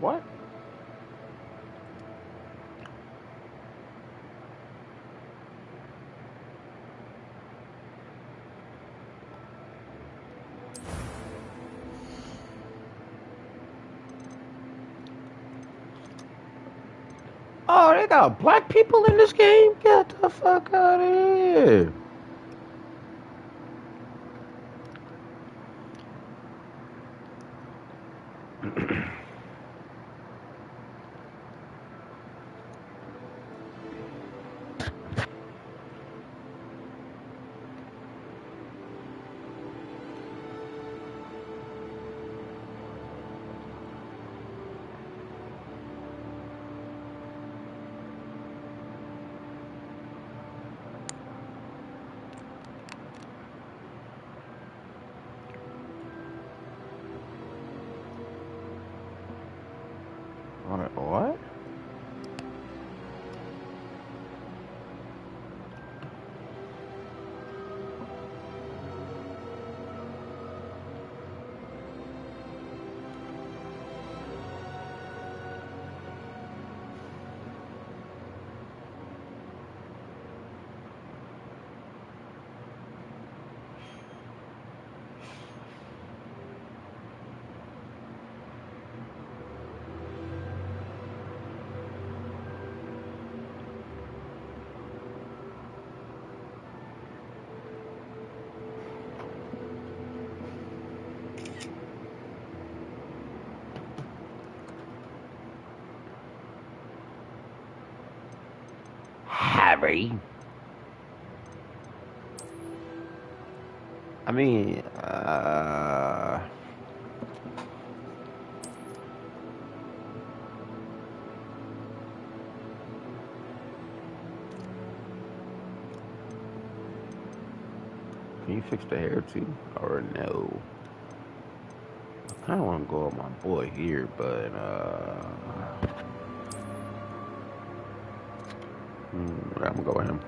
What? Oh, they got black people in this game? Get the fuck out of here. What? Harry. I mean, can you fix the hair too? Or no? I kind of want to go with my boy here, but I'm gonna go with him.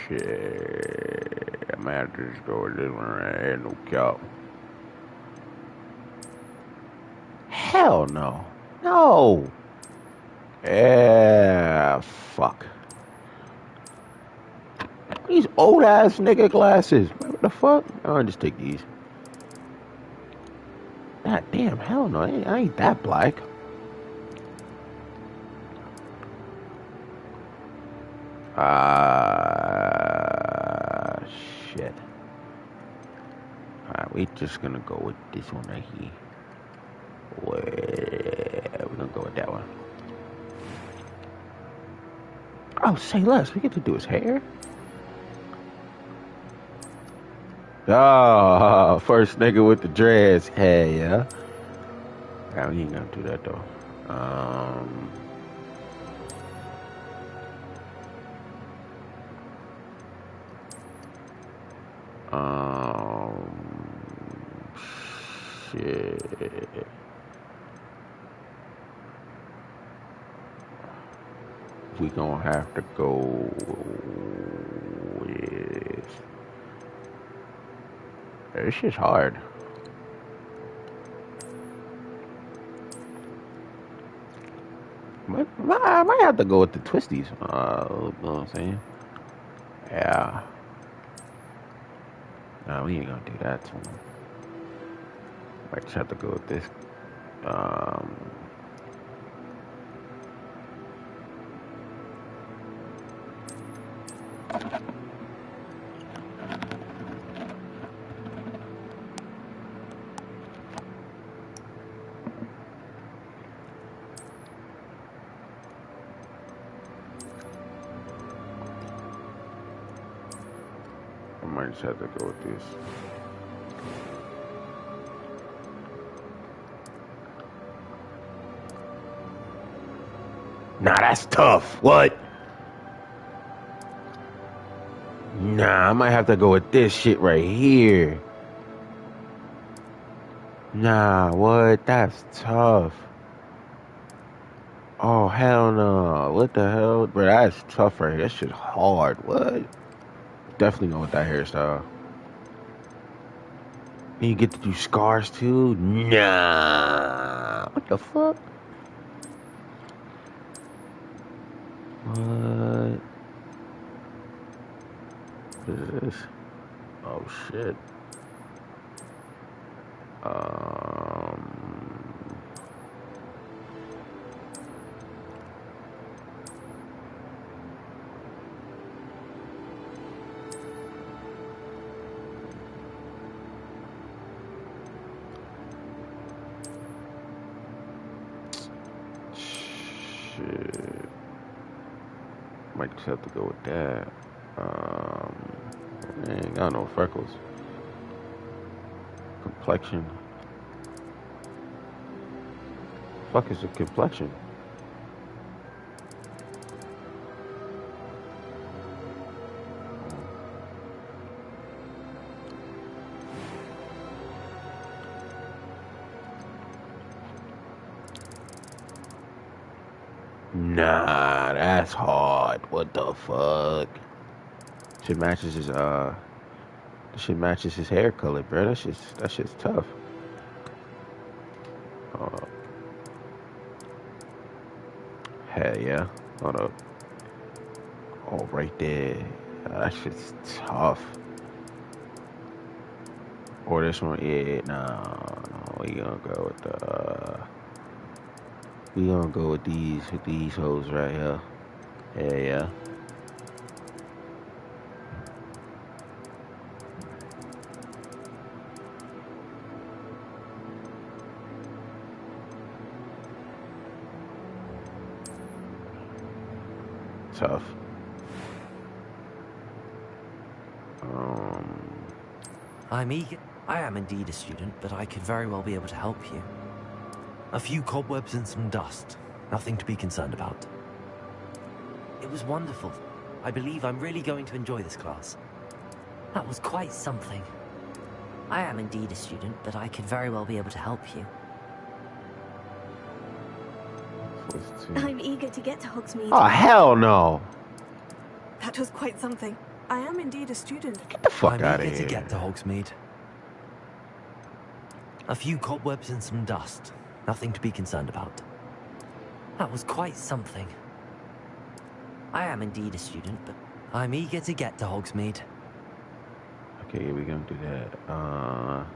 Shit, I might have to just go with this one right here, no cap. Hell no. No. Yeah, fuck. These old ass nigga glasses. What the fuck? I'll just take these. God damn, hell no. I ain't that black. Shit. Alright, we just gonna go with this one right here. We're gonna go with that one. Oh, say less. We get to do his hair. Oh, first nigga with the dreads. Hey, yeah. Yeah, we ain't gonna do that though. Shit. We gonna have to go with. This shit's hard. I might have to go with the twisties. You know what I'm saying? Yeah. No, we ain't gonna do that. So might just have to go with this. I might just have to go with this. Nah, that's tough. What? Nah, I might have to go with this shit right here. Nah, what? That's tough. Oh, hell no. What the hell? Bro, that's tough right here. That shit hard. What? Definitely going with that hairstyle. And you get to do scars too? Nah. What the fuck? What? What is this? Oh shit. Um. Shit. Might just have to go with that. I ain't got no freckles. Complexion. Fuck is a complexion? Nah, that's hard. What the fuck? Shit matches his shit matches his hair color, bro. That shit's tough. Hold up. Hell yeah. Hold up. Oh, right there. That shit's tough. Or this one, yeah. No. We gonna go with we gonna go with these hoes right here. Yeah, yeah. Tough. I'm eager. I am indeed a student, but I could very well be able to help you. A few cobwebs and some dust. Nothing to be concerned about. It was wonderful. I believe I'm really going to enjoy this class. That was quite something. I am indeed a student, but I could very well be able to help you. I'm eager to get to Hogsmeade. Oh, hell no. That was quite something. I am indeed a student. Get the fuck I'm out of eager here. to get to Hogsmeade. A few cobwebs and some dust. Nothing to be concerned about. That was quite something. I am indeed a student, but I'm eager to get to Hogsmeade. Okay, we're gonna do that.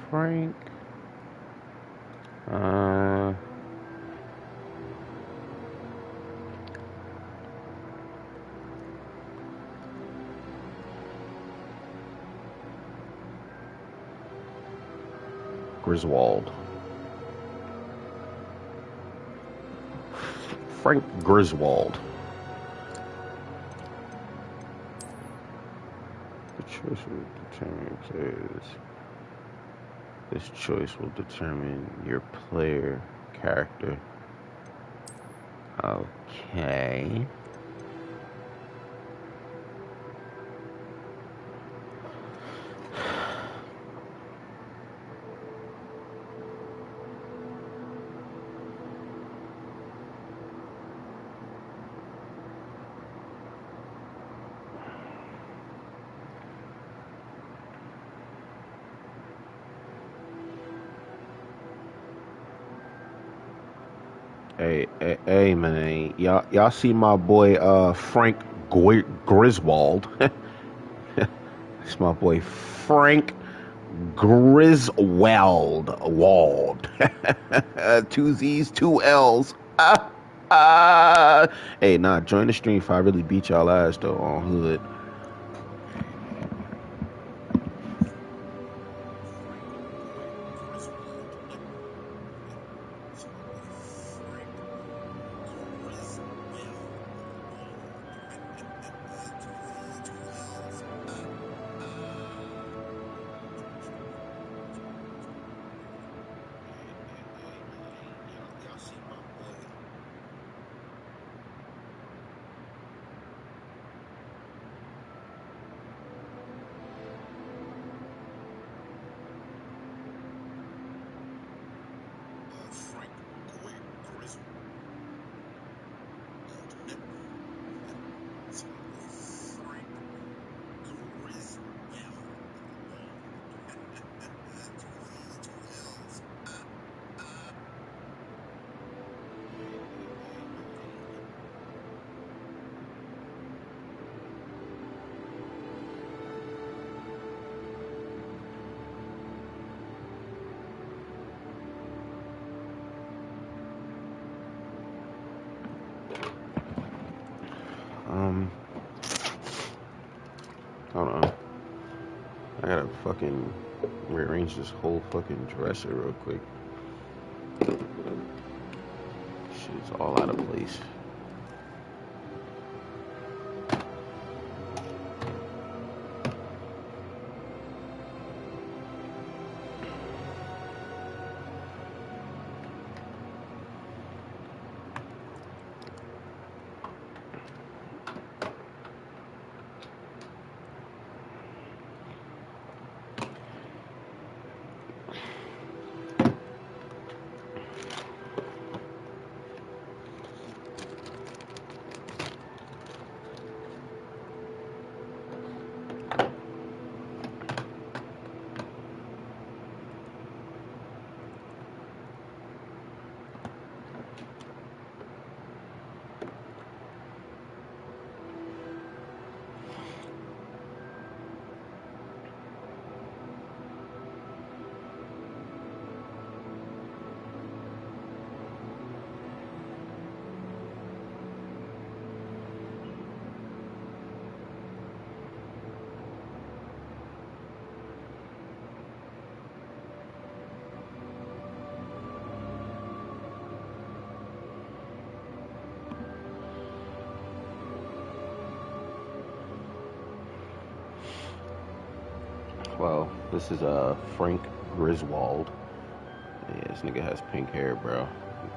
Frank. Griswold. Frank Griswold. The choice will determine players. This choice will determine your player character. Okay. Hey, man, y'all see my boy Frank Griswold? It's my boy Frank Griswold. Two Z's, two L's. Hey, nah, join the stream if I really beat y'all ass though on hood. Hold on. I gotta fucking rearrange this whole fucking dresser real quick. Shit's all out of place. Well, this is Frank Griswold. Yeah, this nigga has pink hair, bro.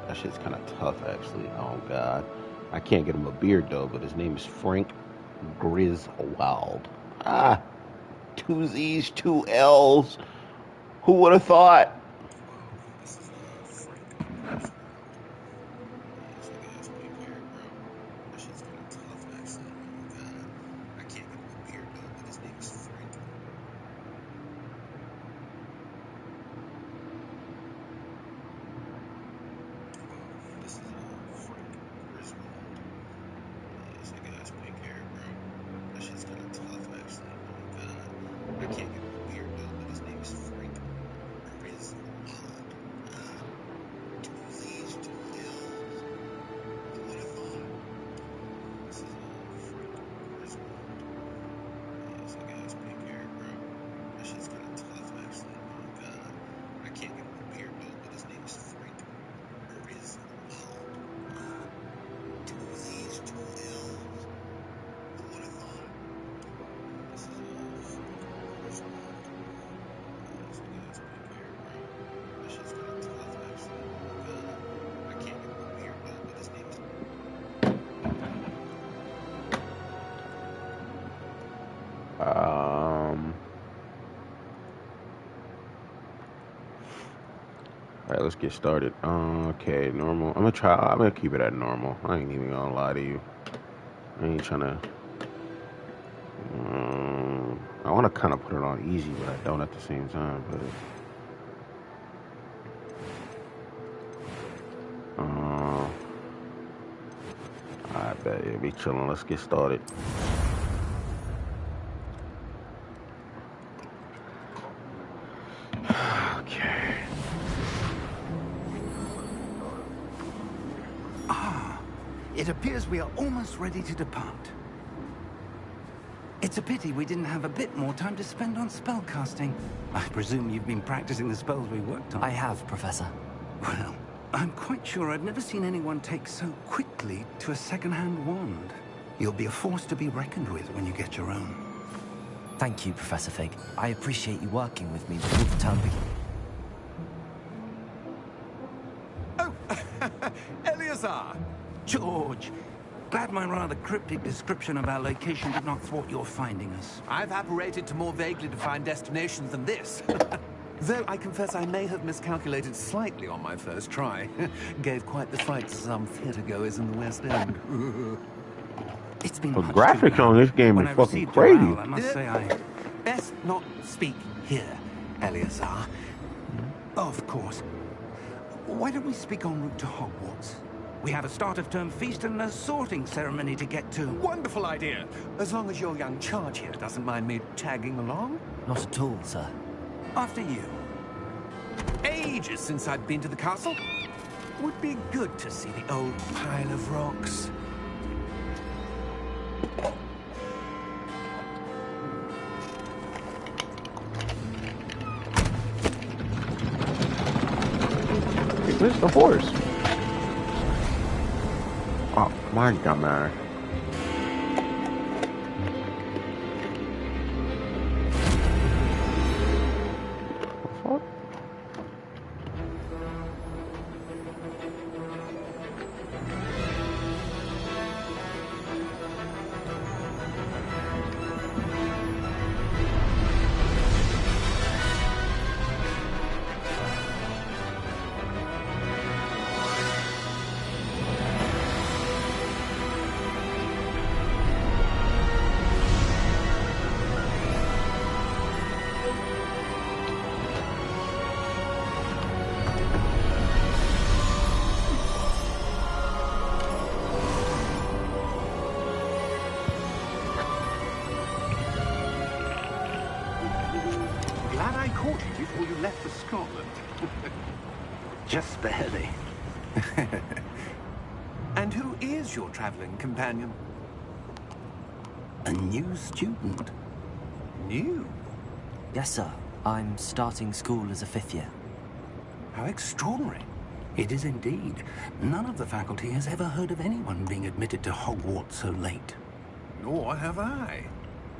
That shit's kind of tough, actually. Oh god, I can't get him a beard though. But his name is Frank Griswold. Ah, two Z's, two L's. Who would have thought? All right, let's get started. Okay, normal. I'm gonna keep it at normal. I ain't even gonna lie to you. I ain't trying to. I want to kind of put it on easy, but I don't at the same time. But I bet yeah, be chilling. Let's get started. Okay. appears we are almost ready to depart. It's a pity we didn't have a bit more time to spend on spellcasting. I presume you've been practicing the spells we worked on. I have, Professor. Well, I'm quite sure I've never seen anyone take so quickly to a second-hand wand. You'll be a force to be reckoned with when you get your own. Thank you, Professor Fig. I appreciate you working with me before the term begins. Oh, Eleazar! George! Glad my rather cryptic description of our location did not thwart your finding us. I've apparated to more vaguely defined destinations than this. Though I confess I may have miscalculated slightly on my first try. Gave quite the fright to some theatergoers in the West End. It's been The much graphics too on long. this game When is I fucking received your crazy. owl, I must say I... Best not speak here, Eleazar. Of course. Why don't we speak en route to Hogwarts? We have a start-of-term feast and a sorting ceremony to get to. Wonderful idea! As long as your young charge here doesn't mind me tagging along. Not at all, sir. After you. Ages since I've been to the castle. Would be good to see the old pile of rocks. Where's the horse? Oh, my dumbass. What the fuck? Glad I caught you before you left for Scotland. Just barely. And who is your traveling companion? A new student. New? Yes, sir. I'm starting school as a 5th year. How extraordinary. It is indeed. None of the faculty has ever heard of anyone being admitted to Hogwarts so late. Nor have I.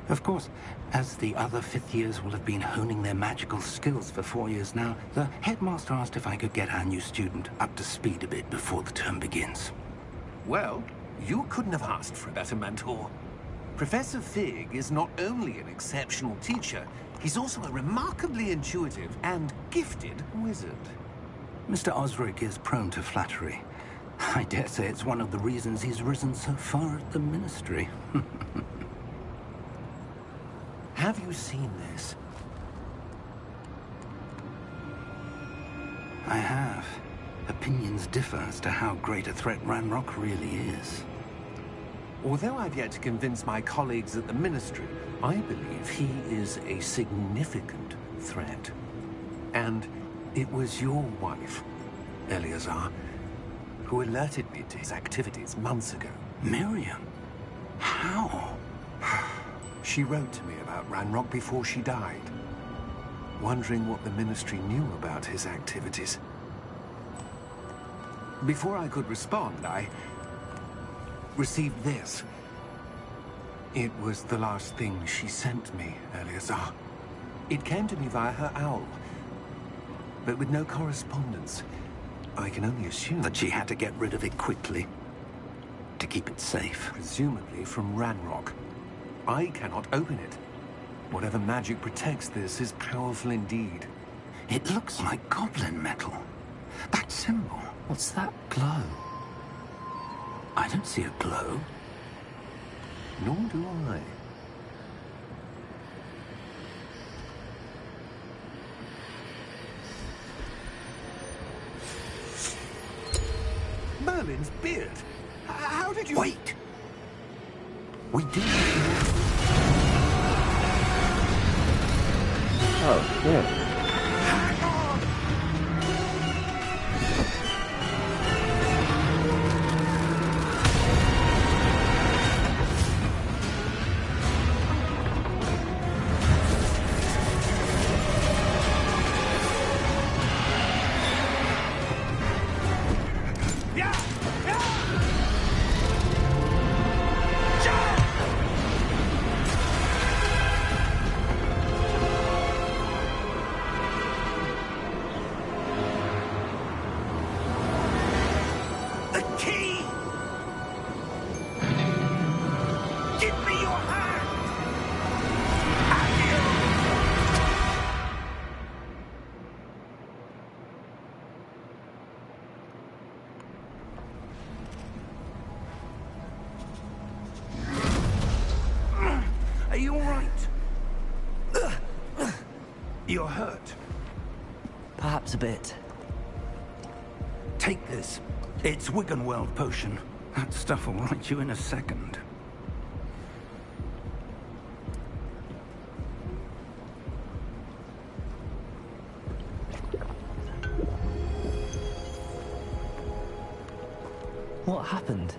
Of course, as the other 5th years will have been honing their magical skills for 4 years now, the headmaster asked if I could get our new student up to speed a bit before the term begins. Well, you couldn't have asked for a better mentor. Professor Fig is not only an exceptional teacher, he's also a remarkably intuitive and gifted wizard. Mr. Osric is prone to flattery. I dare say it's one of the reasons he's risen so far at the ministry. Have you seen this? I have. Opinions differ as to how great a threat Ranrock really is. Although I've yet to convince my colleagues at the Ministry, I believe he is a significant threat. And it was your wife, Eleazar, who alerted me to his activities months ago. Miriam? How? She wrote to me about Ranrock before she died, wondering what the Ministry knew about his activities. Before I could respond, I received this. It was the last thing she sent me, Eleazar. It came to me via her owl, but with no correspondence. I can only assume That she had to get rid of it quickly, to keep it safe. presumably from Ranrock. I cannot open it. Whatever magic protects this is powerful indeed. It looks like goblin metal. That symbol. What's that glow? I don't see a glow. Nor do I. Merlin's beard. How did you... Wait! We do. Oh, shit. Hang on! you all right? You're hurt. Perhaps a bit. Take this. It's Wiggenweld potion. That stuff will right you in a second. What happened?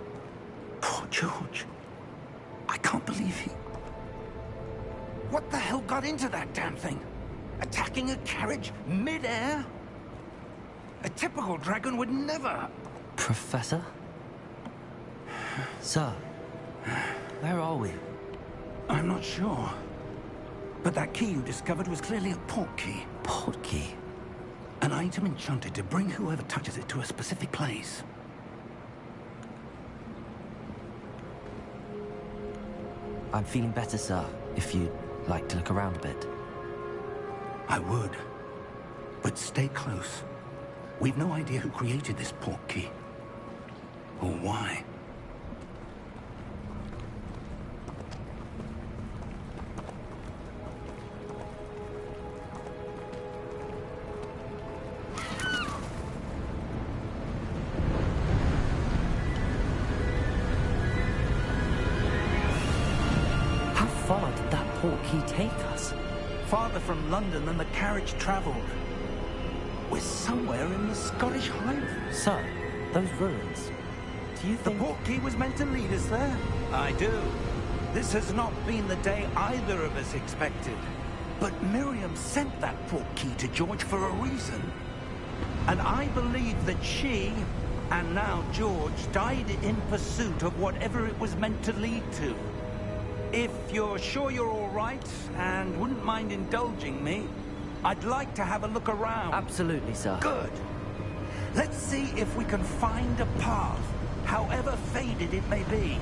Poor George. I can't believe he... What the hell got into that damn thing? Attacking a carriage mid-air? A typical dragon would never... Professor? Sir, where are we? I'm not sure. But that key you discovered was clearly a port key. Port key? An item enchanted to bring whoever touches it to a specific place. I'm feeling better, sir, if you'd like to look around a bit. I would. But stay close. We've no idea who created this port key. Or why. How far did that port key take us? Farther from London than the carriage travelled. We're somewhere in the Scottish Highlands. Sir, those ruins. Do you The think... port key was meant to lead us there? I do. This has not been the day either of us expected. But Miriam sent that port key to George for a reason. And I believe that she, and now George, died in pursuit of whatever it was meant to lead to. If you're sure you're all right, and wouldn't mind indulging me, I'd like to have a look around. Absolutely, sir. Good. Let's see if we can find a path, however faded it may be.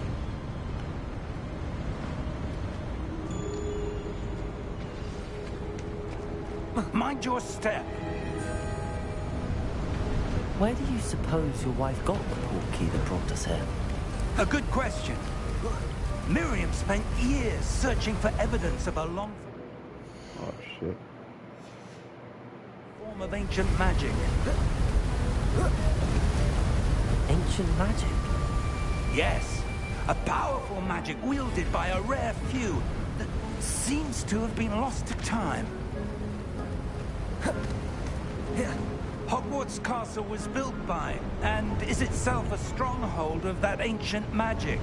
Mind your step. Where do you suppose your wife got the port key that brought us here? A good question. Miriam spent years searching for evidence of a long Oh shit. form of ancient magic. Ancient magic? Yes, a powerful magic wielded by a rare few that seems to have been lost to time. Hogwarts Castle was built by, and is itself a stronghold of that ancient magic.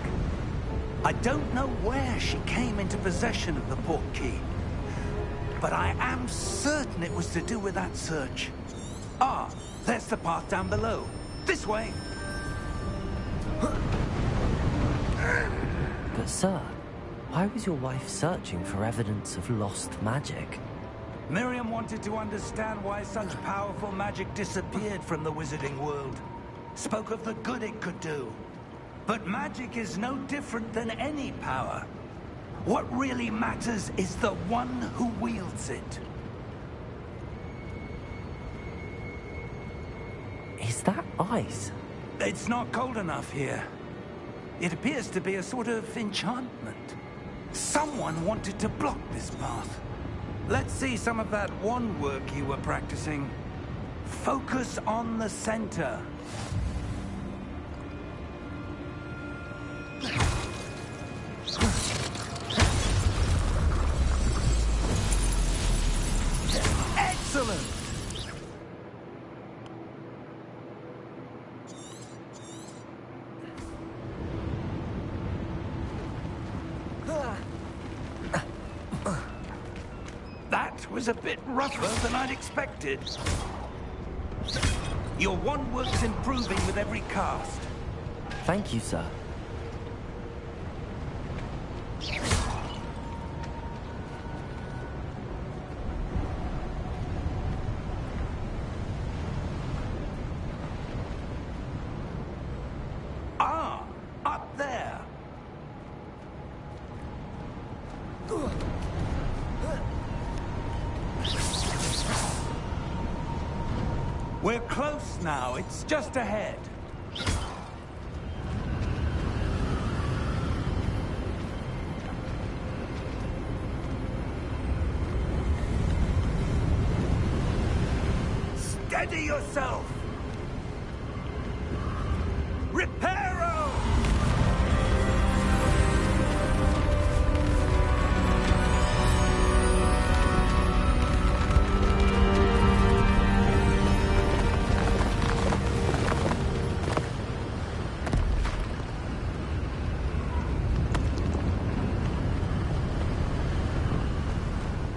I don't know where she came into possession of the port key, but I am certain it was to do with that search. Ah, there's the path down below. This way. But sir, why was your wife searching for evidence of lost magic? Miriam wanted to understand why such powerful magic disappeared from the wizarding world. Spoke of the good it could do. But magic is no different than any power. What really matters is the one who wields it. Is that ice? It's not cold enough here. It appears to be a sort of enchantment. Someone wanted to block this path. Let's see some of that wand work you were practicing. Focus on the center. Excellent! That was a bit rougher than I'd expected. Your wand work's improving with every cast. Thank you, sir. Ah, up there. We're close now. It's just ahead. Steady yourself! Reparo!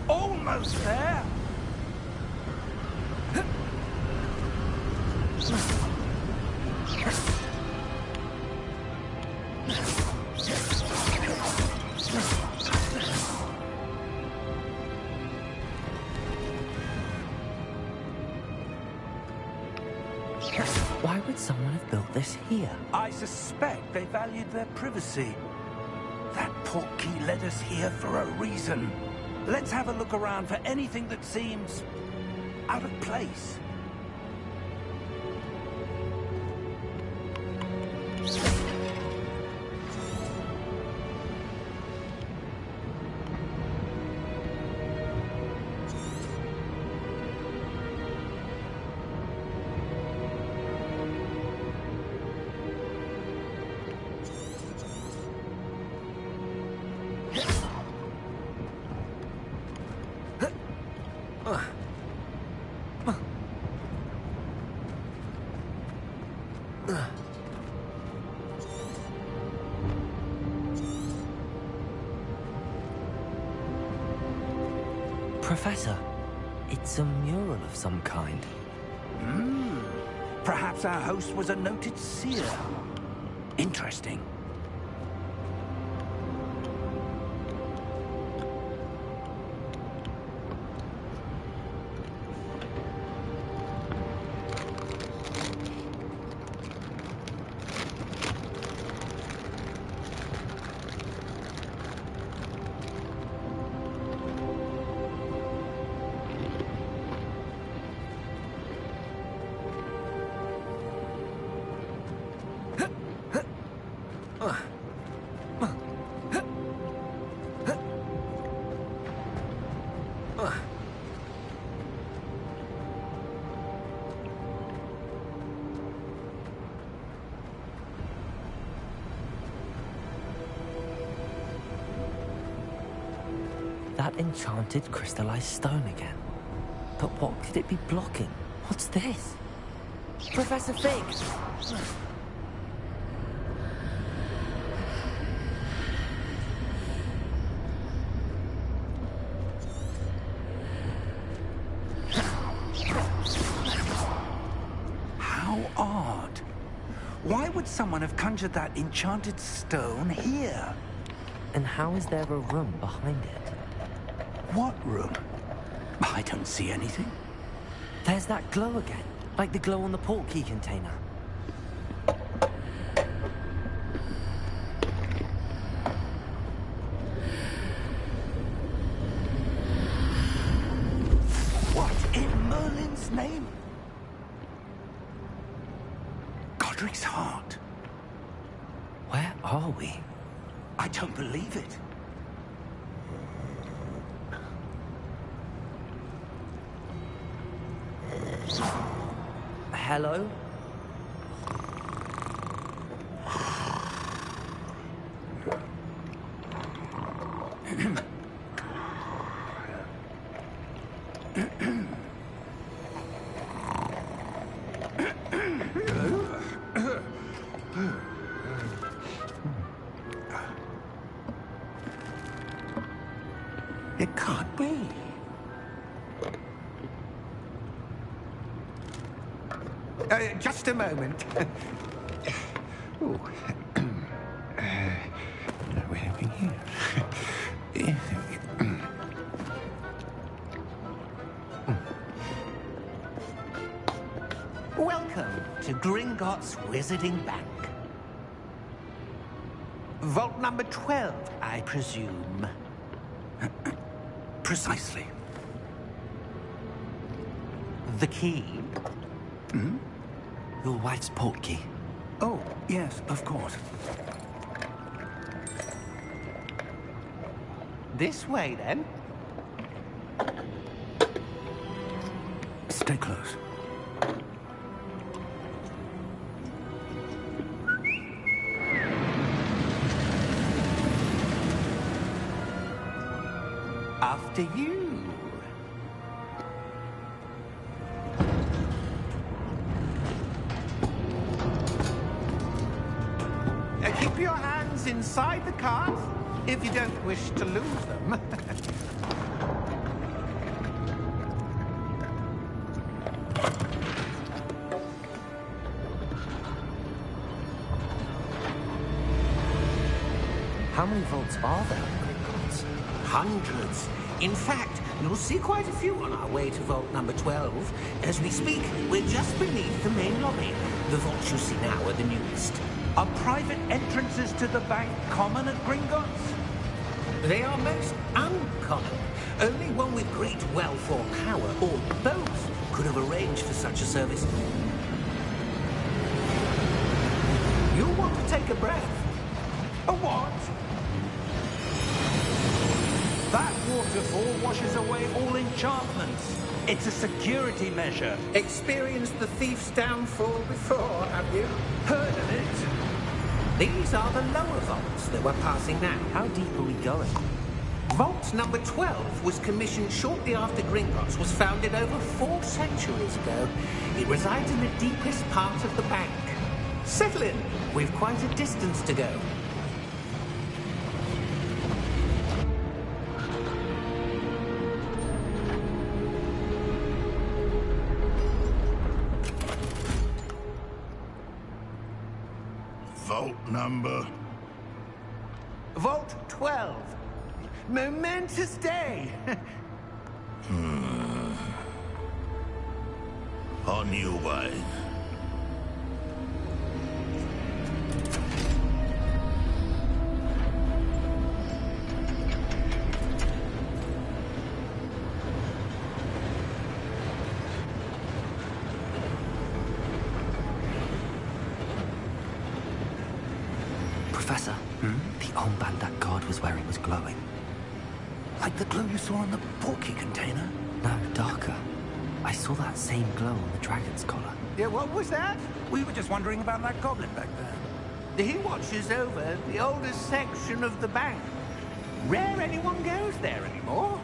Almost there! Why would someone have built this here? I suspect they valued their privacy. That portkey led us here for a reason. Let's have a look around for anything that seems out of place. Professor, it's a mural of some kind. Perhaps our host was a noted seer. Interesting. That enchanted crystallized stone again. But what could it be blocking? What's this? Professor Fig! How odd. Why would someone have conjured that enchanted stone here? And how is there a room behind it? What room? I don't see anything. There's that glow again, like the glow on the portkey container. What in Merlin's name? Godric's heart. Where are we? I don't believe it. Hello? It can't be. Just a moment. Oh. Where are we here? Welcome to Gringotts Wizarding Bank. Vault number 12, I presume. Precisely. The key? Your wife's portkey. Oh, yes, of course. This way, then. Stay close. After you. Keep your hands inside the cart if you don't wish to lose them. How many vaults are there in Gringotts? Hundreds. In fact, you'll see quite a few on our way to vault number 12. As we speak, we're just beneath the main lobby. The vaults you see now are the newest. Are private entrances to the bank common at Gringotts? They are most uncommon. Only one with great wealth or power, or both, could have arranged for such a service. You'll want to take a breath. A what? That waterfall washes away all enchantments. It's a security measure. Experienced the thief's downfall before, have you? Heard of it? These are the lower vaults that we're passing now. How deep are we going? Vault number 12 was commissioned shortly after Gringotts was founded over 4 centuries ago. It resides in the deepest part of the bank. Settle in. We've quite a distance to go. Vault number? Vault 12. Momentous day. On your way. Professor, the armband that guard was wearing was glowing. Like the glow you saw in the portkey container? No, darker. I saw that same glow on the dragon's collar. Yeah, what was that? We were just wondering about that goblin back there. He watches over the oldest section of the bank. Rare anyone goes there anymore.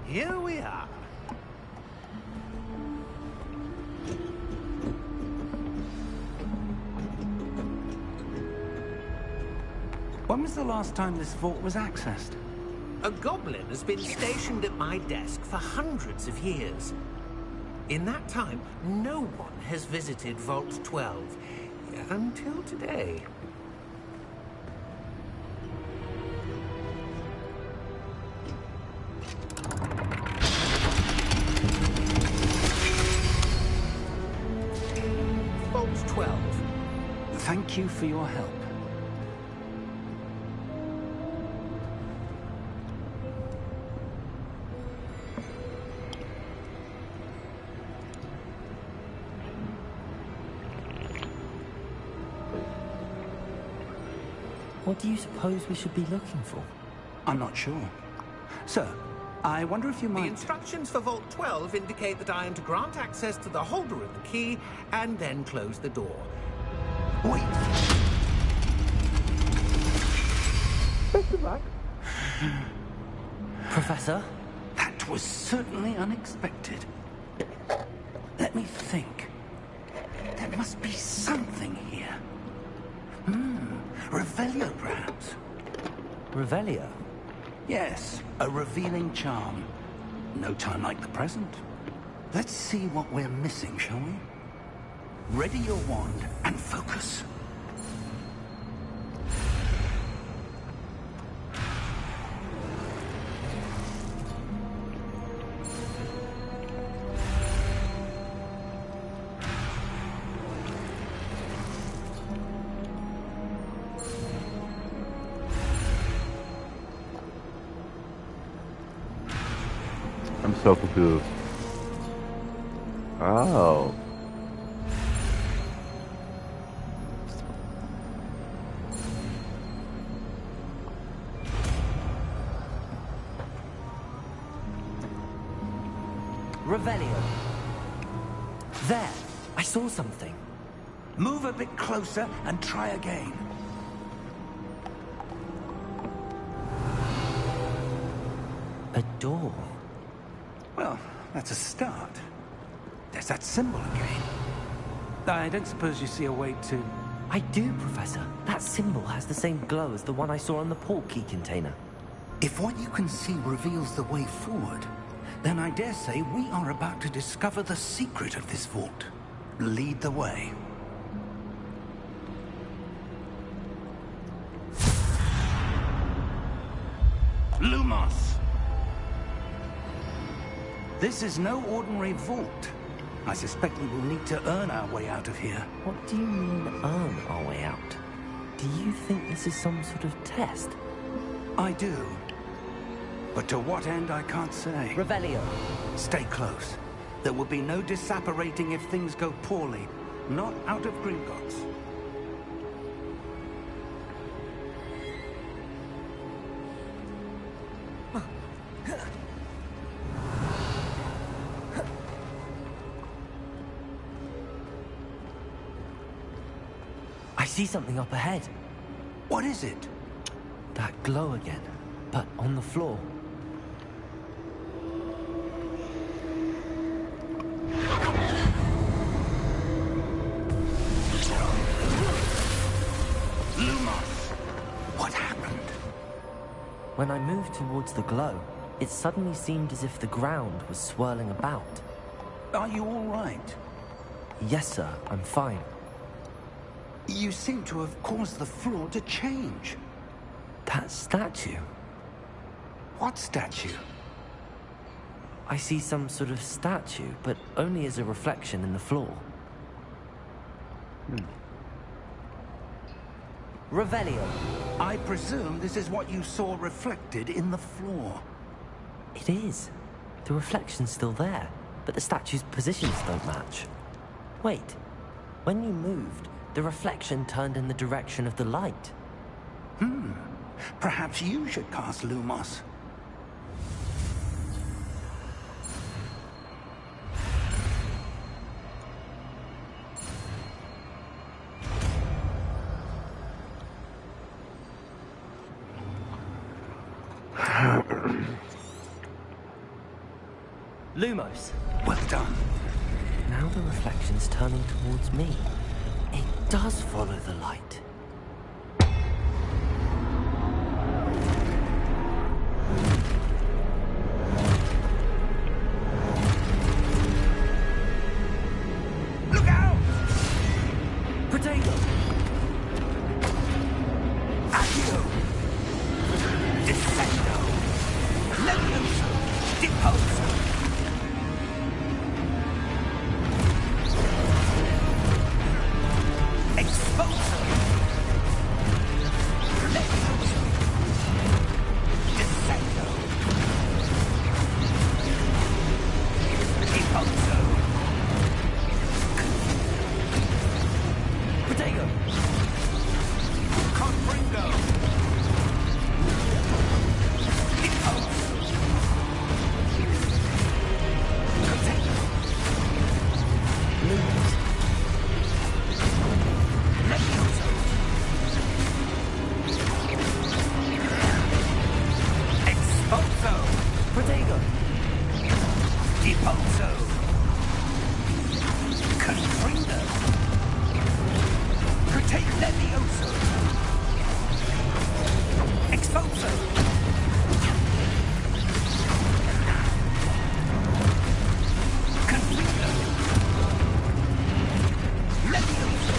Here we are. When was the last time this vault was accessed? A goblin has been stationed at my desk for hundreds of years. In that time, no one has visited Vault 12 until today. Vault 12. Thank you for your help. What do you suppose we should be looking for? I'm not sure. Sir, I wonder if you The might... instructions for Vault 12 indicate that I am to grant access to the holder of the key and then close the door. Wait! Best of luck. Professor? That was certainly unexpected. Let me think. There must be something here. Revelio, perhaps? Revelio? Yes, a revealing charm. No time like the present. Let's see what we're missing, shall we? Ready your wand and focus. I'm so confused. Oh. Revelio. There! I saw something. Move a bit closer and try again. A door. Well, that's a start. There's that symbol again. I don't suppose you see a way to... I do, Professor. That symbol has the same glow as the one I saw on the portkey container. If what you can see reveals the way forward, then I dare say we are about to discover the secret of this vault. Lead the way. Lumos! This is no ordinary vault. I suspect we will need to earn our way out of here. What do you mean, earn our way out? Do you think this is some sort of test? I do. But to what end, I can't say. Revelio. Stay close. There will be no disapparating if things go poorly. Not out of Gringotts. I see something up ahead. What is it? That glow again, but on the floor. Lumos! What happened? When I moved towards the glow, it suddenly seemed as if the ground was swirling about. Are you all right? Yes, sir, I'm fine. You seem to have caused the floor to change. That statue. What statue? I see some sort of statue, but only as a reflection in the floor. Revelio. I presume this is what you saw reflected in the floor. It is. The reflection's still there, but the statue's positions don't match. Wait. When you moved, the reflection turned in the direction of the light. Perhaps you should cast Lumos. Lumos. Well done. Now the reflection's turning towards me. It does follow the light. Look out! Potato! Accio! Descendo! Levioso! Deposo! Exposo! Levioso! Descendo! Deposo! Potato! Confringo! Deposo! Potato! Lumos. Levioso! Exposo! Potato! Deposo! Confringo! Protect Levioso! Exposo! Confringo! Levioso!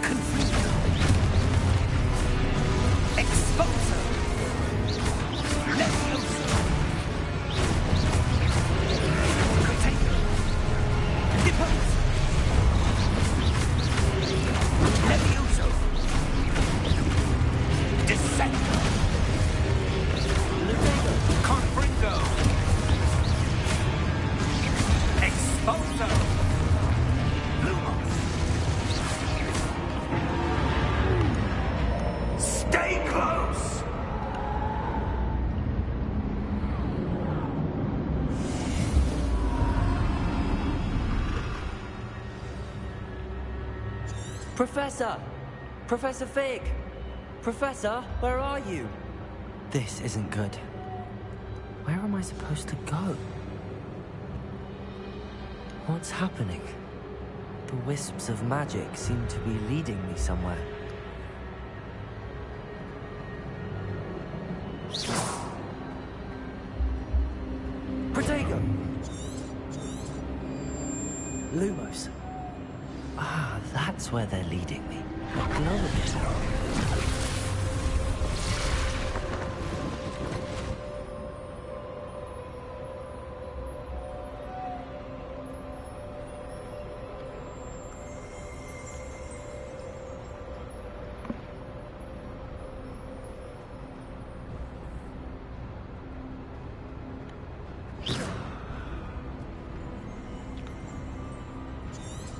Confringo! Exposo! Levioso! Potato! Deposo! Levioso! Descendo! Confringo! Exposo! Lumos! Stay close! Professor! Professor Fig! Professor, where are you? This isn't good. Where am I supposed to go? What's happening? The wisps of magic seem to be leading me somewhere. Protego! Lumos. Ah, that's where they're leading me. The glowing tower.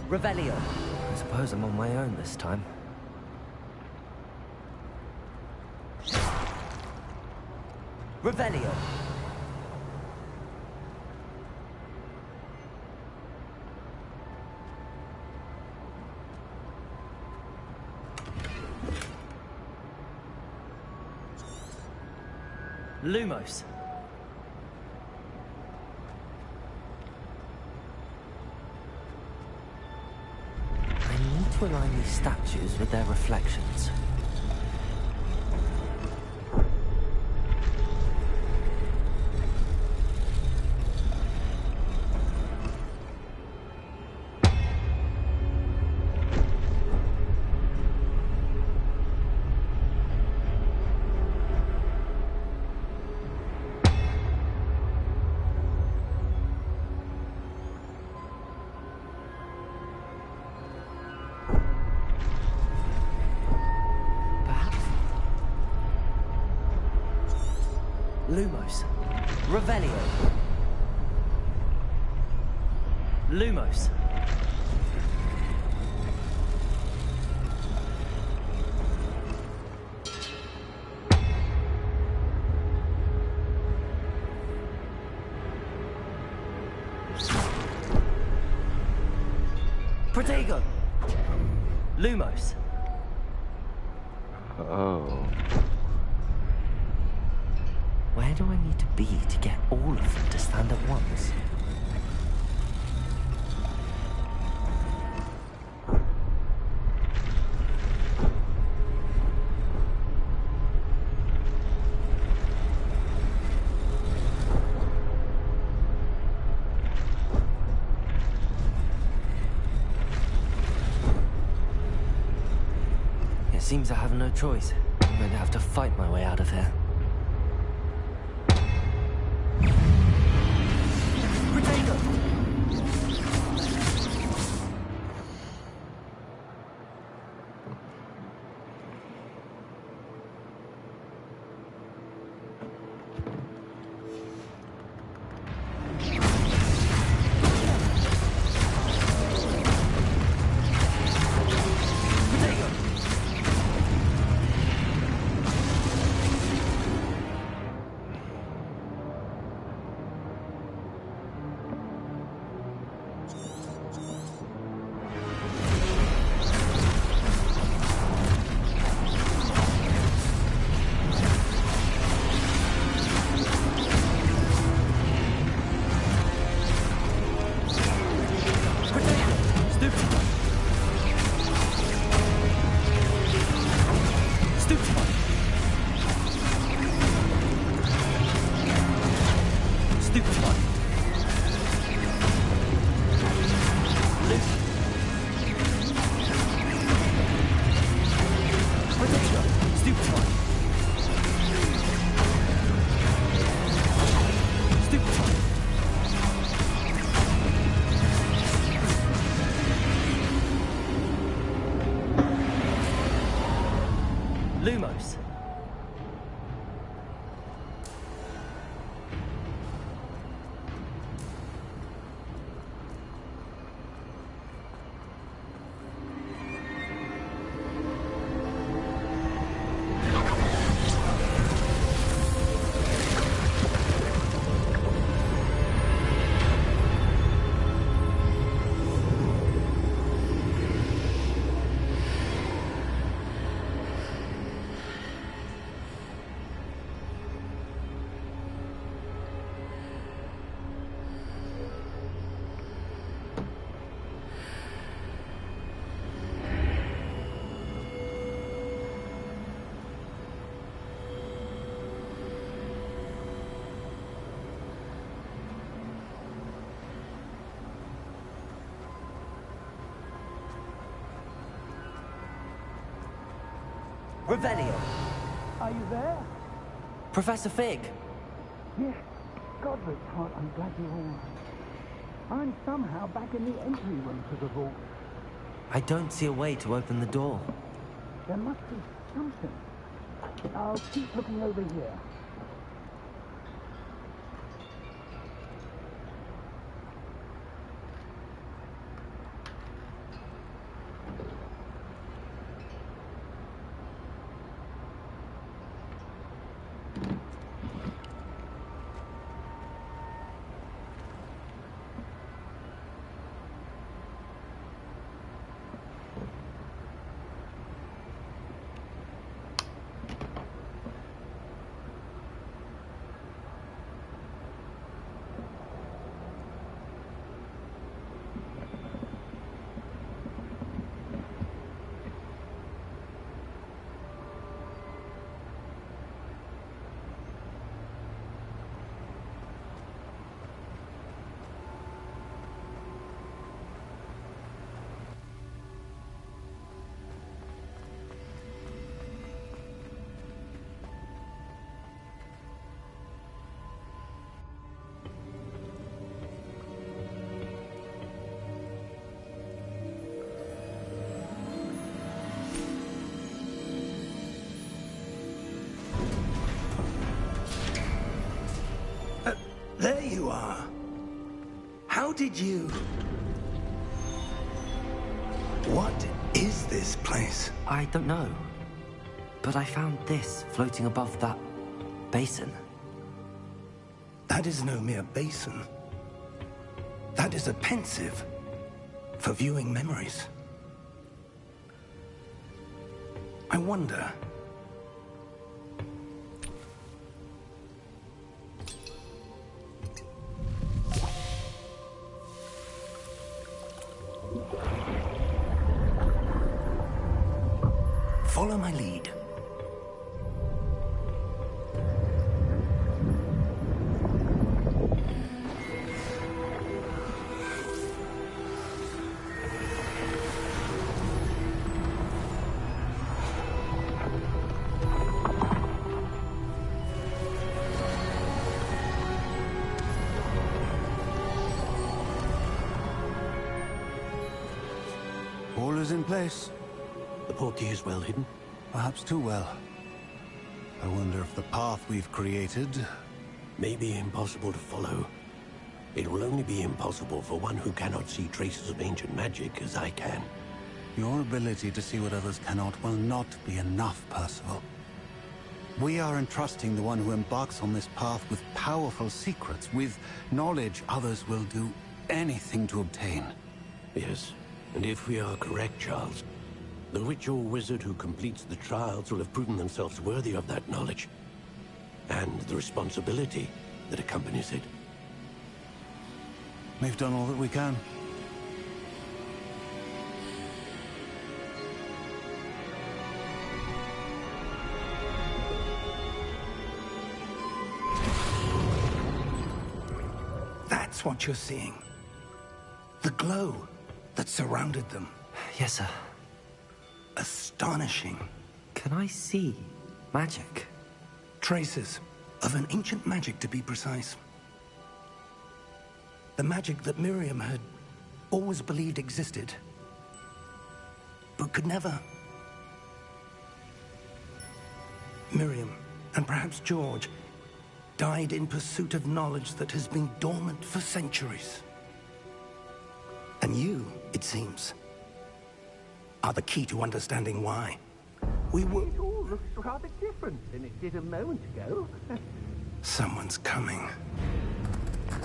Revelio. I suppose I'm on my own this time. Revelio. Lumos. I need to align these statues with their reflections. Lumos. Revelio. Lumos. Protego. Lumos. Oh. Where do I need to be to get all of them to stand at once? It seems I have no choice. I'm going to have to fight my way out of here. Revelio. Are you there? Professor Fig. Yes. Godric's heart, I'm glad you're all right. I'm somehow back in the entry room to the vault. I don't see a way to open the door. There must be something. I'll keep looking over here. There you are. How did you... What is this place? I don't know. But I found this floating above that basin. That is no mere basin. That is a pensive for viewing memories. I wonder... Follow my lead. All is in place. The portkey is well hidden? Perhaps too well. I wonder if the path we've created... may be impossible to follow. It will only be impossible for one who cannot see traces of ancient magic as I can. Your ability to see what others cannot will not be enough, Percival. We are entrusting the one who embarks on this path with powerful secrets, with knowledge others will do anything to obtain. Yes, and if we are correct, Charles, the witch or wizard who completes the trials will have proven themselves worthy of that knowledge, and the responsibility that accompanies it. We've done all that we can. That's what you're seeing. The glow that surrounded them. Yes, sir. Astonishing. Can I see magic? Traces of an ancient magic, to be precise. The magic that Miriam had always believed existed, but could never. Miriam, and perhaps George, died in pursuit of knowledge that has been dormant for centuries. And you, it seems, are the key to understanding why. We were... It all looks rather different than it did a moment ago. Someone's coming.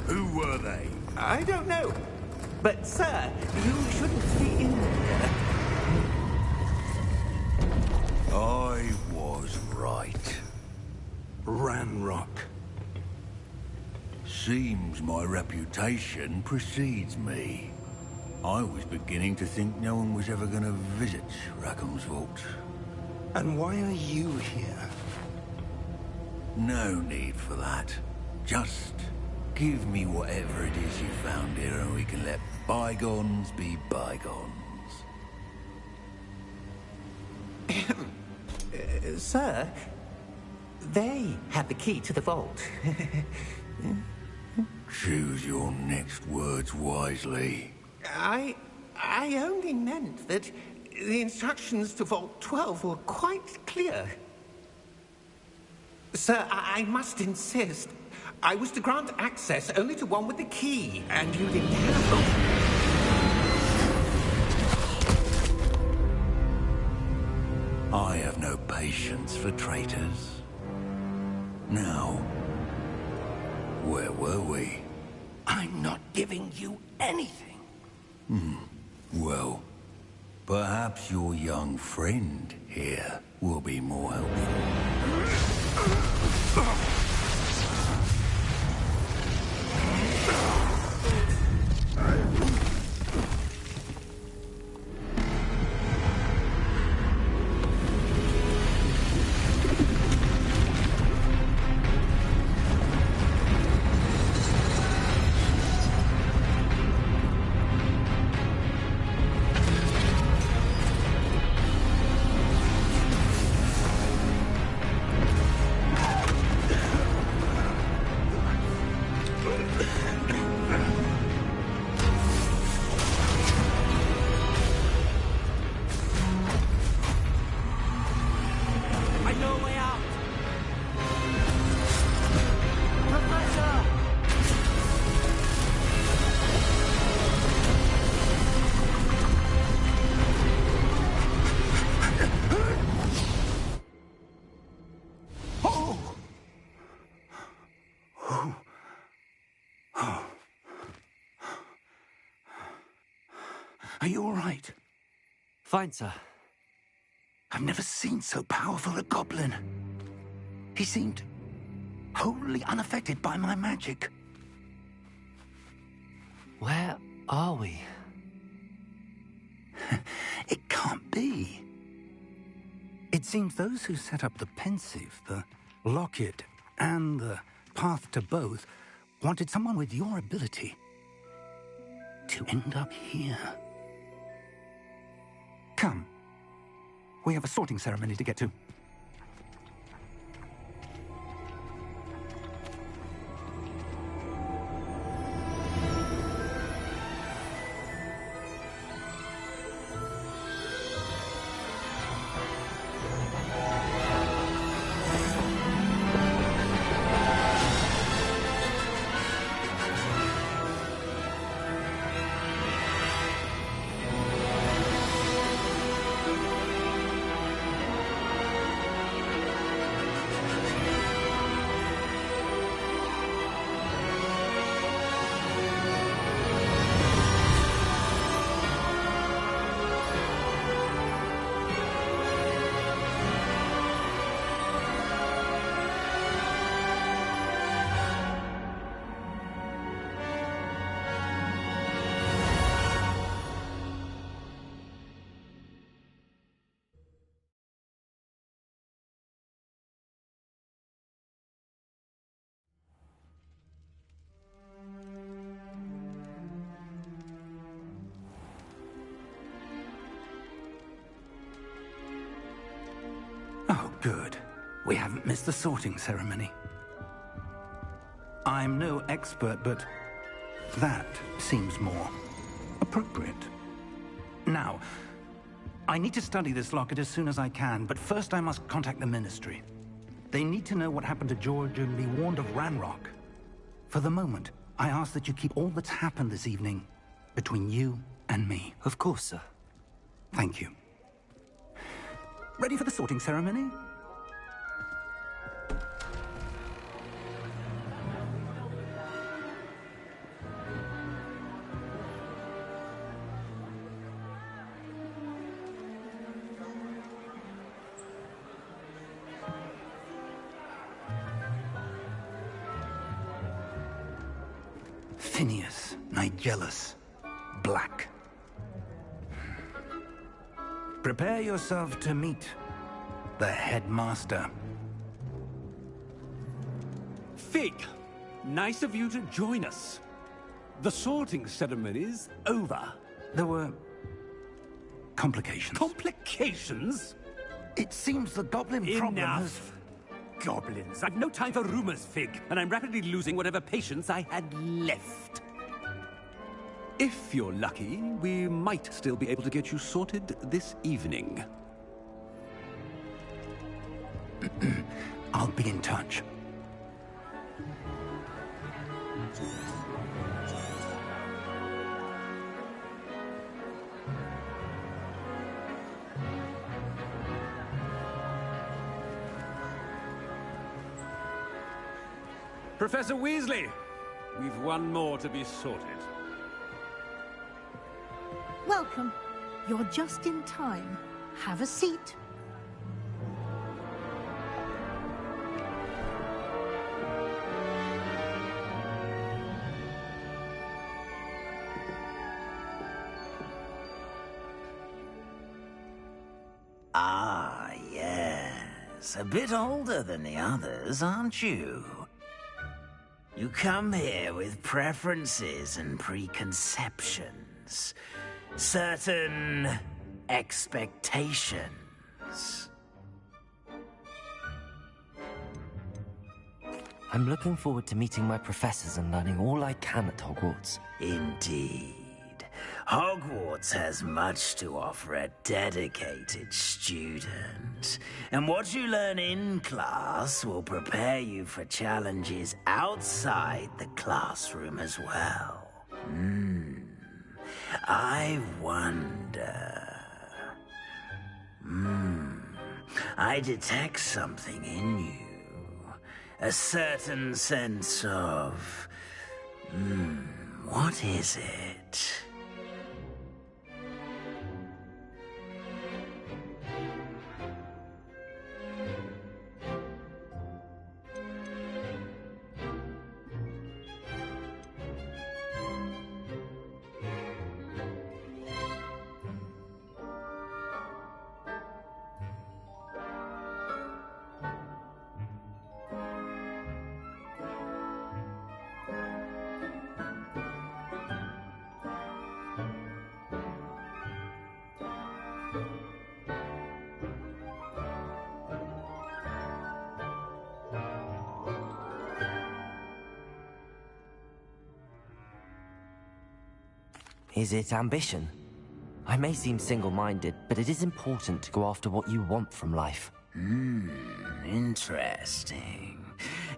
Who were they? I don't know. But, sir, you shouldn't be in here. I was right. Ranrock. Seems my reputation precedes me. I was beginning to think no one was ever going to visit Rackham's vault. And why are you here? No need for that. Just give me whatever it is you found here and we can let bygones be bygones. Sir, they had the key to the vault. Choose your next words wisely. I only meant that the instructions to Vault 12 were quite clear. Sir, I must insist. I was to grant access only to one with the key, and you didn't have... I have no patience for traitors. Now, where were we? I'm not giving you anything. Well, perhaps your young friend here will be more helpful. Are you all right? Fine, sir. I've never seen so powerful a goblin. He seemed wholly unaffected by my magic. Where are we? It can't be. It seems those who set up the pensive, the locket, and the path to both wanted someone with your ability to end up here. Come. We have a sorting ceremony to get to. Oh, good. We haven't missed the sorting ceremony. I'm no expert, but that seems more appropriate. Now, I need to study this locket as soon as I can, but first I must contact the Ministry. They need to know what happened to George and be warned of Ranrock. For the moment, I ask that you keep all that's happened this evening between you and me. Of course, sir. Thank you. Ready for the sorting ceremony? Phineas, Nigellus, Black. Prepare yourself to meet the headmaster. Fig, nice of you to join us. The sorting ceremony's over. There were complications. Complications? It seems the goblin problem has... Enough! Goblins. I've no time for rumors, Fig, and I'm rapidly losing whatever patience I had left. If you're lucky, we might still be able to get you sorted this evening. I'll be in touch. Professor Weasley, we've one more to be sorted. Welcome. You're just in time. Have a seat. Ah, yes. A bit older than the others, aren't you? You come here with preferences and preconceptions. Certain expectations. I'm looking forward to meeting my professors and learning all I can at Hogwarts. Indeed. Hogwarts has much to offer a dedicated student. And what you learn in class will prepare you for challenges outside the classroom as well. I wonder... I detect something in you. A certain sense of... what is it? Is it ambition? I may seem single-minded, but it is important to go after what you want from life. Interesting.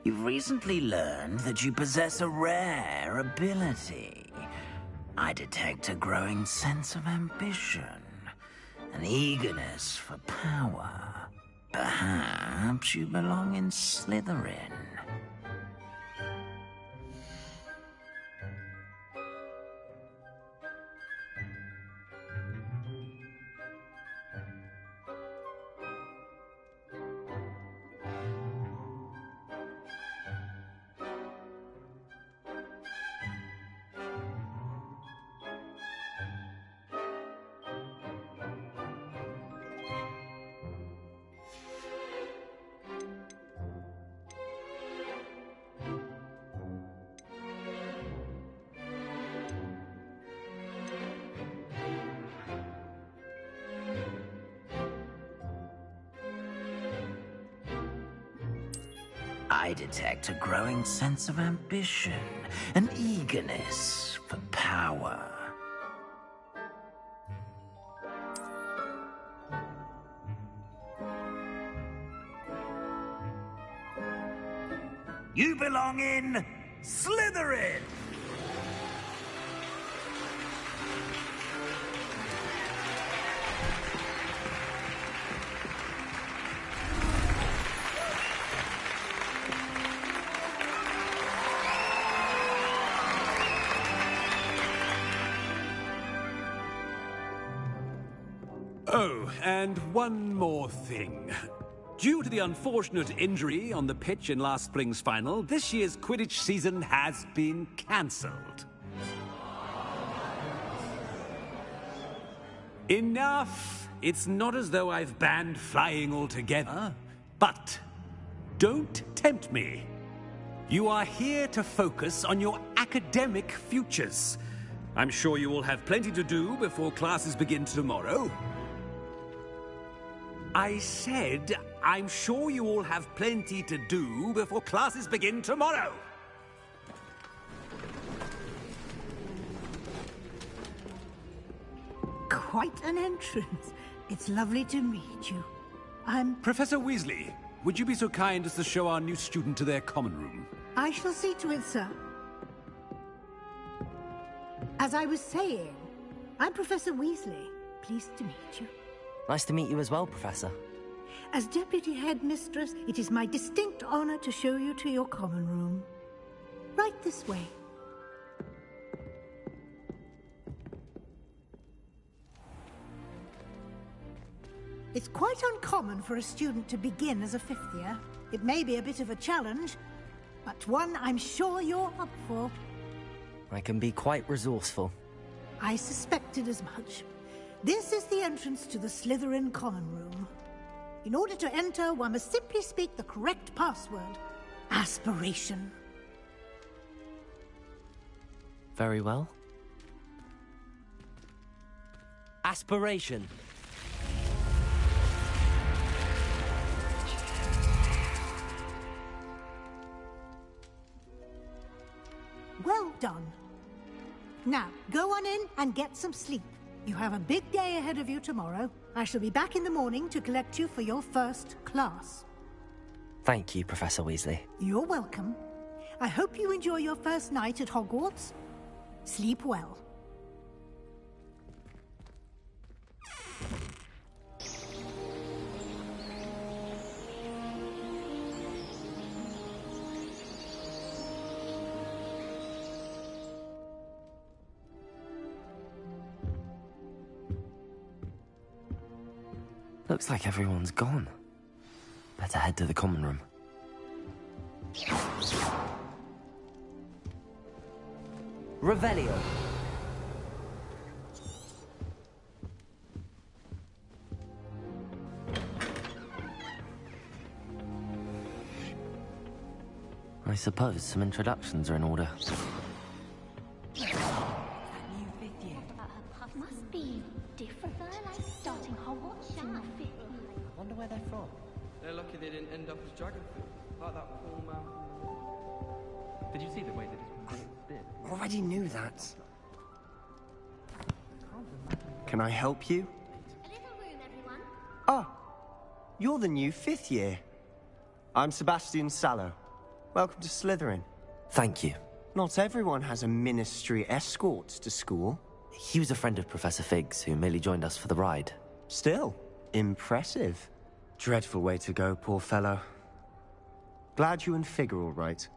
You've recently learned that you possess a rare ability. I detect a growing sense of ambition, an eagerness for power. Perhaps you belong in Slytherin. I detect a growing sense of ambition, an eagerness for power. You belong in Slytherin! Oh, and one more thing. Due to the unfortunate injury on the pitch in last spring's final, this year's Quidditch season has been cancelled. Enough! It's not as though I've banned flying altogether, but don't tempt me. You are here to focus on your academic futures. I'm sure you will have plenty to do before classes begin tomorrow. I said, I'm sure you all have plenty to do before classes begin tomorrow. Quite an entrance. It's lovely to meet you. I'm... Professor Weasley, would you be so kind as to show our new student to their common room? I shall see to it, sir. As I was saying, I'm Professor Weasley. Pleased to meet you. Nice to meet you as well, Professor. As Deputy Headmistress, it is my distinct honor to show you to your common room. Right this way. It's quite uncommon for a student to begin as a fifth year. It may be a bit of a challenge, but one I'm sure you're up for. I can be quite resourceful. I suspected as much. This is the entrance to the Slytherin common room. In order to enter, one must simply speak the correct password. Aspiration. Very well. Aspiration. Well done. Now, go on in and get some sleep. You have a big day ahead of you tomorrow. I shall be back in the morning to collect you for your first class. Thank you, Professor Weasley. You're welcome. I hope you enjoy your first night at Hogwarts. Sleep well. Looks like everyone's gone. Better head to the common room. Revelio. I suppose some introductions are in order. Must be different. Like starting Hogwarts in the fifth. I wonder where they're from. They're lucky they didn't end up as Dragonfield, like that poor man from... Did you see the way that his did? Already knew that. Can I help you? A little room, everyone. Oh, you're the new fifth year. I'm Sebastian Sallow. Welcome to Slytherin. Thank you. Not everyone has a ministry escort to school. He was a friend of Professor Fig's who merely joined us for the ride. Still, impressive. Dreadful way to go, poor fellow. Glad you and Fig are all right.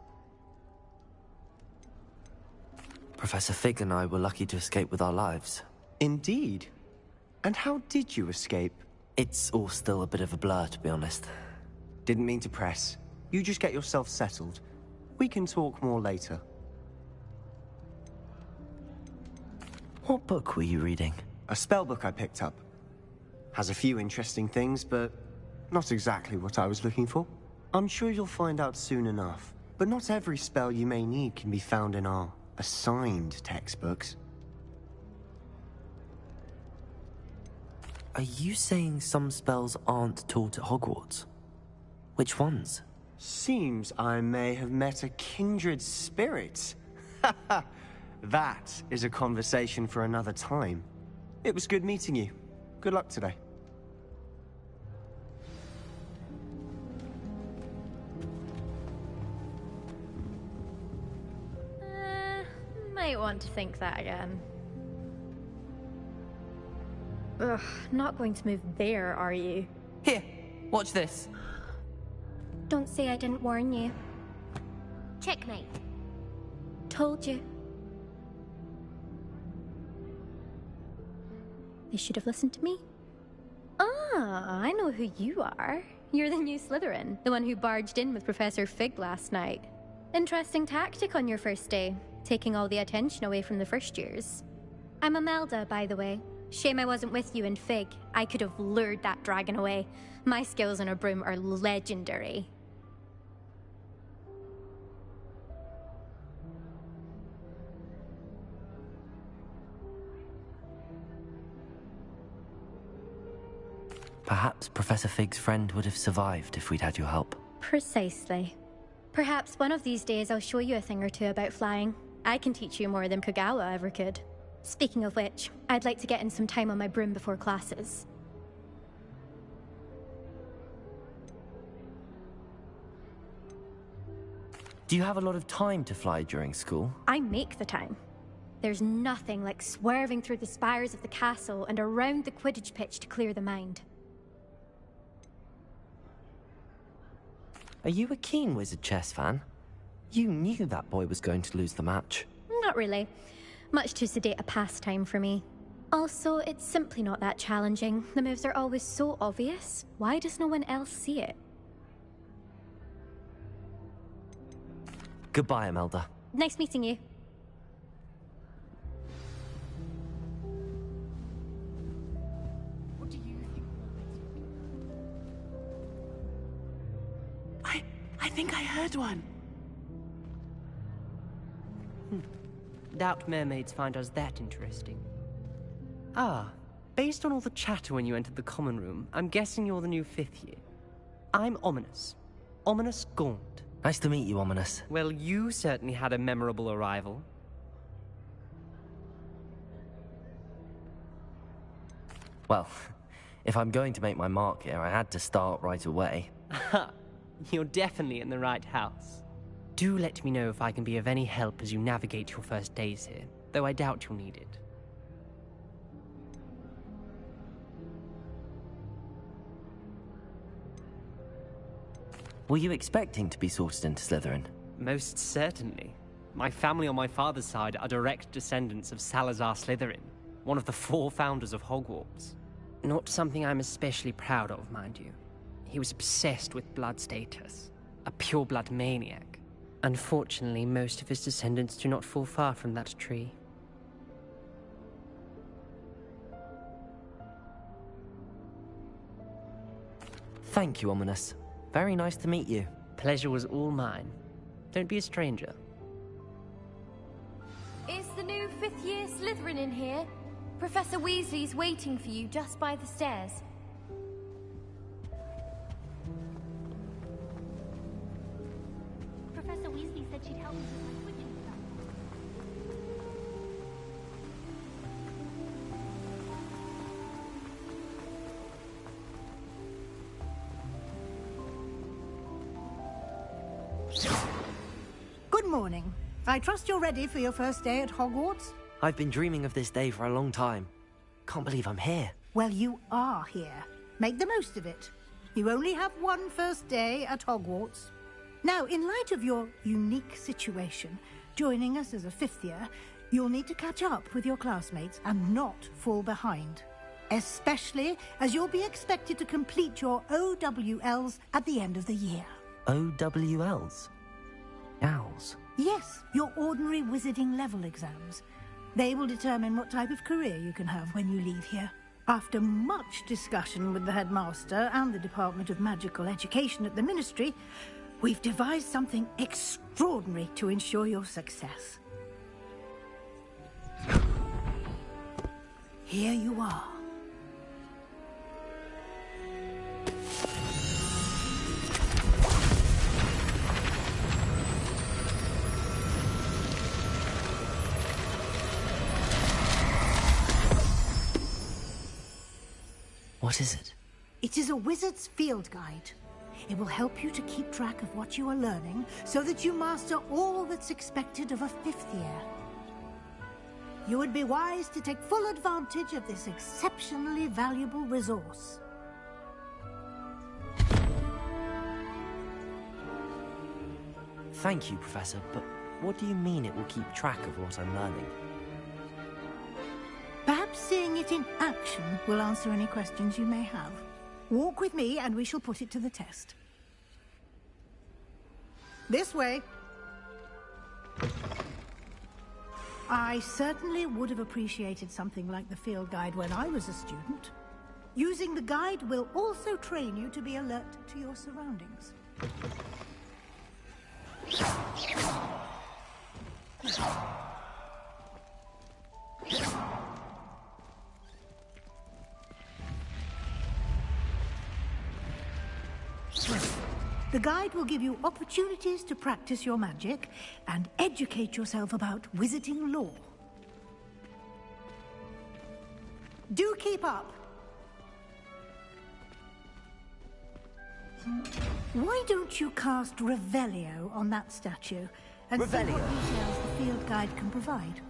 Professor Fig and I were lucky to escape with our lives. Indeed. And how did you escape? It's all still a bit of a blur, to be honest. Didn't mean to press. You just get yourself settled. We can talk more later. What book were you reading? A spell book I picked up. Has a few interesting things, but not exactly what I was looking for. I'm sure you'll find out soon enough. But not every spell you may need can be found in our assigned textbooks. Are you saying some spells aren't taught at Hogwarts? Which ones? Seems I may have met a kindred spirit. That is a conversation for another time. It was good meeting you. Good luck today. Might want to think that again. Ugh, not going to move there, are you? Here, watch this. Don't say I didn't warn you. Checkmate. Told you. They should have listened to me. Ah, I know who you are. You're the new Slytherin, the one who barged in with Professor Fig last night. Interesting tactic on your first day, taking all the attention away from the first years. I'm Imelda, by the way. Shame I wasn't with you in Fig. I could have lured that dragon away. My skills on a broom are legendary. Perhaps Professor Fig's friend would have survived if we'd had your help. Precisely. Perhaps one of these days I'll show you a thing or two about flying. I can teach you more than Kagawa ever could. Speaking of which, I'd like to get in some time on my broom before classes. Do you have a lot of time to fly during school? I make the time. There's nothing like swerving through the spires of the castle and around the Quidditch pitch to clear the mind. Are you a keen Wizard chess fan? You knew that boy was going to lose the match. Not really. Much too sedate a pastime for me. Also, it's simply not that challenging. The moves are always so obvious. Why does no one else see it? Goodbye, Imelda. Nice meeting you. What do you think? I think I heard one. Doubt mermaids find us that interesting. Ah, based on all the chatter when you entered the common room, I'm guessing you're the new 5th year. I'm Ominous. Ominous Gaunt. Nice to meet you, Ominous. Well, you certainly had a memorable arrival. Well, if I'm going to make my mark here, I had to start right away. Ha! You're definitely in the right house. Do let me know if I can be of any help as you navigate your first days here, though I doubt you'll need it. Were you expecting to be sorted into Slytherin? Most certainly. My family on my father's side are direct descendants of Salazar Slytherin, one of the 4 founders of Hogwarts. Not something I'm especially proud of, mind you. He was obsessed with blood status, a pure-blood maniac. Unfortunately, most of his descendants do not fall far from that tree. Thank you, Ominous. Very nice to meet you. Pleasure was all mine. Don't be a stranger. Is the new 5th year Slytherin in here? Professor Weasley's waiting for you just by the stairs. Professor Weasley said she'd help me with my Quidditch stuff. Good morning. I trust you're ready for your first day at Hogwarts? I've been dreaming of this day for a long time. Can't believe I'm here. Well, you are here. Make the most of it. You only have one first day at Hogwarts. Now, in light of your unique situation, joining us as a 5th year, you'll need to catch up with your classmates and not fall behind. Especially as you'll be expected to complete your OWLs at the end of the year. OWLs? Owls? Yes, your ordinary wizarding level exams. They will determine what type of career you can have when you leave here. After much discussion with the headmaster and the Department of Magical Education at the Ministry, we've devised something extraordinary to ensure your success. Here you are. What is it? It is a wizard's field guide. It will help you to keep track of what you are learning so that you master all that's expected of a 5th year. You would be wise to take full advantage of this exceptionally valuable resource. Thank you, Professor, but what do you mean it will keep track of what I'm learning? Perhaps seeing it in action will answer any questions you may have. Walk with me and we shall put it to the test. This way. I certainly would have appreciated something like the field guide when I was a student. Using the guide will also train you to be alert to your surroundings. The guide will give you opportunities to practice your magic and educate yourself about wizarding lore. Do keep up. Why don't you cast Revelio on that statue and see what details the field guide can provide?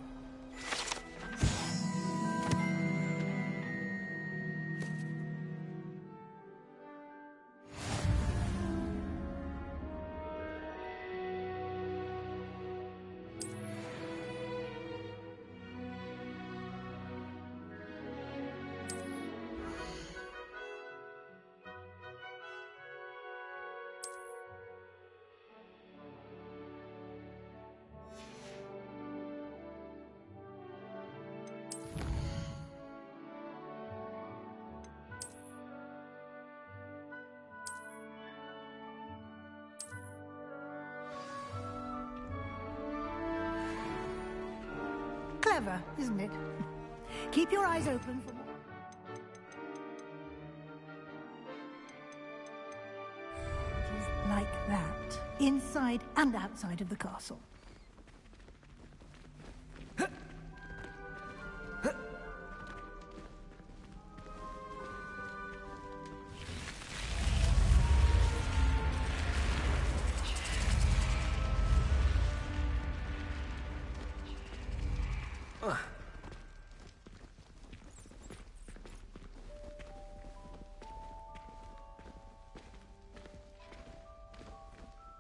Clever, isn't it? Keep your eyes open for more. It is like that, inside and outside of the castle.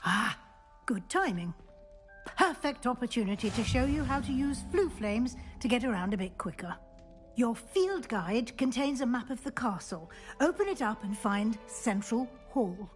Ah, good timing. Perfect opportunity to show you how to use flue flames to get around a bit quicker. Your field guide contains a map of the castle. Open it up and find Central Hall.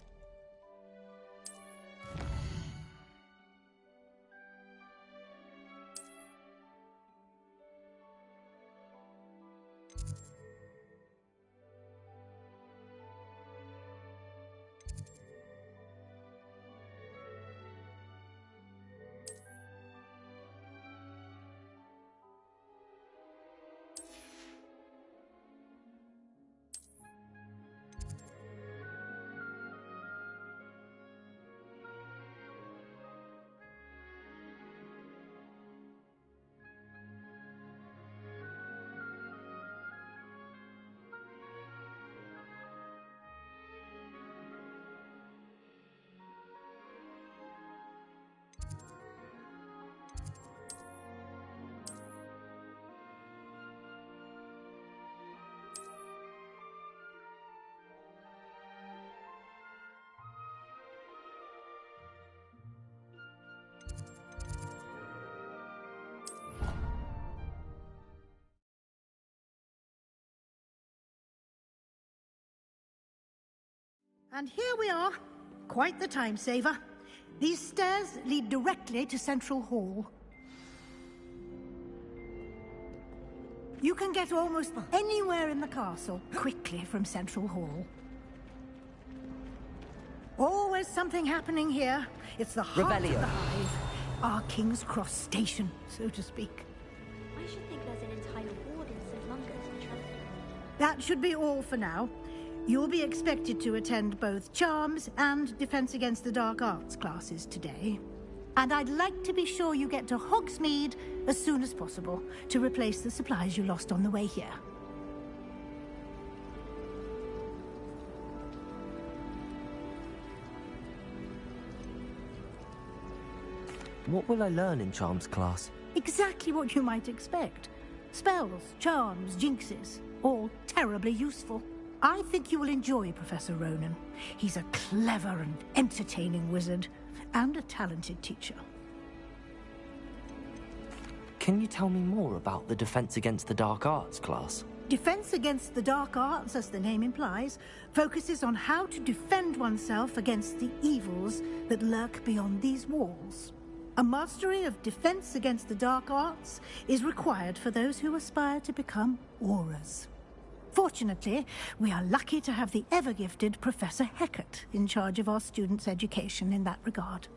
And here we are. Quite the time saver. These stairs lead directly to Central Hall. You can get almost anywhere in the castle quickly from Central Hall. Always something happening here. It's the heart of the hive. Our King's Cross station, so to speak. I should think there's an entire ward in St. Mungo's to travel. That should be all for now. You'll be expected to attend both Charms and Defense Against the Dark Arts classes today. And I'd like to be sure you get to Hogsmeade as soon as possible to replace the supplies you lost on the way here. What will I learn in Charms class? Exactly what you might expect. Spells, charms, jinxes, all terribly useful. I think you will enjoy Professor Ronan. He's a clever and entertaining wizard, and a talented teacher. Can you tell me more about the Defense Against the Dark Arts class? Defense Against the Dark Arts, as the name implies, focuses on how to defend oneself against the evils that lurk beyond these walls. A mastery of Defense Against the Dark Arts is required for those who aspire to become Aurors. Fortunately, we are lucky to have the ever-gifted Professor Hecat in charge of our students' education in that regard.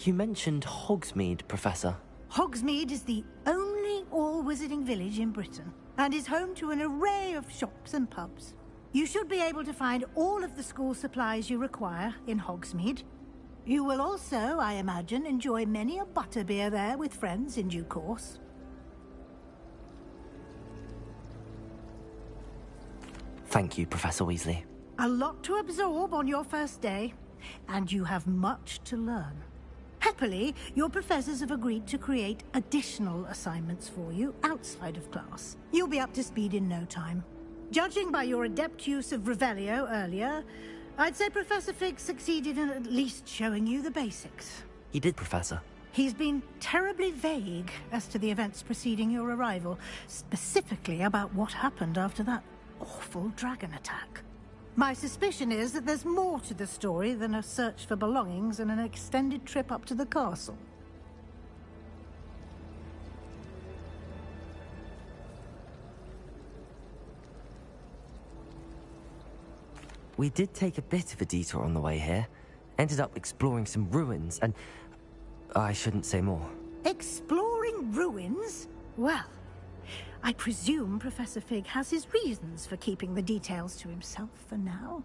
You mentioned Hogsmeade, Professor. Hogsmeade is the only all-wizarding village in Britain. and is home to an array of shops and pubs. You should be able to find all of the school supplies you require in Hogsmeade. You will also, I imagine, enjoy many a butterbeer there with friends in due course. Thank you, Professor Weasley. A lot to absorb on your first day, and you have much to learn. Happily, your professors have agreed to create additional assignments for you outside of class. You'll be up to speed in no time. Judging by your adept use of Revelio earlier, I'd say Professor Fig succeeded in at least showing you the basics. He did, Professor. He's been terribly vague as to the events preceding your arrival, specifically about what happened after that awful dragon attack. My suspicion is that there's more to the story than a search for belongings and an extended trip up to the castle. We did take a bit of a detour on the way here. Ended up exploring some ruins and... I shouldn't say more. Exploring ruins? Well, I presume Professor Fig has his reasons for keeping the details to himself for now.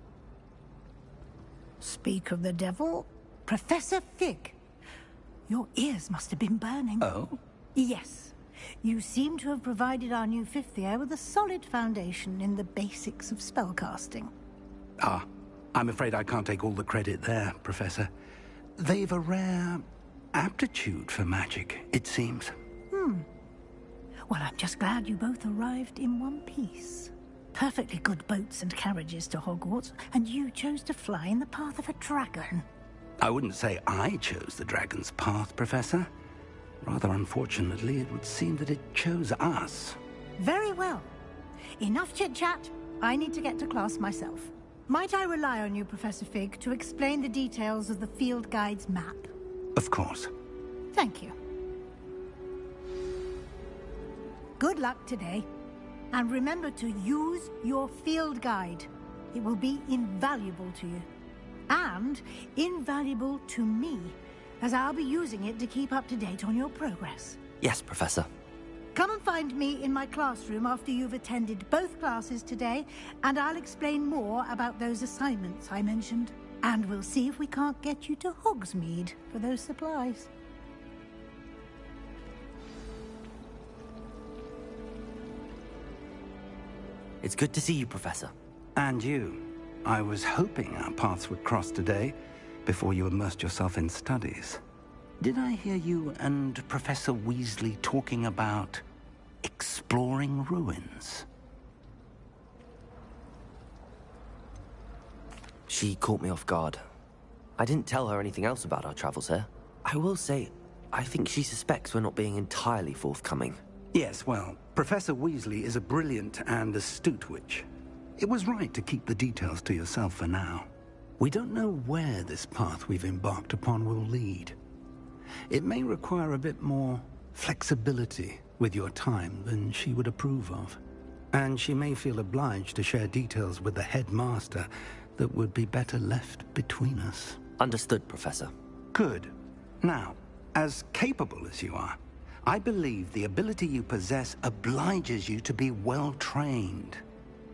Speak of the devil, Professor Fig. Your ears must have been burning. Oh? Yes. You seem to have provided our new fifth year with a solid foundation in the basics of spellcasting. Ah, I'm afraid I can't take all the credit there, Professor. They've a rare aptitude for magic, it seems. Well, I'm just glad you both arrived in one piece. Perfectly good boats and carriages to Hogwarts, and you chose to fly in the path of a dragon. I wouldn't say I chose the dragon's path, Professor. Rather unfortunately, it would seem that it chose us. Very well. Enough chit-chat. I need to get to class myself. Might I rely on you, Professor Fig, to explain the details of the field guide's map? Of course. Thank you. Good luck today. And remember to use your field guide. It will be invaluable to you. And invaluable to me, as I'll be using it to keep up to date on your progress. Yes, Professor. Come and find me in my classroom after you've attended both classes today, and I'll explain more about those assignments I mentioned. And we'll see if we can't get you to Hogsmeade for those supplies. It's good to see you, Professor. And you. I was hoping our paths would cross today, before you immersed yourself in studies. Did I hear you and Professor Weasley talking about exploring ruins? She caught me off guard. I didn't tell her anything else about our travels here. I will say, I think she suspects we're not being entirely forthcoming. Yes, well, Professor Weasley is a brilliant and astute witch. It was right to keep the details to yourself for now. We don't know where this path we've embarked upon will lead. It may require a bit more flexibility with your time than she would approve of. And she may feel obliged to share details with the headmaster that would be better left between us. Understood, Professor. Good. Now, as capable as you are, I believe the ability you possess obliges you to be well-trained.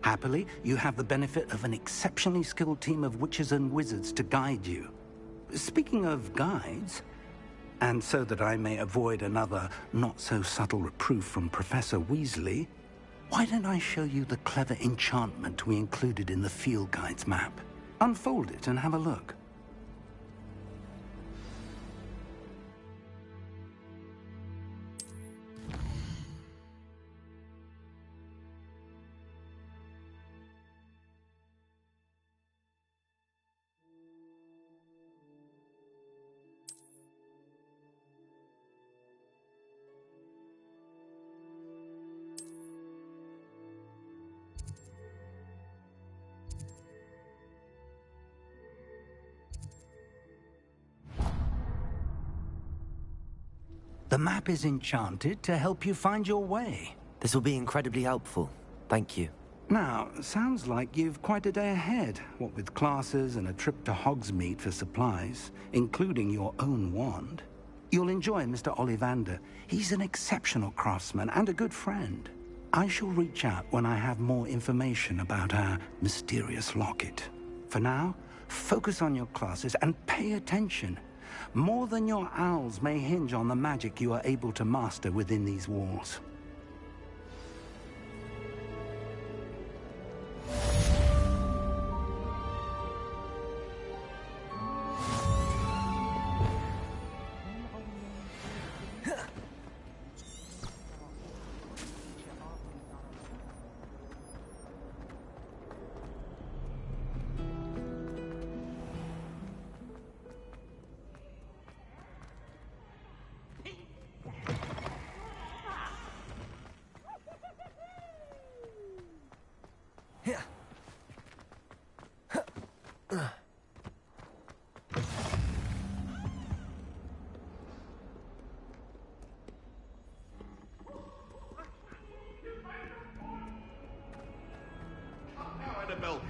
Happily, you have the benefit of an exceptionally skilled team of witches and wizards to guide you. Speaking of guides, and so that I may avoid another not-so-subtle reproof from Professor Weasley, why don't I show you the clever enchantment we included in the field guide's map? Unfold it and have a look. The map is enchanted to help you find your way. This will be incredibly helpful. Thank you. Now, sounds like you've quite a day ahead, what with classes and a trip to Hogsmeade for supplies, including your own wand. You'll enjoy Mr. Ollivander. He's an exceptional craftsman and a good friend. I shall reach out when I have more information about our mysterious locket. For now, focus on your classes and pay attention. More than your owls may hinge on the magic you are able to master within these walls.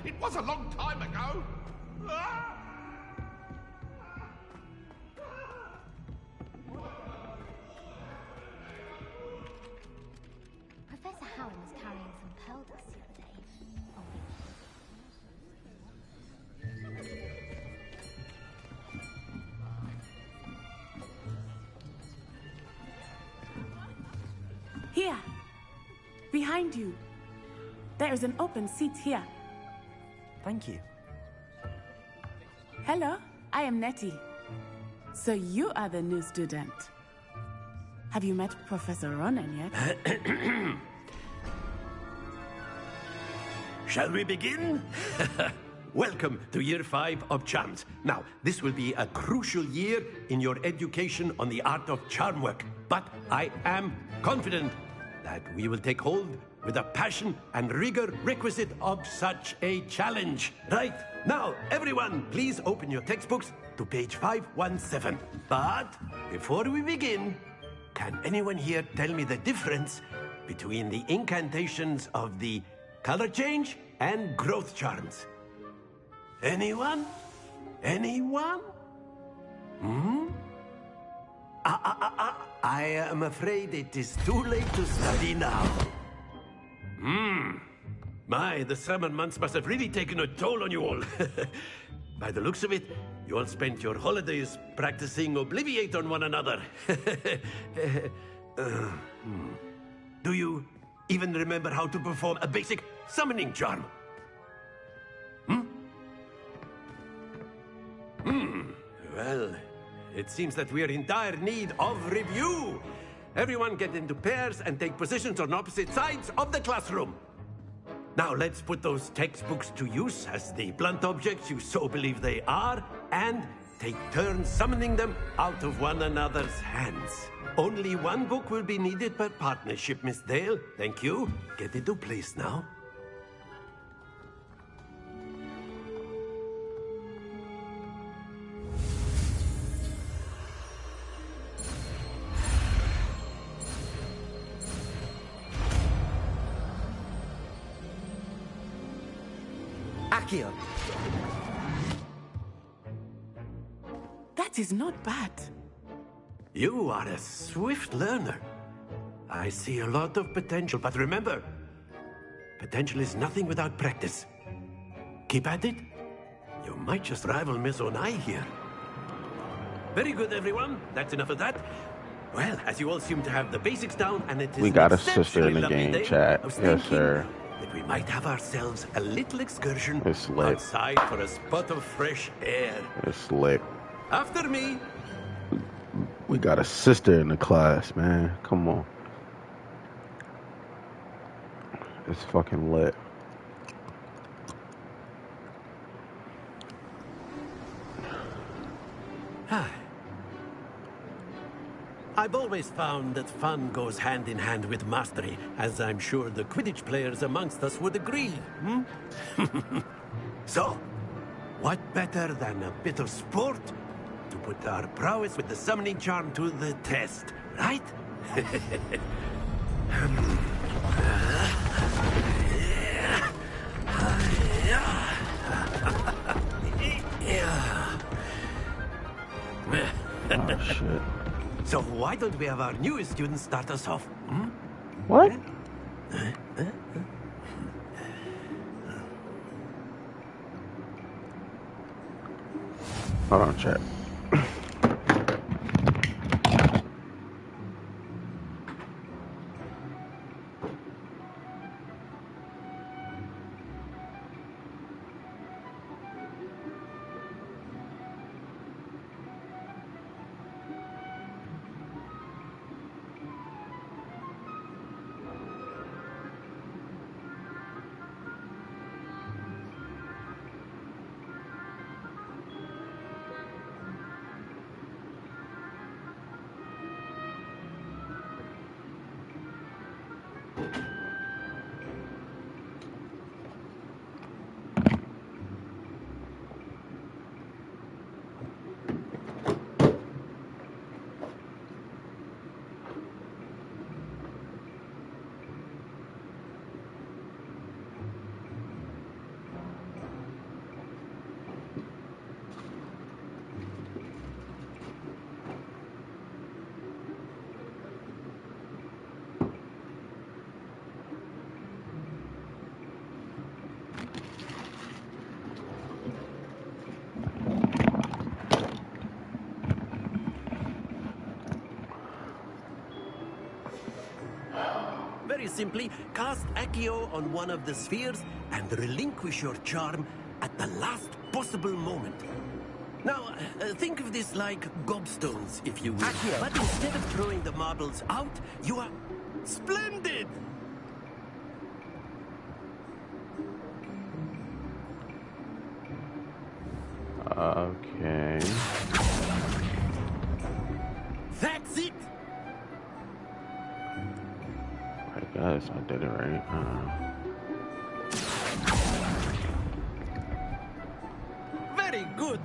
It was a long time ago. Professor Howard was carrying some pearl dust the other day. Here. Behind you. There is an open seat here. Thank you. Hello, I am Nettie. So you are the new student. Have you met Professor Ronan yet? Shall we begin? Welcome to Year 5 of Charms. Now, this will be a crucial year in your education on the art of charm work. But I am confident that we will take hold with the passion and rigor requisite of such a challenge. Right, now, everyone, please open your textbooks to page 517. But before we begin, can anyone here tell me the difference between the incantations of the color change and growth charms? Anyone? Anyone? I am afraid it is too late to study now. My, the summer months must have really taken a toll on you all. By the looks of it, you all spent your holidays practicing Obliviate on one another. Do you even remember how to perform a basic summoning charm? Well, it seems that we are in dire need of review. Everyone get into pairs and take positions on opposite sides of the classroom. Now let's put those textbooks to use as the blunt objects you so believe they are, and take turns summoning them out of one another's hands. Only one book will be needed per partnership, Miss Dale. Thank you. Get into place now. Accio. That is not bad. You are a swift learner. I see a lot of potential, but remember, potential is nothing without practice. Keep at it. You might just rival Miss Onai here. Very good, everyone. That's enough of that. Well, as you all seem to have the basics down, and it is we got a sister in the game, chat. Yes, sir. That we might have ourselves a little excursion outside for a spot of fresh air. It's lit. After me. We got a sister in the class, man. Come on. It's fucking lit. I've always found that fun goes hand in hand with mastery, as I'm sure the Quidditch players amongst us would agree. So, what better than a bit of sport to put our prowess with the summoning charm to the test, right? Oh, shit. So why don't we have our newest student start us off? What? Hold on, chat. Very simply, cast Accio on one of the spheres and relinquish your charm at the last possible moment. Now, think of this like gobstones, if you will. Accio. But instead of throwing the marbles out, you are... Splendid! Okay. That's it! I guess I did it right. Very good!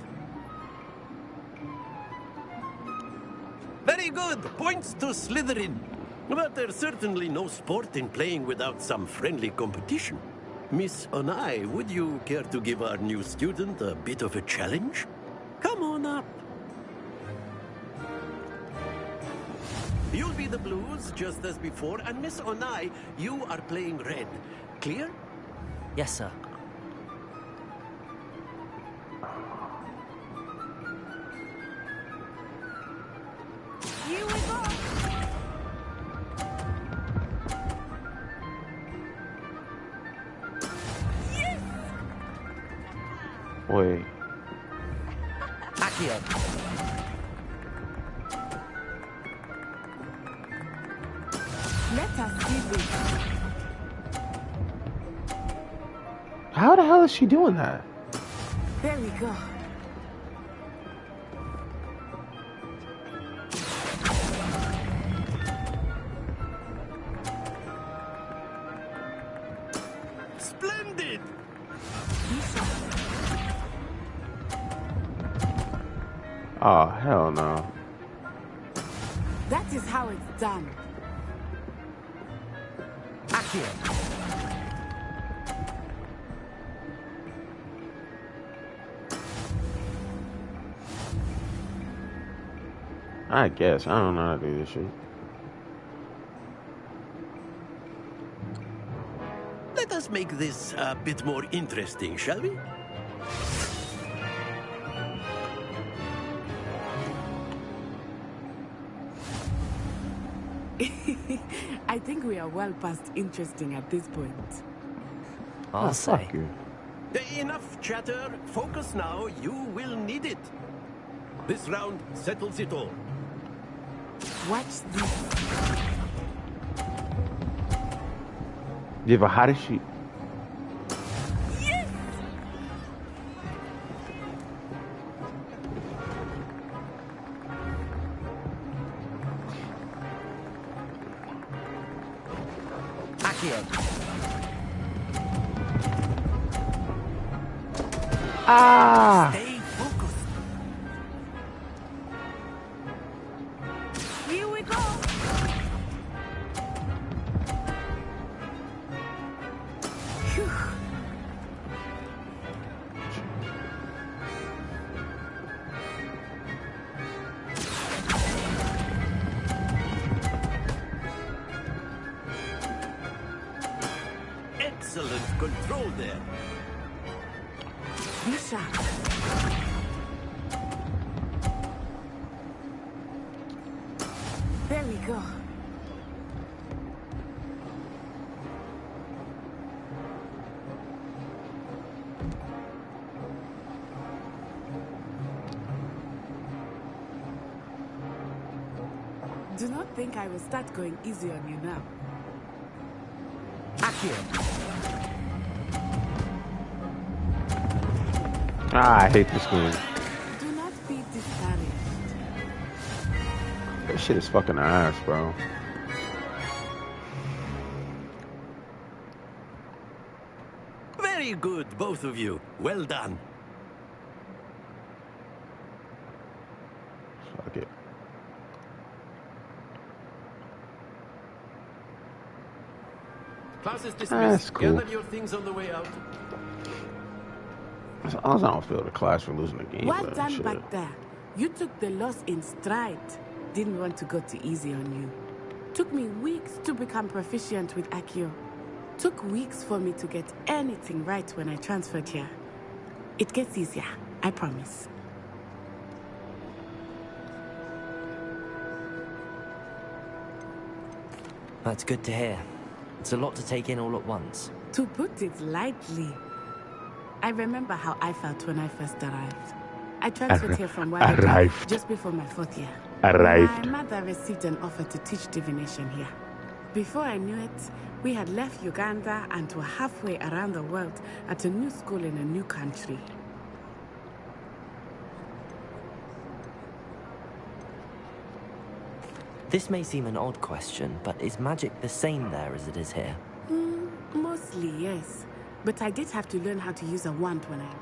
Very good! Points to Slytherin. But there's certainly no sport in playing without some friendly competition. Miss Onai, would you care to give our new student a bit of a challenge? Come on up. You'll be the blues, just as before, and Miss Onai, you are playing red. Clear? Yes, sir. Here we go. Wait. Accio. Let us see this. How the hell is she doing that? There we go. Splendid! Oh, hell no. That is how it's done. Accio. I guess. I don't know how to do this shit. Let us make this a bit more interesting, shall we? I think we are well past interesting at this point. I'll say. Fuck you. Enough chatter. Focus now. You will need it. This round settles it all. Watch this. Yeah, but how did she? Yes! Accio. Ah! Stay focused. Here we go. Phew. Excellent control there. Be sharp. There we go. Do not think I will start going easy on you now. I hate this game. Do not be discouraged. That shit is fucking ass, bro. Very good, both of you. Well done. Fuck it. Class is dismissed. That's cool. Gather your things on the way out. As long as I don't feel the class for losing the game. Well but done shit. back there. You took the loss in stride. Didn't want to go too easy on you. Took me weeks to become proficient with Accio. Took weeks for me to get anything right when I transferred here. It gets easier, I promise. That's good to hear. It's a lot to take in all at once. To put it lightly, I remember how I felt when I first arrived. I transferred here from Arrived. just before my 4th year. Arrived. My mother received an offer to teach divination here. Before I knew it, we had left Uganda and were halfway around the world at a new school in a new country. This may seem an odd question, but is magic the same there as it is here? Mostly, yes. But I did have to learn how to use a wand when I...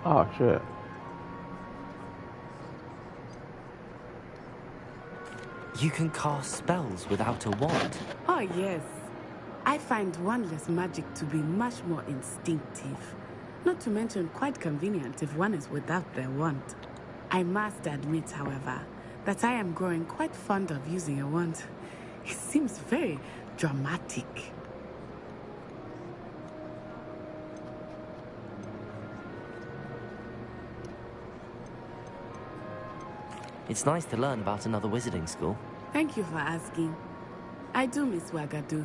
Oh, shit. You can cast spells without a wand. Oh, yes. I find wandless magic to be much more instinctive. Not to mention quite convenient if one is without their wand. I must admit, however, that I am growing quite fond of using a wand. It seems very dramatic. It's nice to learn about another wizarding school. Thank you for asking. I do miss Wagadu,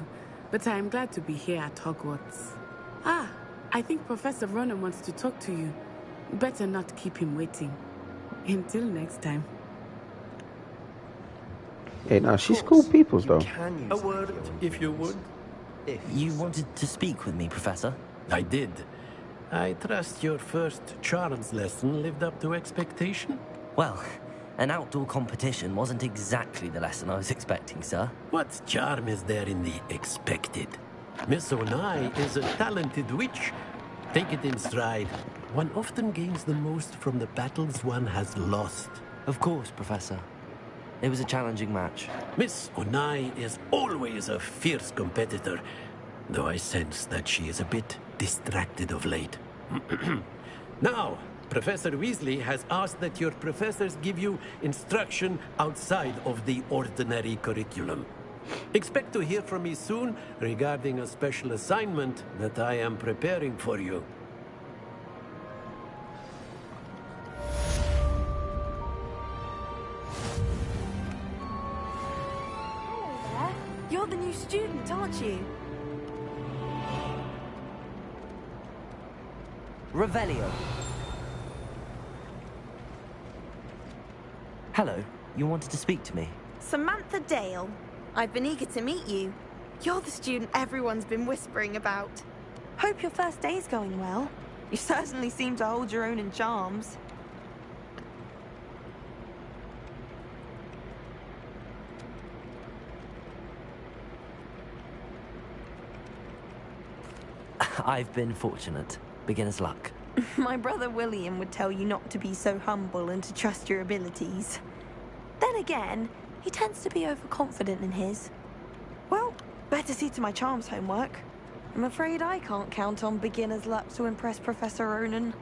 but I am glad to be here at Hogwarts. Ah, I think Professor Ronan wants to talk to you. Better not keep him waiting. Until next time. Hey, now she's cool peoples, though. A word, if you would. You wanted to speak with me, Professor? I did. I trust your first charms lesson lived up to expectation? Well, an outdoor competition wasn't exactly the lesson I was expecting, sir. What charm is there in the expected? Miss Onai is a talented witch. Take it in stride. One often gains the most from the battles one has lost. Of course, Professor. It was a challenging match. Miss Onai is always a fierce competitor, though I sense that she is a bit distracted of late. Now, Professor Weasley has asked that your professors give you instruction outside of the ordinary curriculum. Expect to hear from me soon regarding a special assignment that I am preparing for you. You're the new student, aren't you? Revelio. Hello, you wanted to speak to me? Samantha Dale. I've been eager to meet you. You're the student everyone's been whispering about. Hope your first day's going well. You certainly seem to hold your own in charms. I've been fortunate. Beginner's luck. My brother William would tell you not to be so humble and to trust your abilities. Then again, he tends to be overconfident in his. Well, better see to my charms homework. I'm afraid I can't count on beginner's luck to impress Professor Ronan.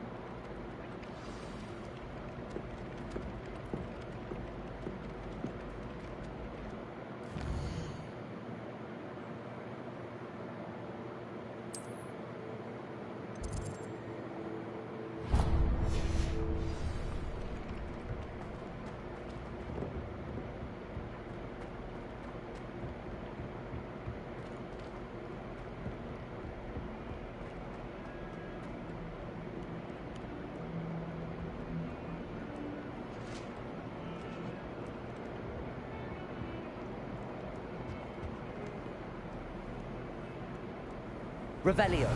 Revelio.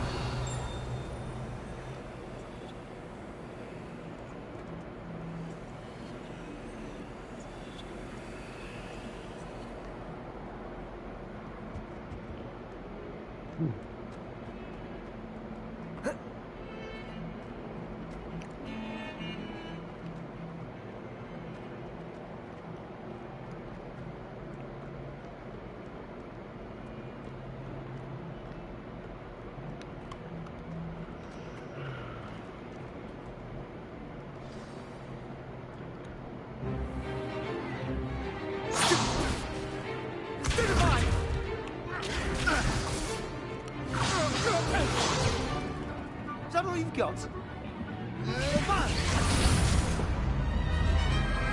Is that all you've got?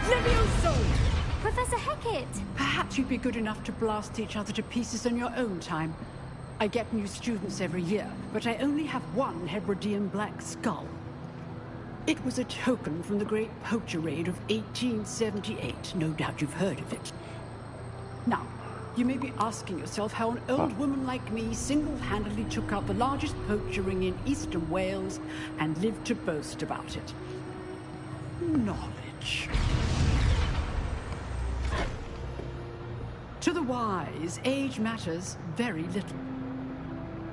Levioso! Professor Hackett! Perhaps you'd be good enough to blast each other to pieces on your own time. I get new students every year, but I only have one Hebridean black skull. It was a token from the Great Poacher Raid of 1878. No doubt you've heard of it. Now, you may be asking yourself how an old woman like me single-handedly took out the largest poacher ring in eastern Wales and lived to boast about it. Knowledge. To the wise, age matters very little.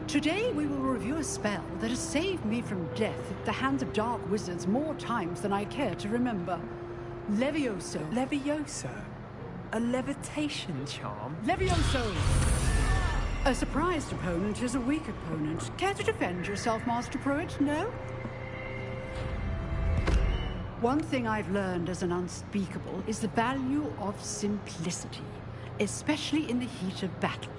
Today we will review a spell that has saved me from death at the hands of dark wizards more times than I care to remember. Levioso. Levioso? A levitation charm? Levioso! A surprised opponent is a weak opponent. Care to defend yourself, Master Pruitt? No? One thing I've learned as an unspeakable is the value of simplicity, especially in the heat of battle.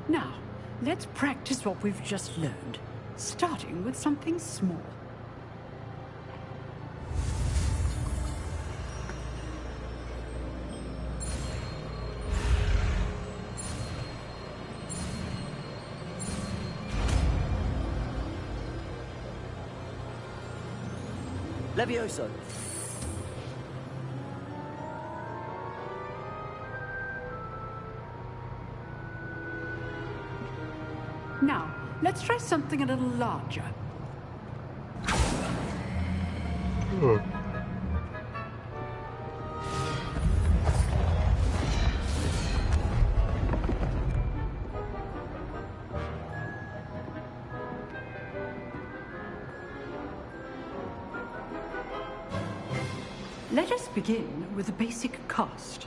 Now, let's practice what we've just learned, starting with something small. Levioso. Now, let's try something a little larger. Let us begin with a basic cast.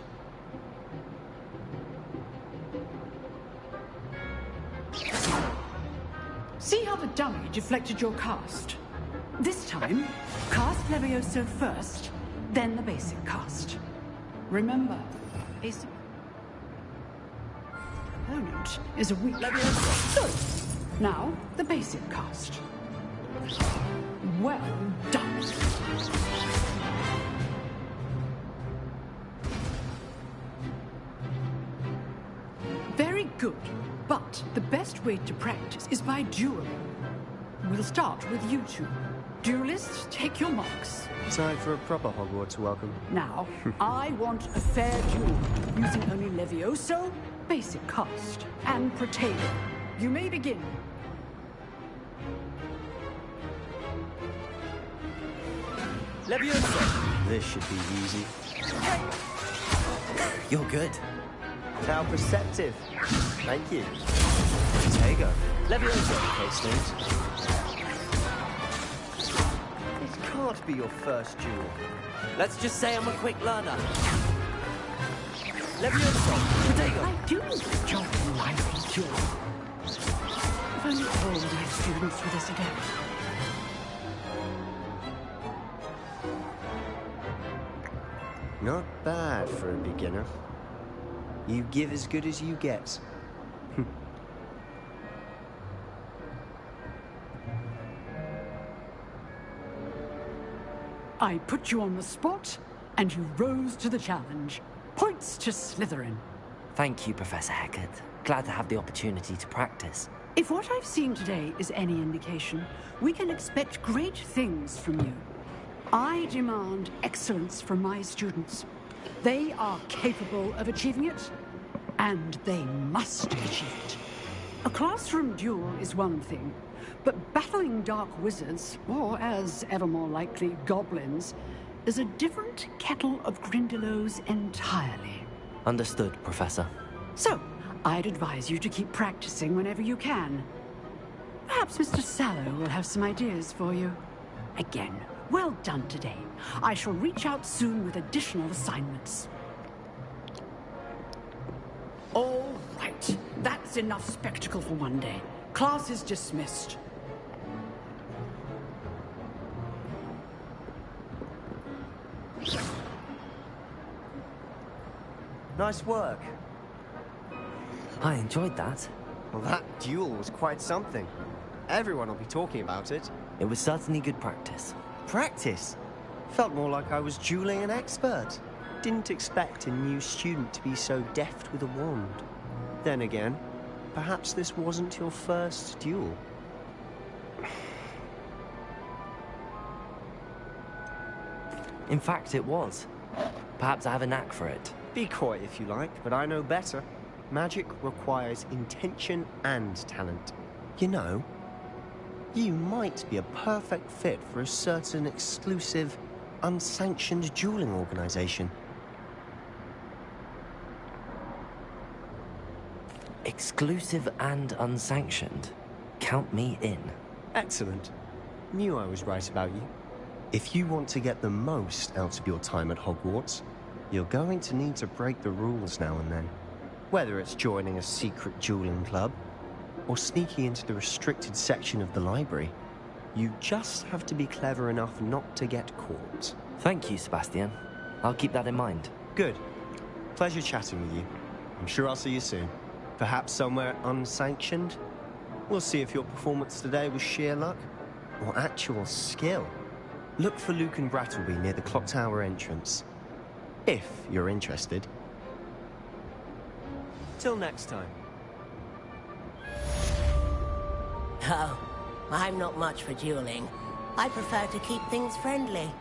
See how the dummy deflected your cast? This time, cast Levioso first, then the basic cast. Remember, a opponent is a weak Levioso. Good. Now, the basic cast. Well done. Very good. But the best way to practice is by dueling. We'll start with you two. Duelists, take your marks. Time for a proper Hogwarts welcome. Now, I want a fair duel, using only Levioso, basic cast, and Protego. You may begin. Levioso! This should be easy. You're good. How perceptive. Thank you. Protego. Levioso, This can't be your first duel. Let's just say I'm a quick learner. Levioso. Protego. I do need a job in life and duel. If only all my students were this adept. Not bad for a beginner. You give as good as you get. I put you on the spot, and you rose to the challenge. Points to Slytherin. Thank you, Professor Hackett. Glad to have the opportunity to practice. If what I've seen today is any indication, we can expect great things from you. I demand excellence from my students. They are capable of achieving it, and they must achieve it. A classroom duel is one thing, but battling dark wizards, or as ever more likely, goblins, is a different kettle of Grindylows entirely. Understood, Professor. So, I'd advise you to keep practicing whenever you can. Perhaps Mr. Sallow will have some ideas for you. Again, well done today. I shall reach out soon with additional assignments. All right. That's enough spectacle for one day. Class is dismissed. Nice work. I enjoyed that. Well, that duel was quite something. Everyone will be talking about it. It was certainly good practice. Practice? Felt more like I was dueling an expert. Didn't expect a new student to be so deft with a wand. Then again, perhaps this wasn't your first duel. In fact, it was. Perhaps I have a knack for it. Be coy if you like, but I know better. Magic requires intention and talent. You know, you might be a perfect fit for a certain exclusive, unsanctioned dueling organization. Exclusive and unsanctioned. Count me in. Excellent. Knew I was right about you. If you want to get the most out of your time at Hogwarts, you're going to need to break the rules now and then. Whether it's joining a secret dueling club, or sneaking into the restricted section of the library, you just have to be clever enough not to get caught. Thank you, Sebastian. I'll keep that in mind. Good. Pleasure chatting with you. I'm sure I'll see you soon. Perhaps somewhere unsanctioned? We'll see if your performance today was sheer luck, or actual skill. Look for Luke and Brattleby near the Clock Tower entrance. If you're interested. Till next time. Oh, I'm not much for dueling. I prefer to keep things friendly.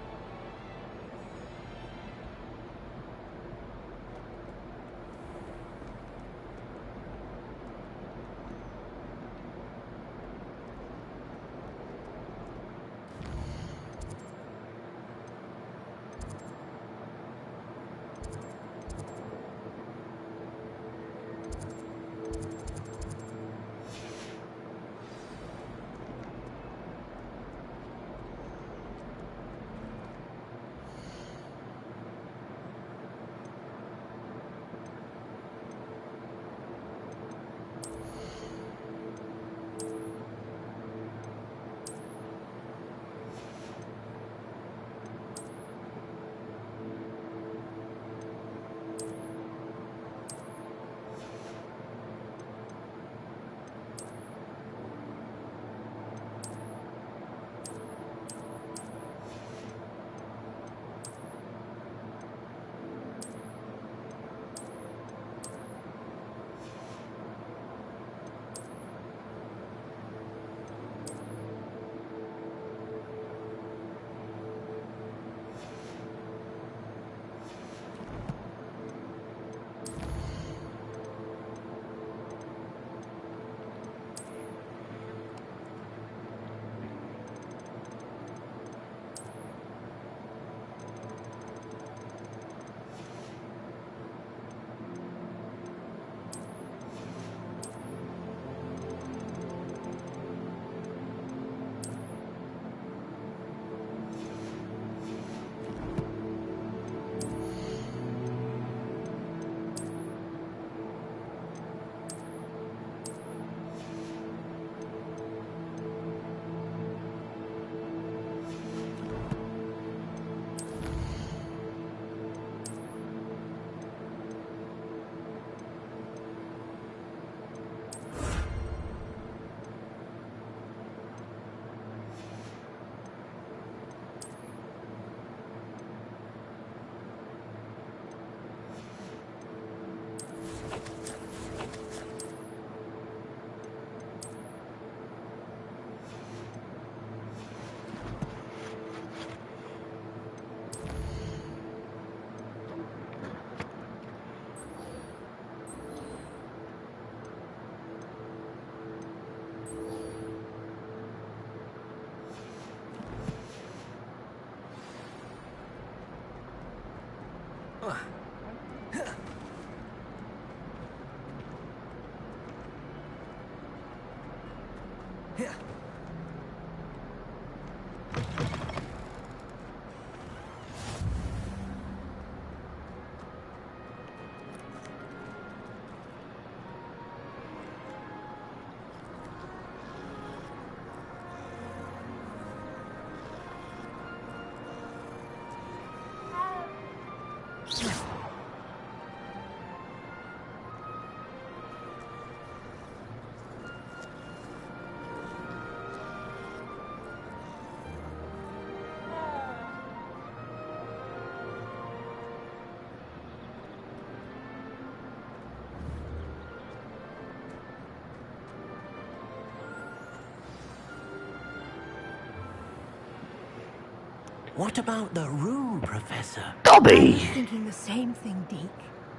What about the room, Professor? I was thinking the same thing, Deke.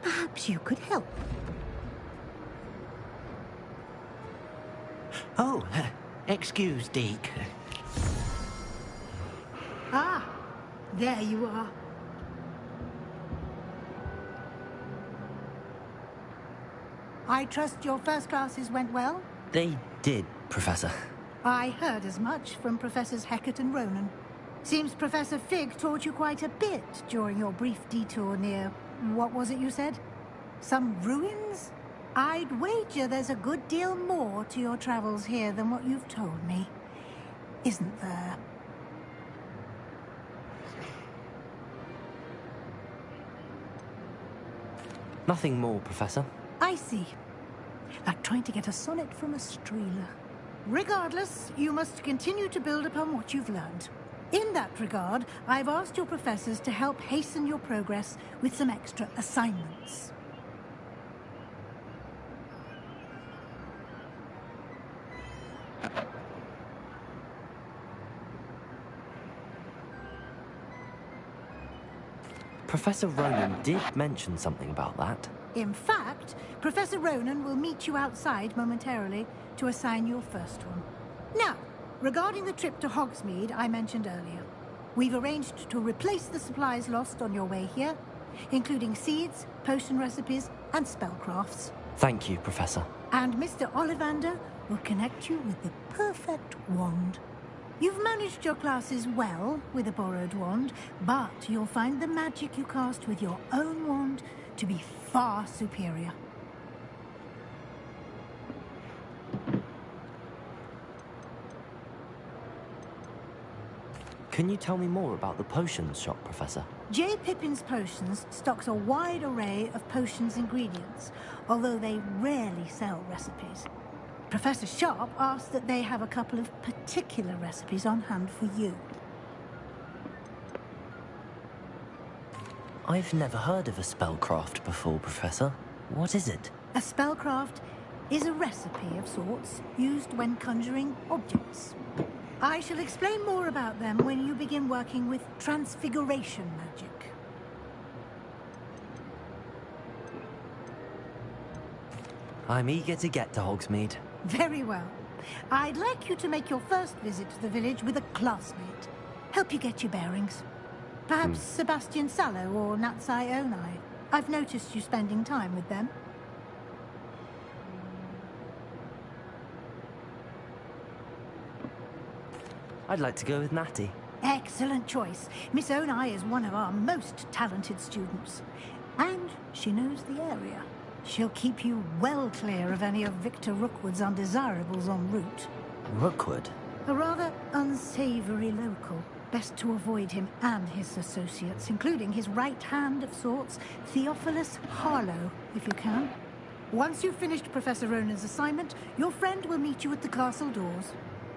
Perhaps you could help. Oh, excuse, Deke. Ah, there you are. I trust your first classes went well? They did, Professor. I heard as much from Professors Hecat and Ronan. Seems Professor Fig taught you quite a bit during your brief detour near... what was it you said? Some ruins? I'd wager there's a good deal more to your travels here than what you've told me. Isn't there? Nothing more, Professor. I see. Like trying to get a sonnet from a streeler. Regardless, you must continue to build upon what you've learned. In that regard, I've asked your professors to help hasten your progress with some extra assignments. Professor Ronan did mention something about that. In fact, Professor Ronan will meet you outside momentarily to assign your first one. Now, regarding the trip to Hogsmeade I mentioned earlier, we've arranged to replace the supplies lost on your way here, including seeds, potion recipes, and spellcrafts. Thank you, Professor. And Mr. Ollivander will connect you with the perfect wand. You've managed your classes well with a borrowed wand, but you'll find the magic you cast with your own wand to be far superior. Can you tell me more about the potions shop, Professor? J. Pippin's Potions stocks a wide array of potions ingredients, although they rarely sell recipes. Professor Sharp asked that they have a couple of particular recipes on hand for you. I've never heard of a spellcraft before, Professor. What is it? A spellcraft is a recipe of sorts used when conjuring objects. I shall explain more about them when you begin working with transfiguration magic. I'm eager to get to Hogsmeade. Very well. I'd like you to make your first visit to the village with a classmate. Help you get your bearings. Perhaps Sebastian Sallow or Natsai Onai. I've noticed you spending time with them. I'd like to go with Natty. Excellent choice. Miss Onai is one of our most talented students. And she knows the area. She'll keep you well clear of any of Victor Rookwood's undesirables en route. Rookwood? A rather unsavory local. Best to avoid him and his associates, including his right hand of sorts, Theophilus Harlow, if you can. Once you've finished Professor Ronan's assignment, your friend will meet you at the castle doors.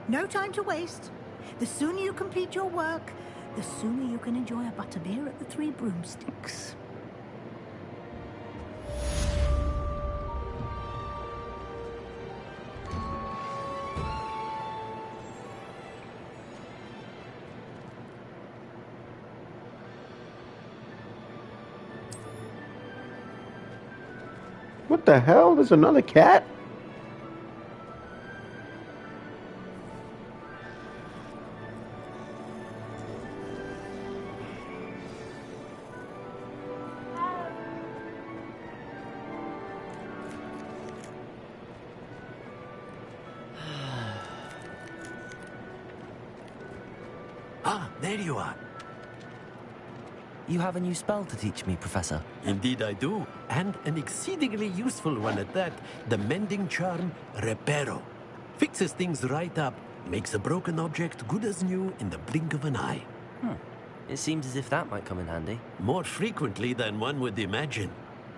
No time to waste. The sooner you complete your work, the sooner you can enjoy a butterbeer at the Three Broomsticks. What the hell? There's another cat? Ah, there you are. You have a new spell to teach me, Professor. Indeed I do, and an exceedingly useful one at that. The mending charm, Reparo. Fixes things right up, makes a broken object good as new in the blink of an eye. It seems as if that might come in handy. More frequently than one would imagine.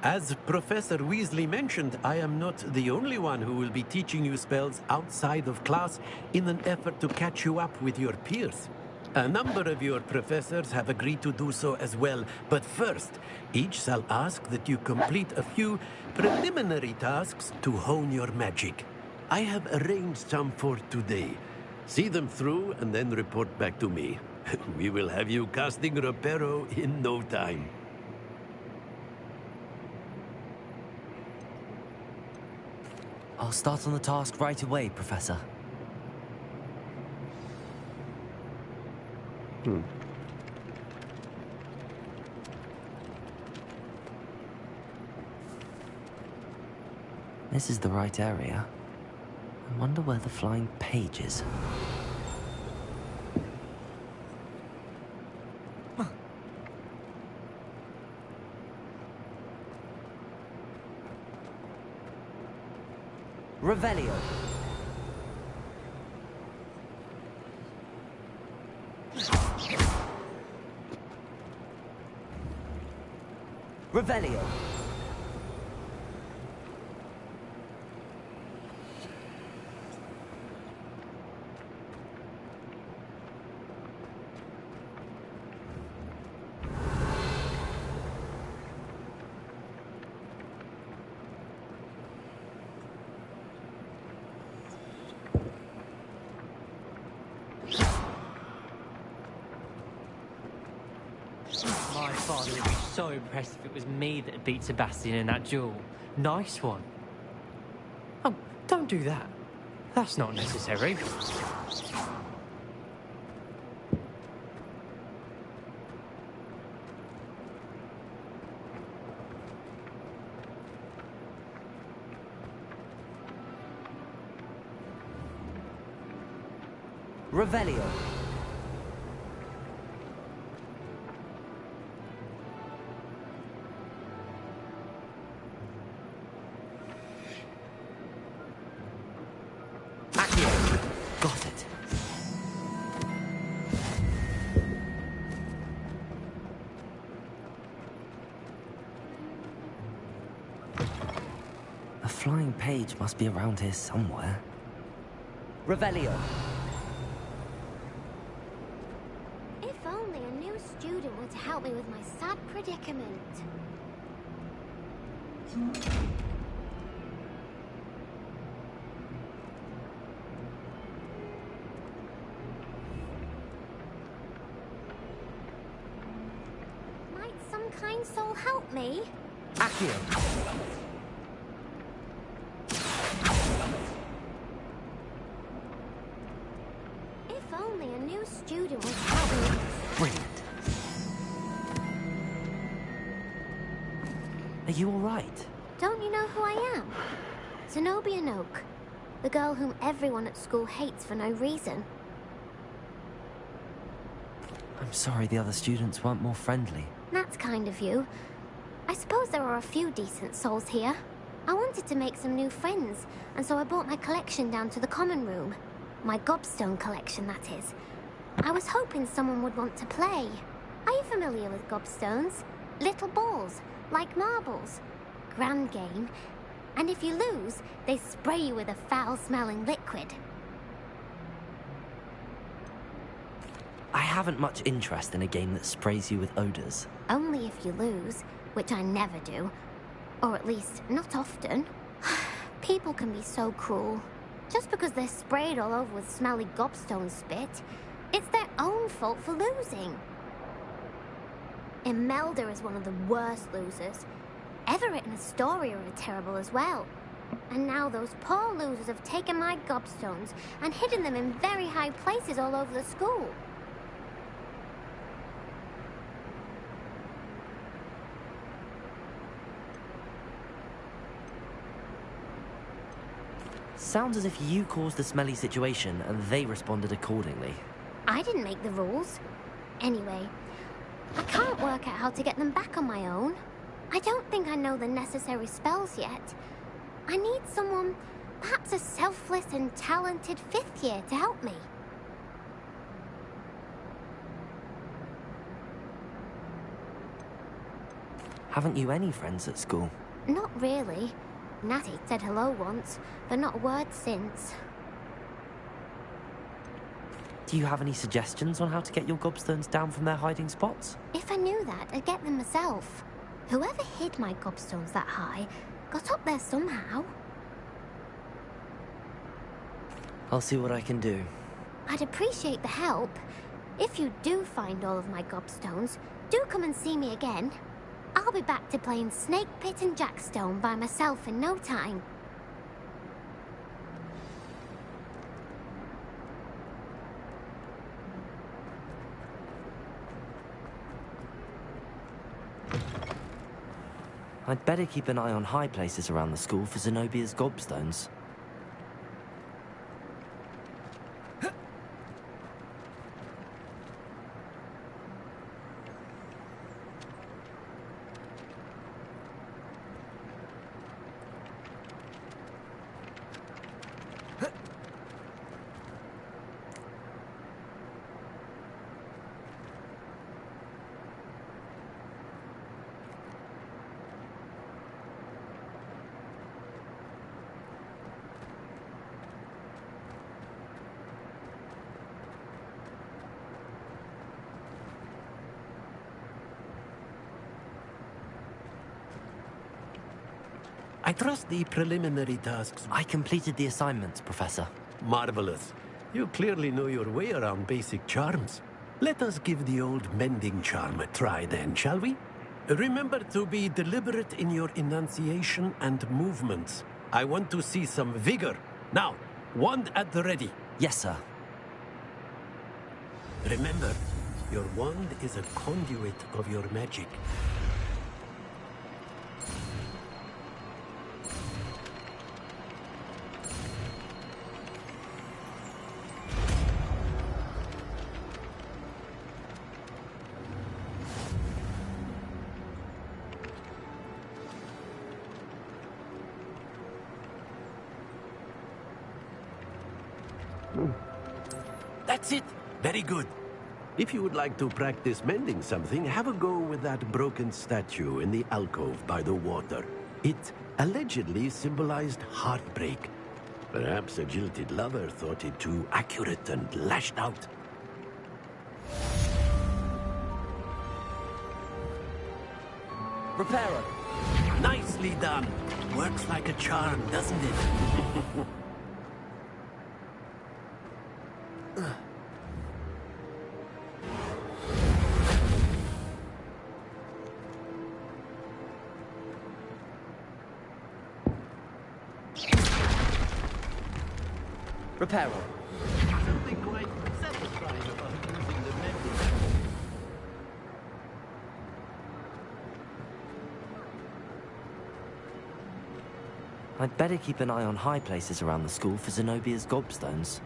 As Professor Weasley mentioned, I am not the only one who will be teaching you spells outside of class in an effort to catch you up with your peers. A number of your professors have agreed to do so as well, but first, each shall ask that you complete a few preliminary tasks to hone your magic. I have arranged some for today. See them through and then report back to me. We will have you casting Reparo in no time. I'll start on the task right away, Professor. This is the right area. I wonder where the flying page is. Revelio. Revelio. My father would be so impressed if it was me that beat Sebastian in that duel. Nice one. Oh, don't do that. That's not necessary. Revelio. Got it. A flying page must be around here somewhere. Revelio. If only a new student were to help me with my sad predicament. Might some kind soul help me? Accio. If only a new student were to help me. Brilliant. Are you all right? Don't you know who I am? Zenobia Noak, the girl whom everyone at school hates for no reason. I'm sorry the other students weren't more friendly. That's kind of you. I suppose there are a few decent souls here. I wanted to make some new friends, and so I brought my collection down to the common room. My gobstone collection, that is. I was hoping someone would want to play. Are you familiar with gobstones? Little balls, like marbles. Grand game. And if you lose, they spray you with a foul-smelling liquid. I haven't much interest in a game that sprays you with odors. Only if you lose, which I never do. Or at least, not often. People can be so cruel. Just because they're sprayed all over with smelly gobstone spit, it's their own fault for losing. Imelda is one of the worst losers. Everett and Astoria are terrible as well. And now those poor losers have taken my gobstones and hidden them in very high places all over the school. Sounds as if you caused the smelly situation and they responded accordingly. I didn't make the rules. Anyway, I can't work out how to get them back on my own. I don't think I know the necessary spells yet. I need someone, perhaps a selfless and talented 5th year to help me. Haven't you any friends at school? Not really. Natty said hello once, but not a word since. Do you have any suggestions on how to get your gobstones down from their hiding spots? If I knew that, I'd get them myself. Whoever hid my gobstones that high got up there somehow. I'll see what I can do. I'd appreciate the help. If you do find all of my gobstones, do come and see me again. I'll be back to playing Snake Pit and Jackstone by myself in no time. I'd better keep an eye on high places around the school for Zenobia's gobstones. I trust the preliminary tasks. I completed the assignments, Professor. Marvelous. You clearly know your way around basic charms. Let us give the old mending charm a try then, shall we? Remember to be deliberate in your enunciation and movements. I want to see some vigor. Now, wand at the ready. Yes, sir. Remember, your wand is a conduit of your magic. That's it. Very good. If you would like to practice mending something, have a go with that broken statue in the alcove by the water. It allegedly symbolized heartbreak. Perhaps a jilted lover thought it too accurate and lashed out. Reparo. Nicely done. Works like a charm, doesn't it? Reparo. Something quite satisfying about using the mending. I'd better keep an eye on high places around the school for Zenobia's gobstones.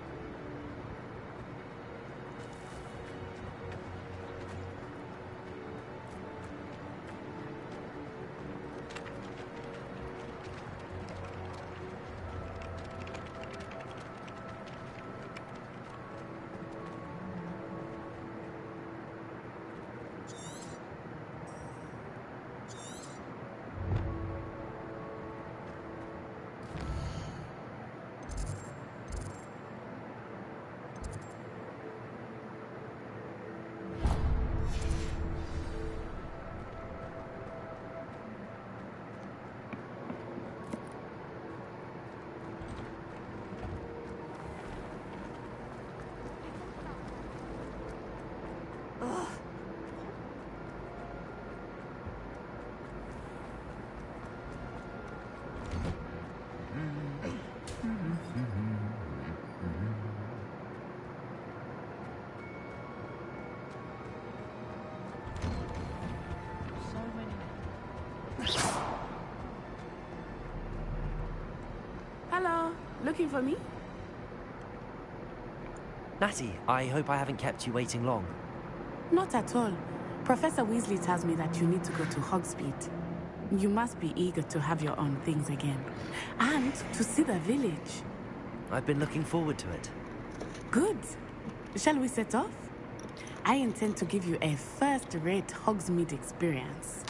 Hello, looking for me? Natty, I hope I haven't kept you waiting long. Not at all. Professor Weasley tells me that you need to go to Hogsmeade. You must be eager to have your own things again. And to see the village. I've been looking forward to it. Good. Shall we set off? I intend to give you a first-rate Hogsmeade experience.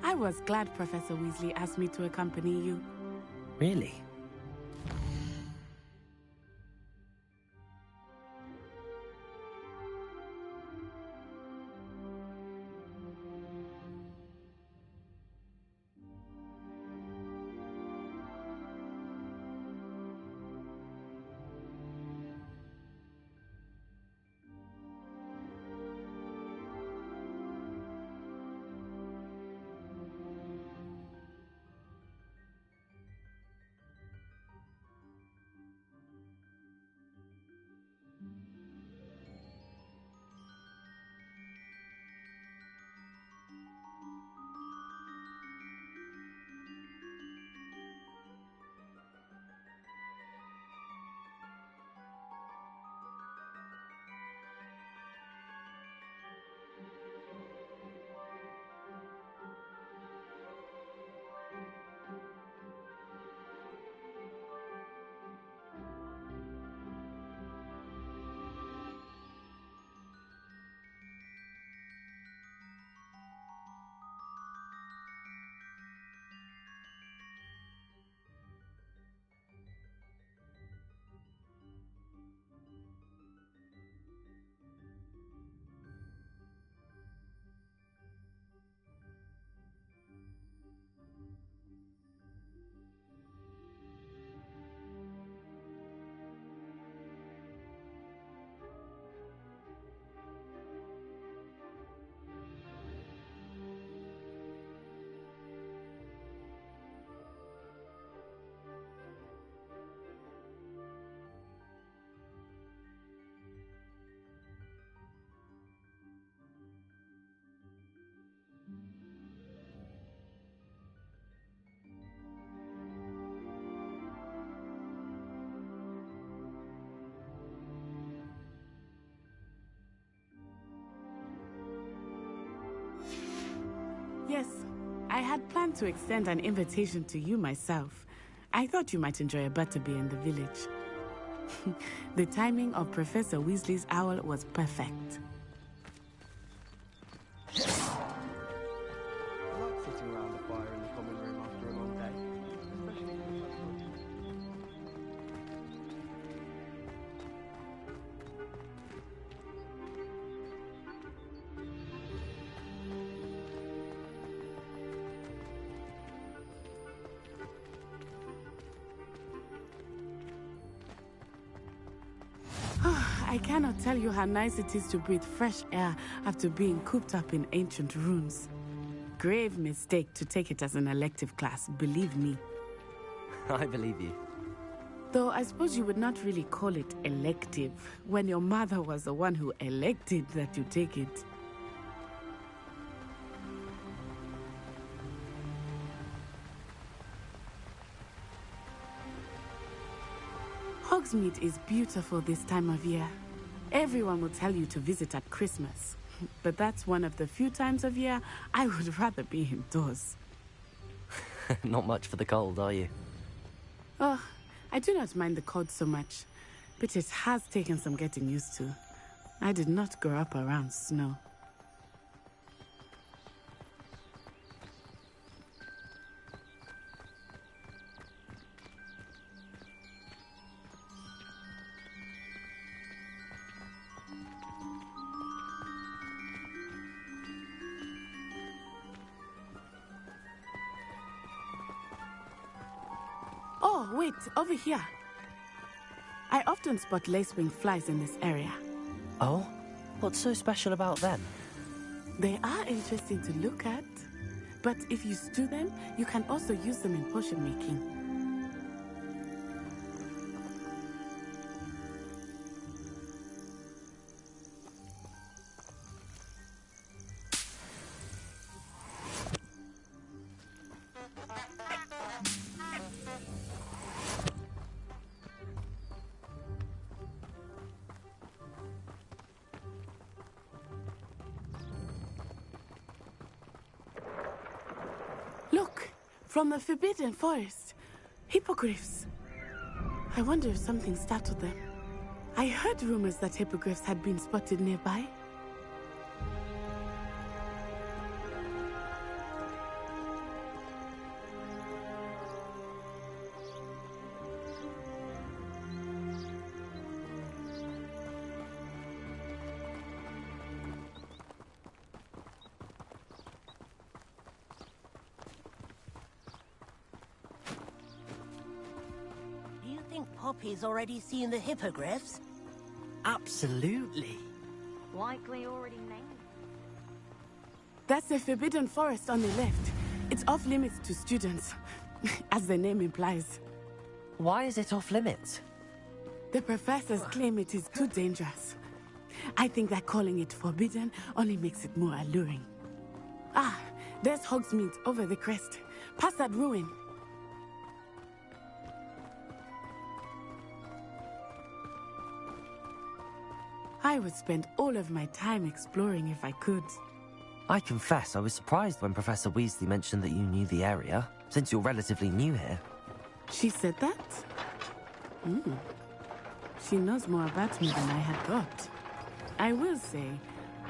I was glad Professor Weasley asked me to accompany you. Really? Yes, I had planned to extend an invitation to you myself. I thought you might enjoy a butterbeer in the village. The timing of Professor Weasley's owl was perfect. I like sitting around the fire in the common room after a long day, especially when it's like I cannot tell you how nice it is to breathe fresh air after being cooped up in ancient ruins. Grave mistake to take it as an elective class, believe me. I believe you. Though I suppose you would not really call it elective when your mother was the one who elected that you take it. Hogsmeade is beautiful this time of year. Everyone will tell you to visit at Christmas. But that's one of the few times of year I would rather be indoors. Not much for the cold, are you? Oh, I do not mind the cold so much, but it has taken some getting used to. I did not grow up around snow. Oh, wait, over here. I often spot lacewing flies in this area. Oh? What's so special about them? They are interesting to look at, but if you stew them, you can also use them in potion making. Look, from the Forbidden Forest. Hippogriffs. I wonder if something startled them. I heard rumors that hippogriffs had been spotted nearby. Do you think Poppy's already seen the hippogriffs? Absolutely. Likely already named. That's the Forbidden Forest on the left. It's off limits to students, as the name implies. Why is it off limits? The professors claim it is too dangerous. I think that calling it forbidden only makes it more alluring. Ah, there's Hogsmeade over the crest. Past that ruin. I would spend all of my time exploring if I could. I confess I was surprised when Professor Weasley mentioned that you knew the area, since you're relatively new here. She said that? She knows more about me than I had thought. I will say,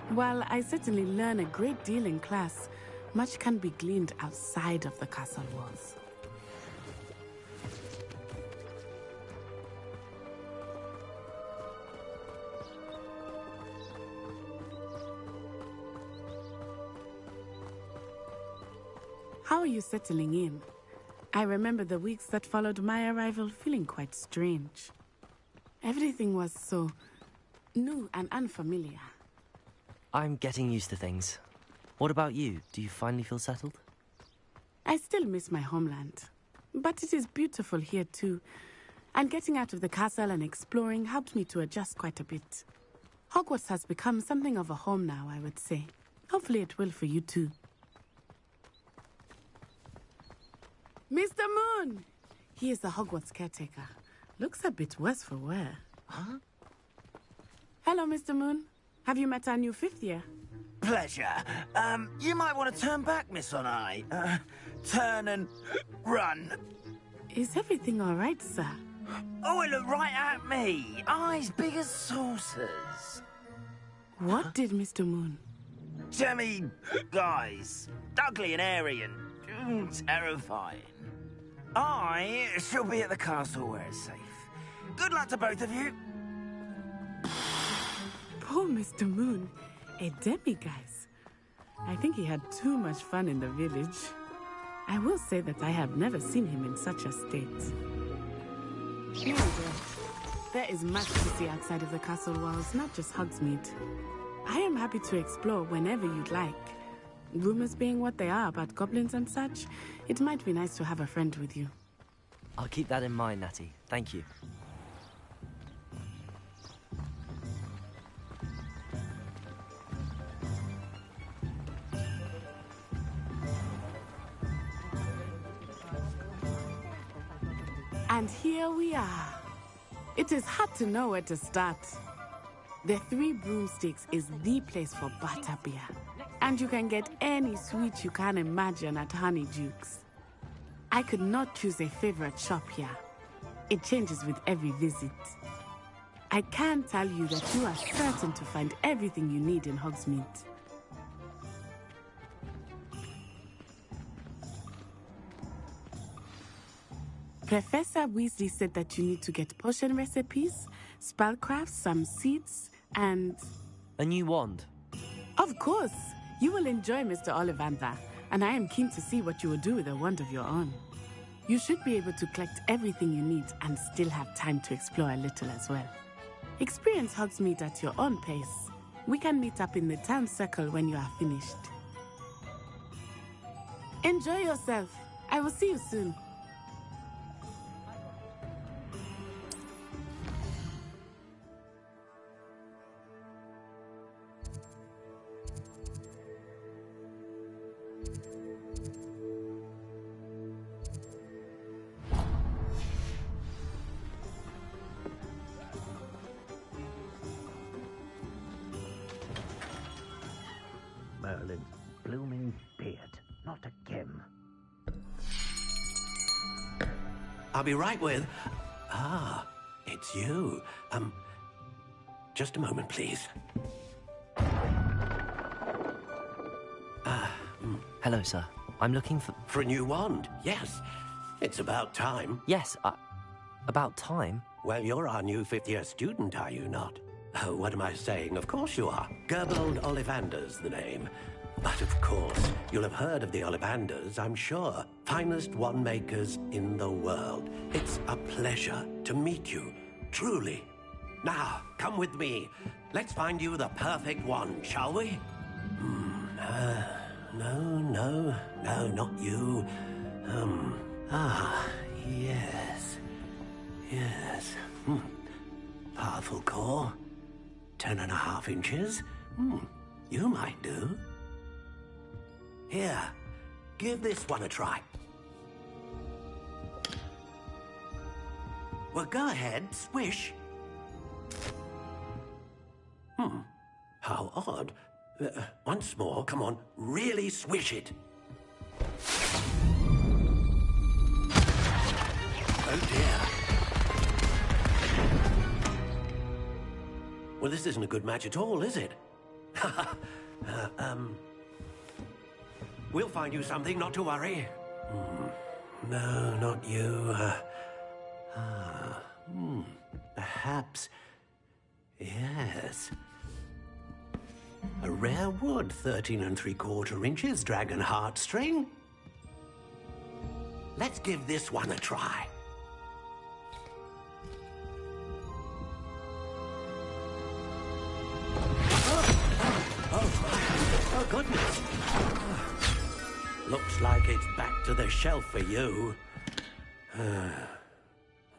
while I certainly learn a great deal in class, much can be gleaned outside of the castle walls. How are you settling in? I remember the weeks that followed my arrival feeling quite strange. Everything was so new and unfamiliar. I'm getting used to things. What about you? Do you finally feel settled? I still miss my homeland, but it is beautiful here too. And getting out of the castle and exploring helped me to adjust quite a bit. Hogwarts has become something of a home now, I would say. Hopefully it will for you too. Mr. Moon! He is the Hogwarts caretaker. Looks a bit worse for wear. Huh? Hello, Mr. Moon. Have you met our new fifth year? Pleasure. You might want to turn back, Miss Onai. Turn and run. Is everything all right, sir? Oh, it looked right at me. Eyes big as saucers. What did Mr. Moon? Jemmy guys. Ugly and airy and terrifying. I shall be at the castle where it's safe. Good luck to both of you. Poor Mr. Moon. A demiguise. I think he had too much fun in the village. I will say that I have never seen him in such a state. Anyway, there is much to see outside of the castle walls, not just Hogsmeade. I am happy to explore whenever you'd like. Rumors being what they are about goblins and such, it might be nice to have a friend with you. I'll keep that in mind, Natty. Thank you. And here we are. It is hard to know where to start. The Three Broomsticks is the place for butterbeer. And you can get any sweet you can imagine at Honeydukes. I could not choose a favorite shop here. It changes with every visit. I can tell you that you are certain to find everything you need in Hogsmeade. Professor Weasley said that you need to get potion recipes, spellcrafts, some seeds, and... A new wand? Of course! You will enjoy Mr. Ollivander, and I am keen to see what you will do with a wand of your own. You should be able to collect everything you need and still have time to explore a little as well. Experience Hogsmeade at your own pace. We can meet up in the town circle when you are finished. Enjoy yourself. I will see you soon. Merlin's blooming beard. Not again. I'll be right with... Ah, it's you. Just a moment, please. Hello, sir. I'm looking for... For a new wand, yes. It's about time. Yes, about time? Well, you're our new fifth-year student, are you not? Oh, what am I saying? Of course you are. Gerbold Ollivander's the name. But of course, you'll have heard of the Ollivanders, I'm sure. Finest wand makers in the world. It's a pleasure to meet you, truly. Now, come with me. Let's find you the perfect wand, shall we? No, not you. Yes. Yes. Powerful core. 10.5 inches. You might do. Here, give this one a try. Well, go ahead, swish. How odd. Once more, come on, really swish it. Oh dear. Well, this isn't a good match at all, is it? We'll find you something, not to worry. No, not you. Perhaps... Yes. A rare wood, 13 3/4 inches, dragon heartstring. Let's give this one a try. Oh, goodness. Looks like it's back to the shelf for you.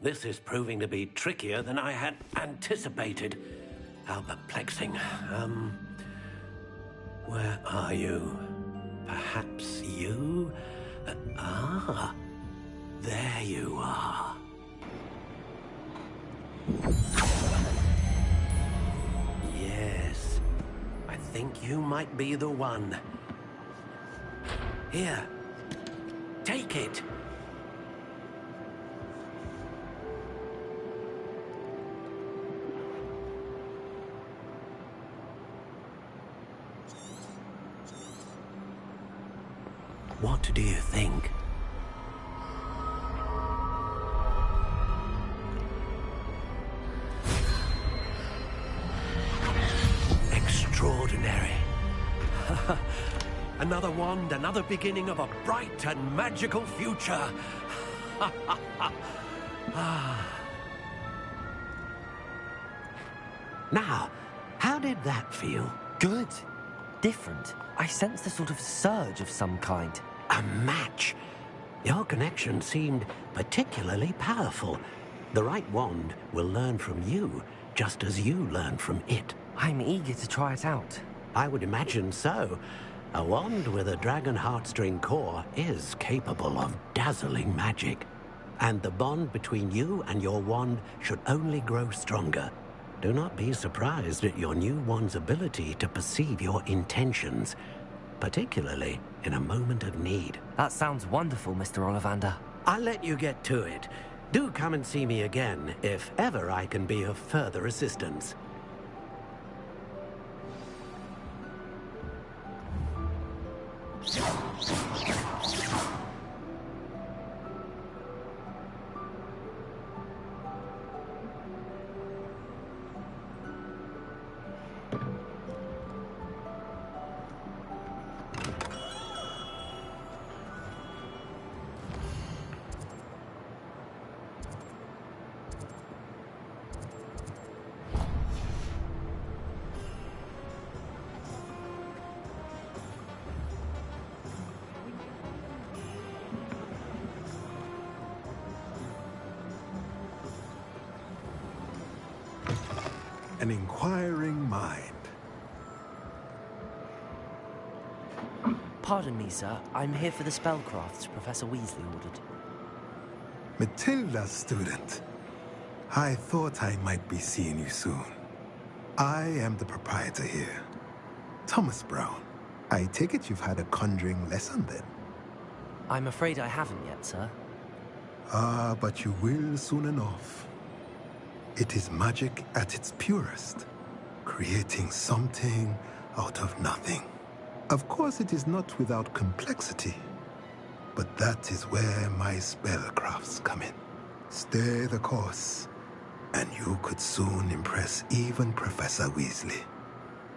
This is proving to be trickier than I had anticipated. How perplexing. Where are you? Perhaps you? There you are. Yes. I think you might be the one. Here. Take it. What do you think? Extraordinary. Another wand, another beginning of a bright and magical future. Now, how did that feel? Good. Different. I sensed a sort of surge of some kind. A match. Your connection seemed particularly powerful. The right wand will learn from you, just as you learn from it. I'm eager to try it out. I would imagine so. A wand with a dragon heartstring core is capable of dazzling magic. and the bond between you and your wand should only grow stronger. Do not be surprised at your new wand's ability to perceive your intentions, particularly in a moment of need. That sounds wonderful, Mr. Ollivander. I'll let you get to it. Do come and see me again if ever I can be of further assistance. An inquiring mind. Pardon me, sir. I'm here for the spellcrafts Professor Weasley ordered. Matilda's student. I thought I might be seeing you soon. I am the proprietor here, Thomas Brown. I take it you've had a conjuring lesson then? I'm afraid I haven't yet, sir. Ah, but you will soon enough. It is magic at its purest, creating something out of nothing. Of course, it is not without complexity, but that is where my spellcrafts come in. Stay the course, and you could soon impress even Professor Weasley.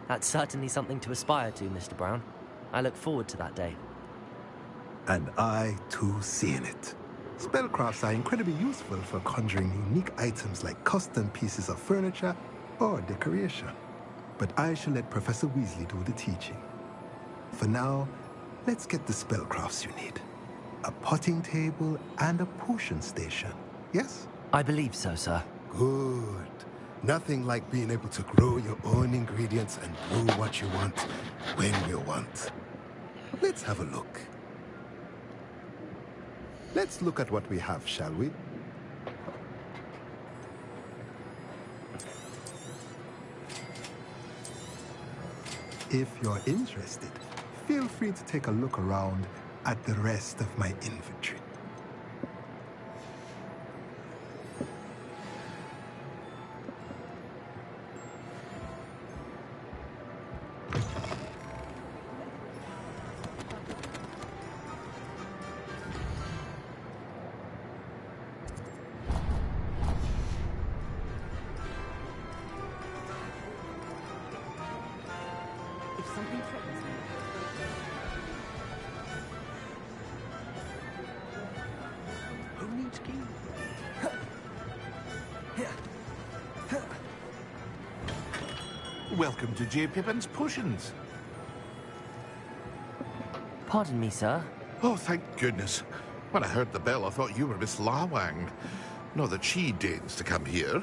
That's certainly something to aspire to, Mr. Brown. I look forward to that day. And I, too, seeing it. Spellcrafts are incredibly useful for conjuring unique items like custom pieces of furniture or decoration. But I shall let Professor Weasley do the teaching. For now, let's get the spellcrafts you need. A potting table and a potion station, yes? I believe so, sir. Good. Nothing like being able to grow your own ingredients and brew what you want, when you want. Let's have a look. Let's look at what we have, shall we? If you're interested, feel free to take a look around at the rest of my inventory. Welcome to J. Pippin's Potions. Pardon me, sir. Oh, thank goodness. When I heard the bell, I thought you were Miss Lawang. Not that she deigns to come here.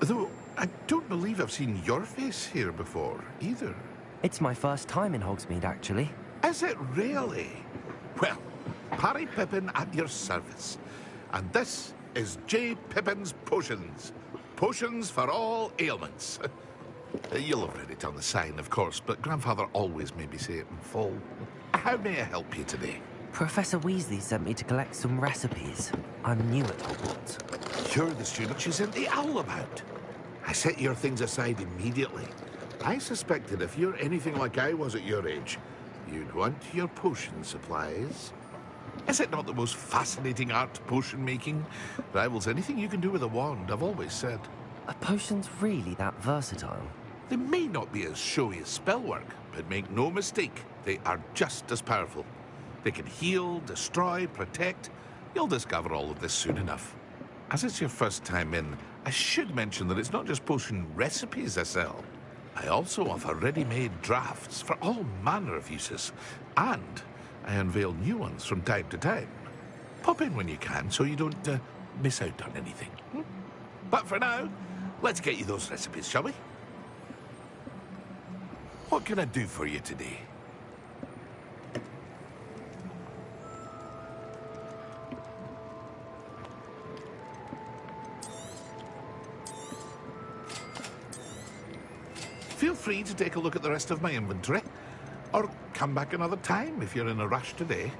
Though, I don't believe I've seen your face here before, either. It's my first time in Hogsmeade, actually. Is it really? Well, Parry Pippin at your service. And this is J. Pippin's Potions. Potions for all ailments. You'll have read it on the sign, of course, but Grandfather always made me say it in full. How may I help you today? Professor Weasley sent me to collect some recipes. I'm new at Hogwarts. You're the student she sent the owl about. I set your things aside immediately. I suspected if you're anything like I was at your age, you'd want your potion supplies. Is it not the most fascinating art, potion making? Rivals anything you can do with a wand, I've always said. Are potions really that versatile? They may not be as showy as spellwork, but make no mistake, they are just as powerful. They can heal, destroy, protect. You'll discover all of this soon enough. As it's your first time in, I should mention that it's not just potion recipes I sell. I also offer ready-made drafts for all manner of uses, and I unveil new ones from time to time. Pop in when you can so you don't miss out on anything. But for now, let's get you those recipes, shall we? What can I do for you today? Feel free to take a look at the rest of my inventory, or come back another time if you're in a rush today.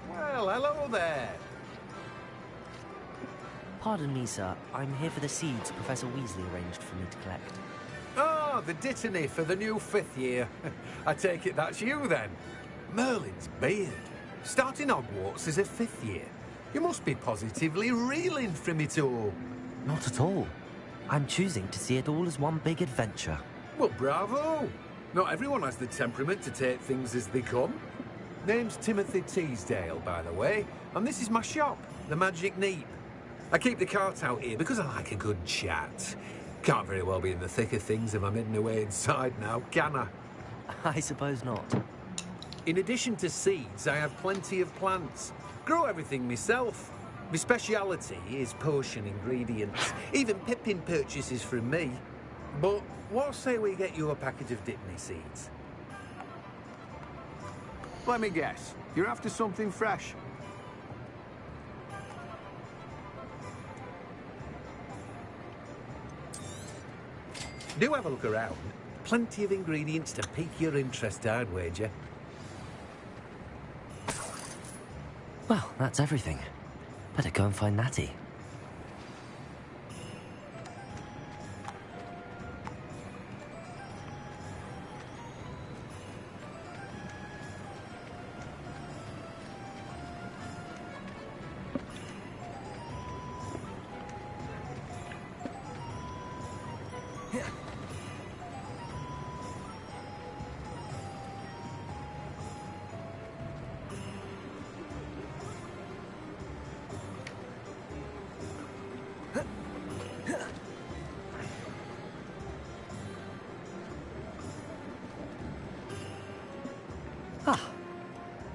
Well, hello there. Pardon me, sir. I'm here for the seeds Professor Weasley arranged for me to collect. Oh, the dittany for the new 5th year. I take it that's you, then. Merlin's beard. Starting Hogwarts as a 5th year. You must be positively reeling from it all. Not at all. I'm choosing to see it all as one big adventure. Well, bravo. Not everyone has the temperament to take things as they come. Name's Timothy Teasdale, by the way, and this is my shop, the Magic Neep. I keep the cart out here because I like a good chat. Can't very well be in the thick of things if I'm hidden away inside now, can I? I suppose not. In addition to seeds, I have plenty of plants. Grow everything myself. My speciality is potion ingredients. Even Pippin purchases from me. But what say we get you a packet of Dittany seeds? Let me guess. You're after something fresh. Do have a look around. Plenty of ingredients to pique your interest, I'd wager. Well, that's everything. Better go and find Natty.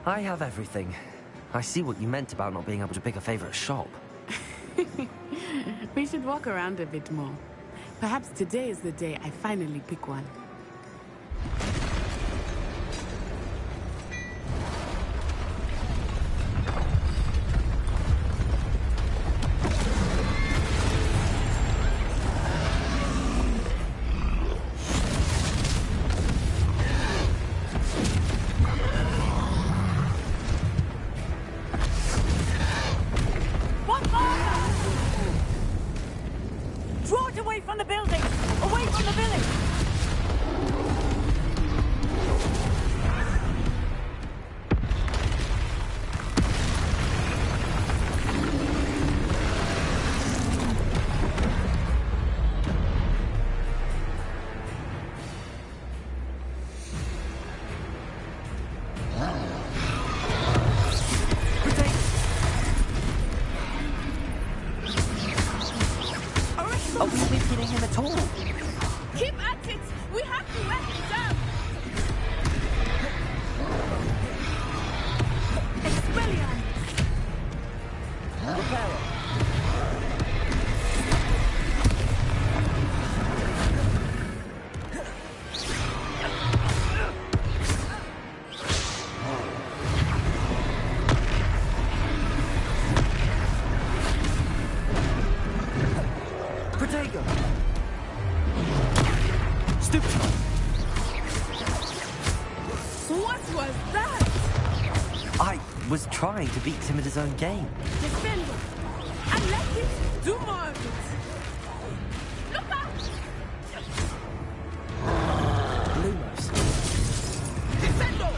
I have everything. I see what you meant about not being able to pick a favorite shop. We should walk around a bit more. Perhaps today is the day I finally pick one. Draw it away from the building! Away from the village! Are we hitting him at all? Keep at it! We have to let him down! Expelliarmus! Protego! Stupid! What was that? I was trying to beat him at his own game. Defend it! And let it do more of it! Look out! Lumos. Defendo!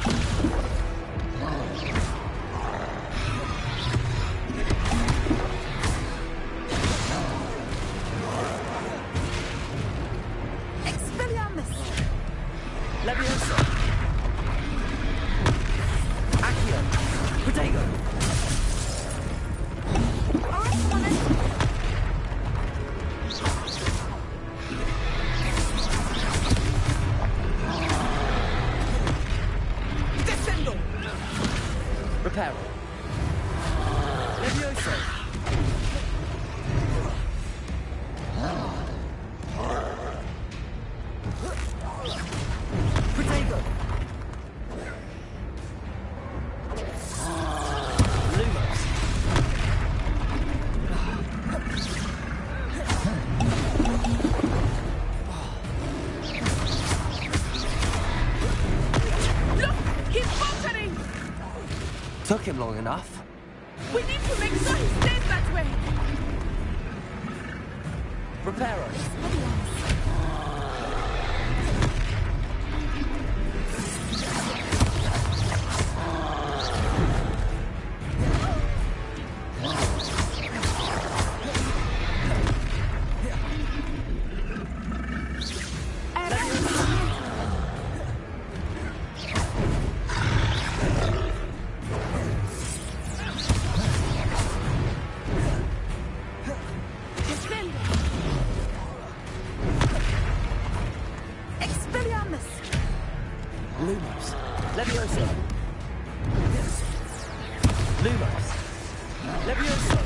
Expelliarmus! Leviosa! Accio! Protego! Descendo! Reparo! Leviosa! Protego! Lumos! Look! He's faltering! Took him long enough. We need to make sure he stays that way! Reparo! Expelliarmus! Lumos! Leviosa! Lumos! Leviosa!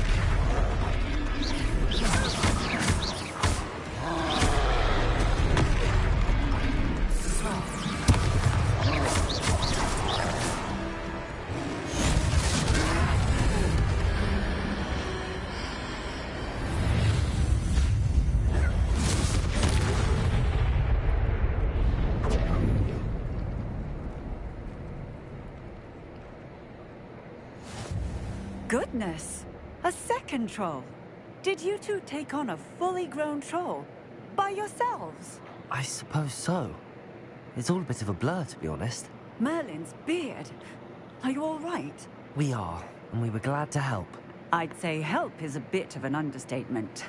Goodness! A second troll! Did you two take on a fully grown troll? By yourselves? I suppose so. It's all a bit of a blur, to be honest. Merlin's beard. Are you all right? We are, and we were glad to help. I'd say help is a bit of an understatement.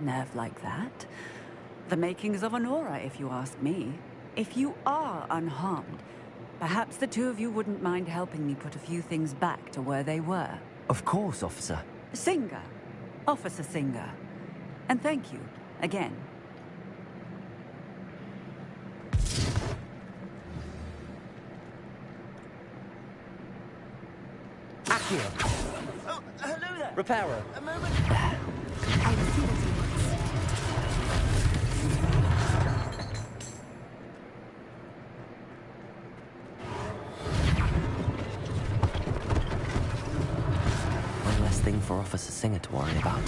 Nerve like that? The makings of an aura, if you ask me. If you are unharmed, perhaps the two of you wouldn't mind helping me put a few things back to where they were. Of course, officer. Singer. Officer Singer. And thank you, again. Here. Oh, hello there. Repairer. A moment. I will see what he wants. One less thing for Officer Singer to worry about.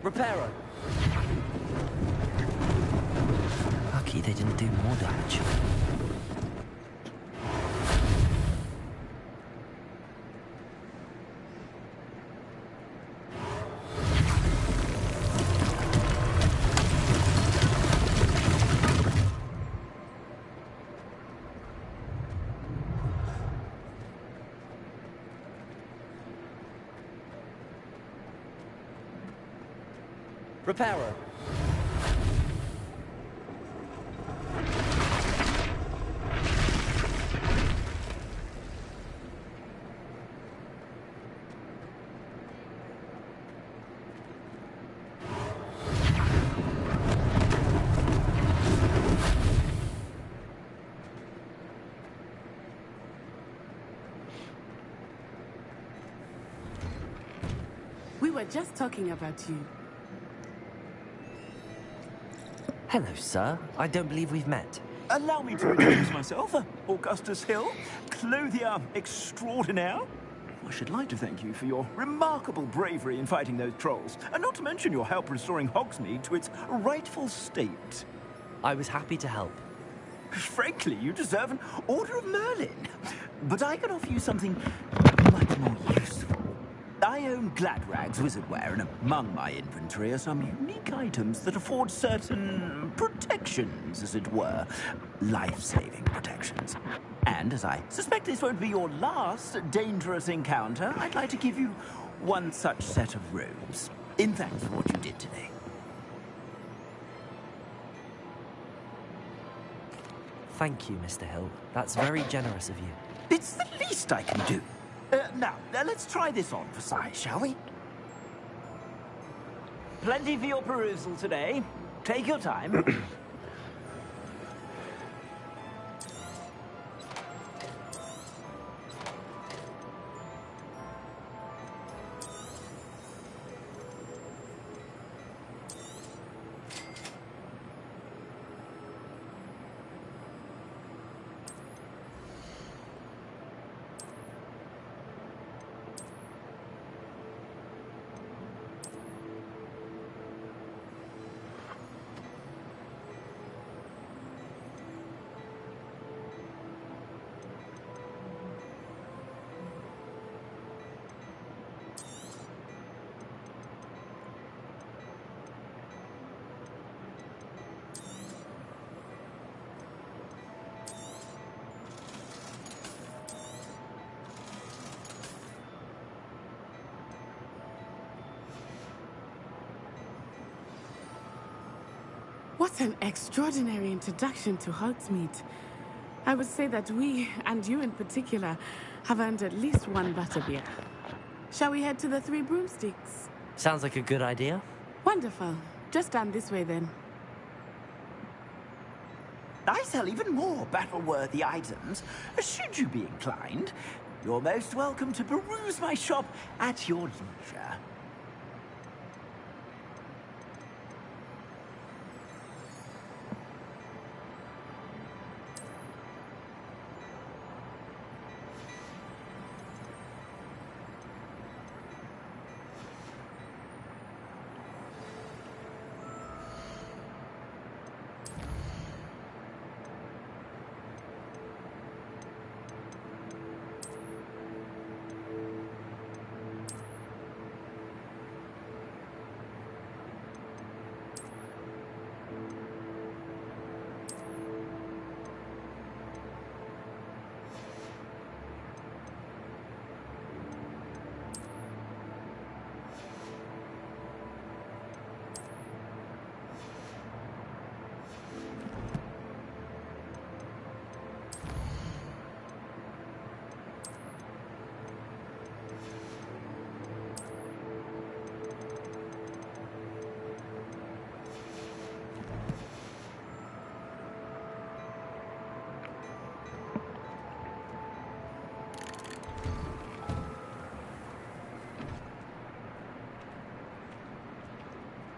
Repairer. Lucky they didn't do more damage. Repairer. We were just talking about you. Hello, sir. I don't believe we've met. Allow me to introduce myself, Augustus Hill, clothier extraordinaire. I should like to thank you for your remarkable bravery in fighting those trolls, and not to mention your help restoring Hogsmeade to its rightful state. I was happy to help. Frankly, you deserve an Order of Merlin. But I can offer you something much more useful. I own Gladrag's wizardware, and among my inventory are some unique items that afford certain protections, as it were. Life-saving protections. And as I suspect this won't be your last dangerous encounter, I'd like to give you one such set of robes, in thanks for what you did today. Thank you, Mr. Hill. That's very generous of you. It's the least I can do. Now, let's try this on for size, shall we? Plenty for your perusal today. Take your time. What an extraordinary introduction to Hogsmeade. I would say that we, and you in particular, have earned at least one butterbeer. Shall we head to the Three Broomsticks? Sounds like a good idea. Wonderful. Just down this way then. I sell even more battle-worthy items. Should you be inclined, you're most welcome to peruse my shop at your leisure.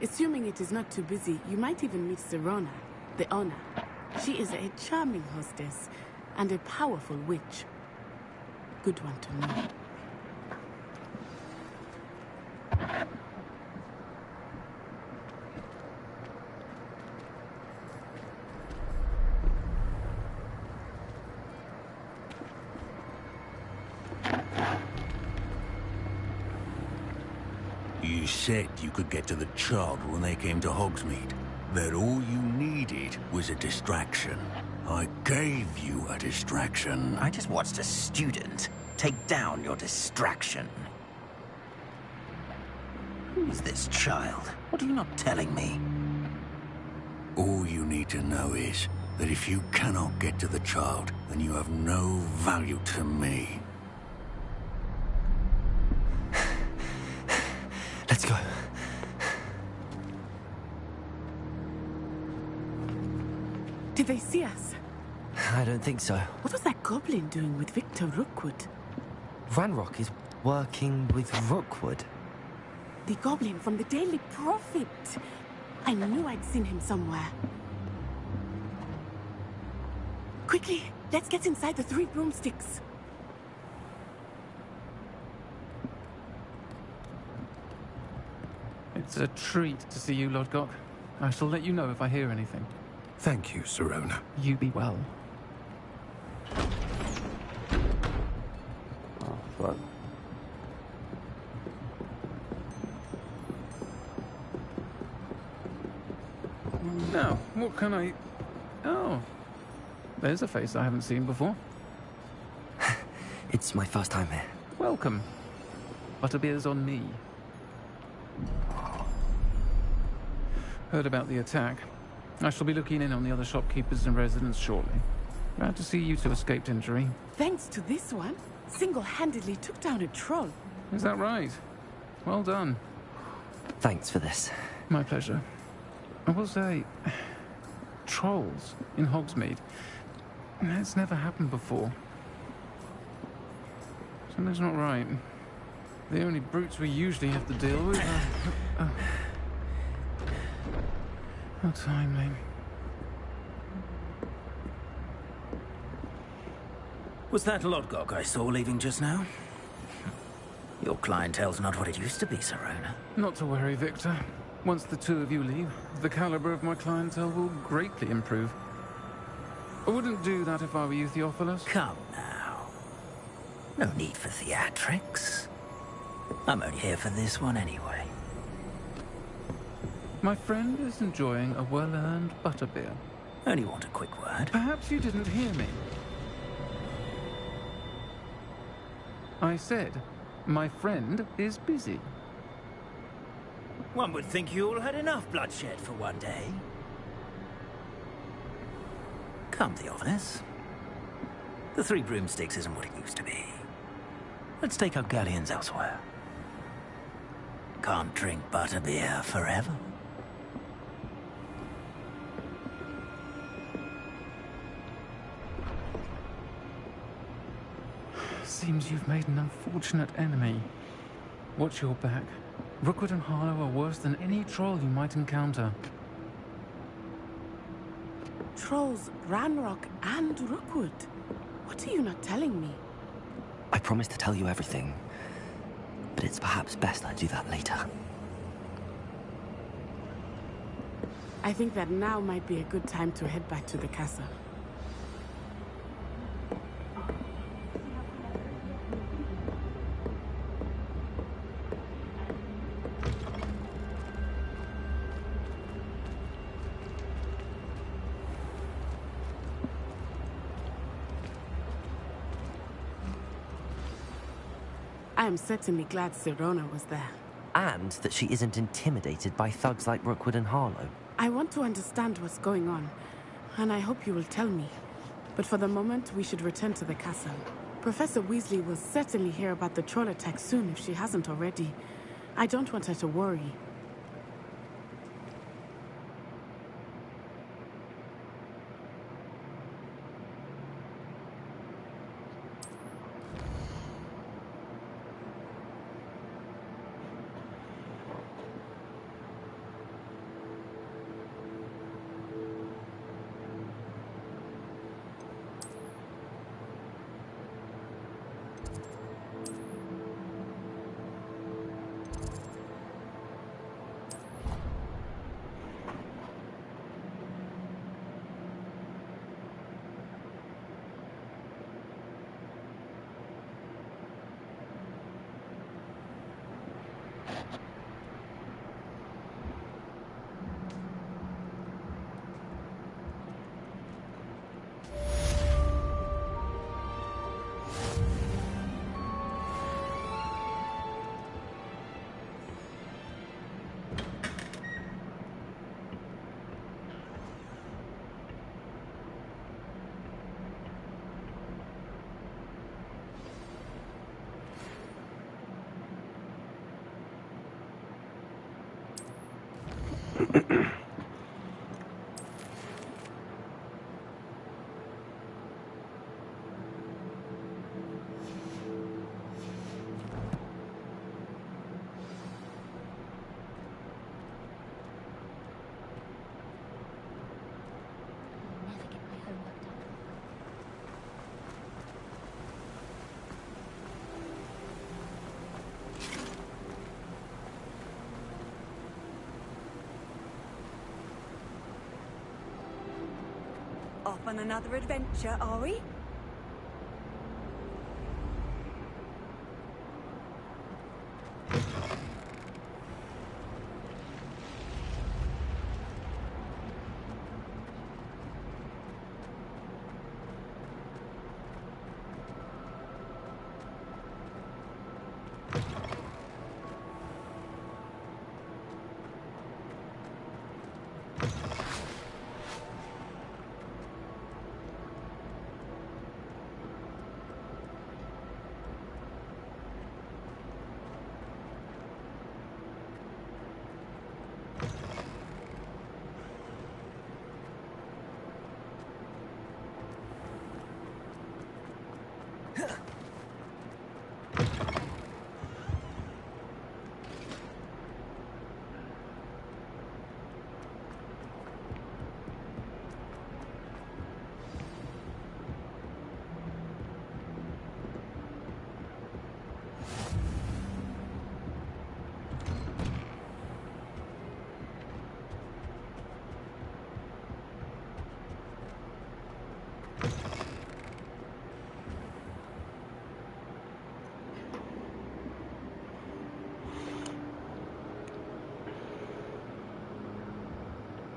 Assuming it is not too busy, you might even meet Sirona, the owner. She is a charming hostess and a powerful witch. Good one to know. You said you could get to the child when they came to Hogsmeade. That all you needed was a distraction. I gave you a distraction. I just watched a student take down your distraction. Who's this child? What are you not telling me? All you need to know is that if you cannot get to the child, then you have no value to me. Let's go. Did they see us? I don't think so. What was that goblin doing with Victor Rookwood? Ranrock is working with Rookwood. The goblin from the Daily Prophet. I knew I'd seen him somewhere. Quickly, let's get inside the 3 broomsticks. It's a treat to see you, Lodgok. I shall let you know if I hear anything. Thank you, Sirona. You be well. Oh, fuck. Now, what can I... Oh. There's a face I haven't seen before. It's my first time here. Welcome. Butterbeer's on me. Heard about the attack. I shall be looking in on the other shopkeepers and residents shortly. Glad to see you two escaped injury. Thanks to this one, single-handedly took down a troll. Is that right? Well done. Thanks for this. My pleasure. I will say, trolls in Hogsmeade. It's never happened before. Something's not right. The only brutes we usually have to deal with are... How timely. Was that Lodgok I saw leaving just now? Your clientele's not what it used to be, Sirona. Not to worry, Victor. Once the two of you leave, the caliber of my clientele will greatly improve. I wouldn't do that if I were you, Theophilus. Come now. No need for theatrics. I'm only here for this one anyway. My friend is enjoying a well-earned butterbeer. Only want a quick word. Perhaps you didn't hear me. I said, my friend is busy. One would think you all had enough bloodshed for one day. Come, Theophilus. The 3 broomsticks isn't what it used to be. Let's take our galleons elsewhere. Can't drink butterbeer forever. Seems you've made an unfortunate enemy. Watch your back. Rookwood and Harlow are worse than any troll you might encounter. Trolls, Ranrock, and Rookwood. What are you not telling me? I promised to tell you everything, but it's perhaps best I do that later. I think that now might be a good time to head back to the castle. I am certainly glad Sirona was there. And that she isn't intimidated by thugs like Rookwood and Harlow. I want to understand what's going on, and I hope you will tell me. But for the moment, we should return to the castle. Professor Weasley will certainly hear about the troll attack soon if she hasn't already. I don't want her to worry. Off on another adventure, are we?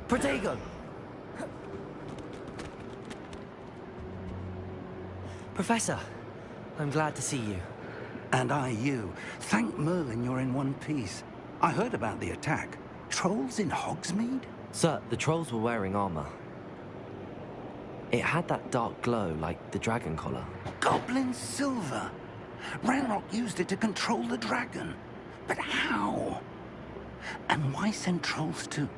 Protego! Professor, I'm glad to see you. And I you. Thank Merlin you're in one piece. I heard about the attack. Trolls in Hogsmeade? Sir, the trolls were wearing armor. It had that dark glow like the dragon collar. Goblin silver! Ranrock used it to control the dragon. But how? And why send trolls to...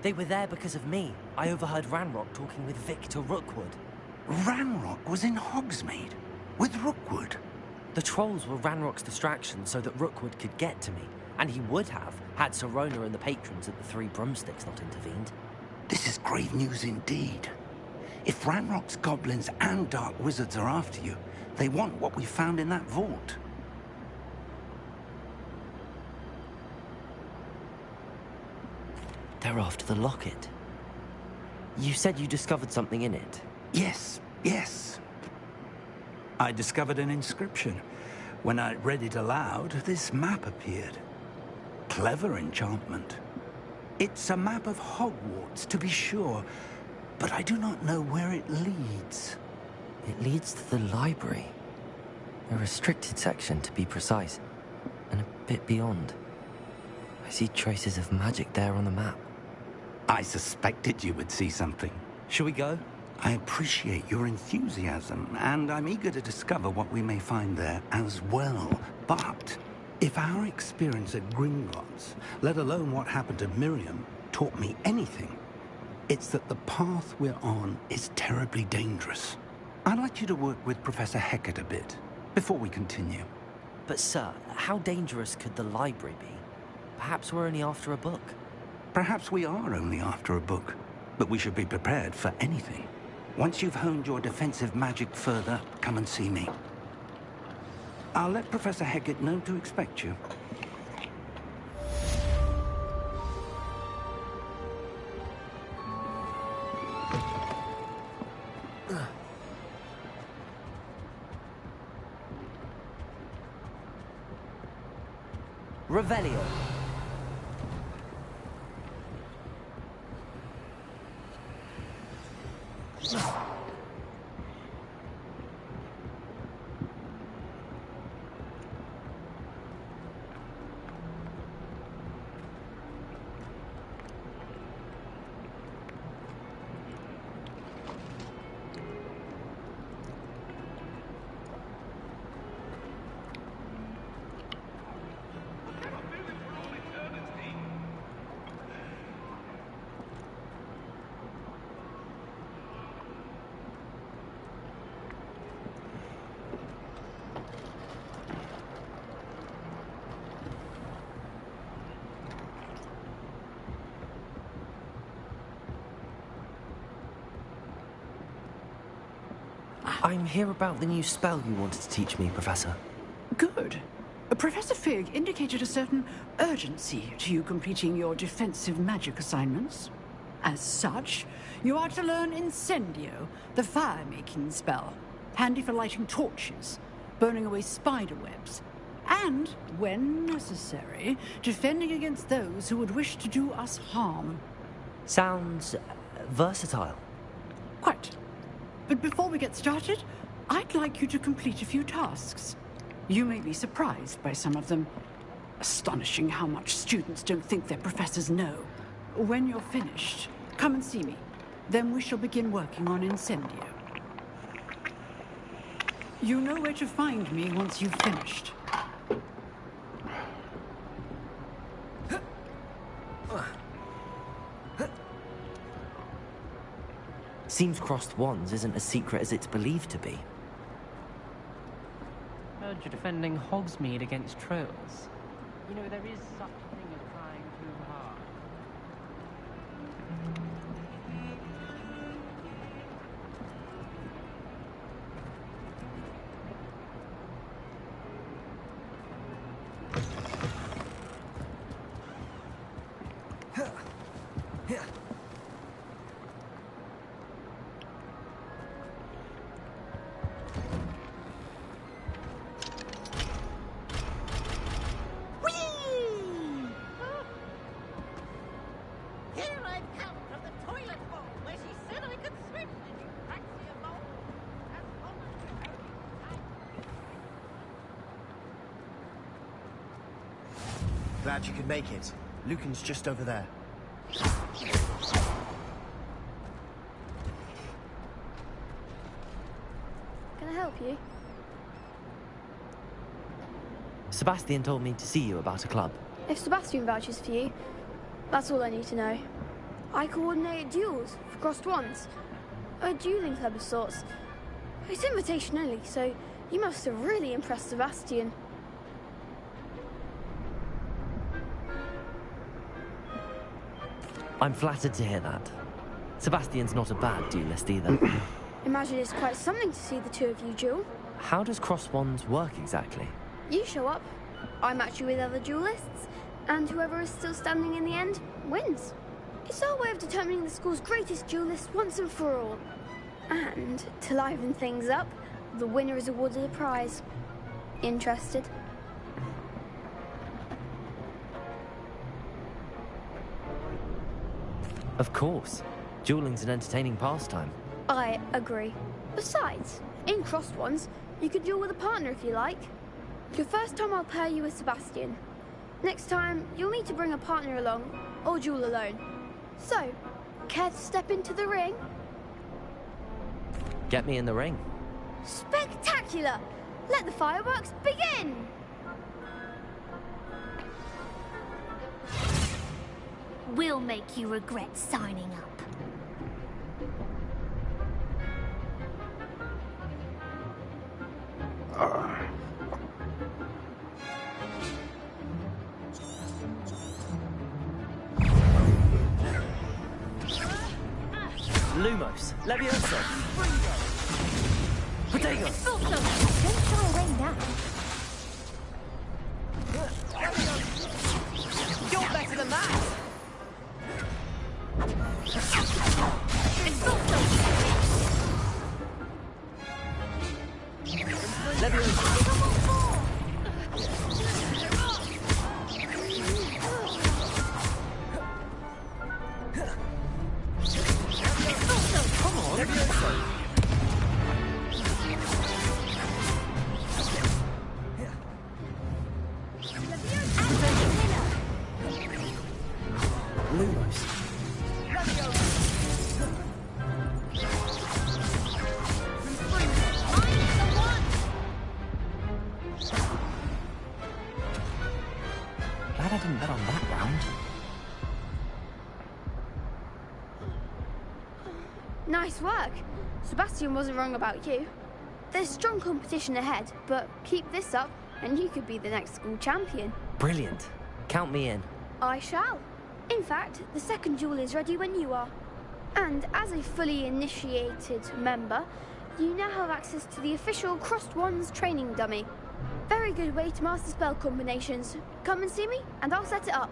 They were there because of me. I overheard Ranrock talking with Victor Rookwood. Ranrock was in Hogsmeade? With Rookwood? The trolls were Ranrock's distraction so that Rookwood could get to me. And he would have, had Sirona and the patrons at the Three Broomsticks not intervened. This is grave news indeed. If Ranrock's goblins and dark wizards are after you, they want what we found in that vault. They're after the locket. You said you discovered something in it. Yes, yes. I discovered an inscription. When I read it aloud, this map appeared. Clever enchantment. It's a map of Hogwarts, to be sure, but I do not know where it leads. It leads to the library. A restricted section, to be precise, and a bit beyond. I see traces of magic there on the map. I suspected you would see something. Shall we go? I appreciate your enthusiasm, and I'm eager to discover what we may find there as well. But if our experience at Gringotts, let alone what happened to Miriam, taught me anything, it's that the path we're on is terribly dangerous. I'd like you to work with Professor Hecat a bit, before we continue. But sir, how dangerous could the library be? Perhaps we're only after a book. Perhaps we are only after a book, but we should be prepared for anything. Once you've honed your defensive magic further, come and see me. I'll let Professor Hecat know to expect you. Revelio. I'm here about the new spell you wanted to teach me, Professor. Good. Professor Fig indicated a certain urgency to you completing your defensive magic assignments. As such, you are to learn Incendio, the fire-making spell, handy for lighting torches, burning away spider webs, and, when necessary, defending against those who would wish to do us harm. Sounds versatile. Quite. But before we get started, I'd like you to complete a few tasks. You may be surprised by some of them. Astonishing how much students don't think their professors know. When you're finished, come and see me. Then we shall begin working on Incendio. You know where to find me once you've finished. Seems crossed wands isn't as secret as it's believed to be. Heard you're defending Hogsmeade against trolls. You know, there is such a thing as trying too hard. Glad you could make it. Lucan's just over there. Can I help you? Sebastian told me to see you about a club. If Sebastian vouches for you, that's all I need to know. I coordinate duels for crossed wands. A dueling club of sorts. It's invitation only, so you must have really impressed Sebastian. I'm flattered to hear that. Sebastian's not a bad duelist either. Imagine it's quite something to see the two of you duel. How does cross wands work exactly? You show up, I match you with other duelists, and whoever is still standing in the end wins. It's our way of determining the school's greatest duelist once and for all. And to liven things up, the winner is awarded a prize. Interested? Of course. Dueling's an entertaining pastime. I agree. Besides, in crossed ones, you could duel with a partner if you like. The first time I'll pair you with Sebastian. Next time, you'll need to bring a partner along, or duel alone. So, care to step into the ring? Get me in the ring. Spectacular! Let the fireworks begin! We'll make you regret signing up. Lumos, Levioso, Potato. Don't shy away now. You're better than that! Glad I didn't bet on that round. Nice work. Sebastian wasn't wrong about you. There's strong competition ahead, but keep this up and you could be the next school champion. Brilliant. Count me in. I shall. In fact, the second duel is ready when you are. And as a fully initiated member, You now have access to the official Crossed Wands training dummy. Very good way to master spell combinations. Come and see me, and I'll set it up.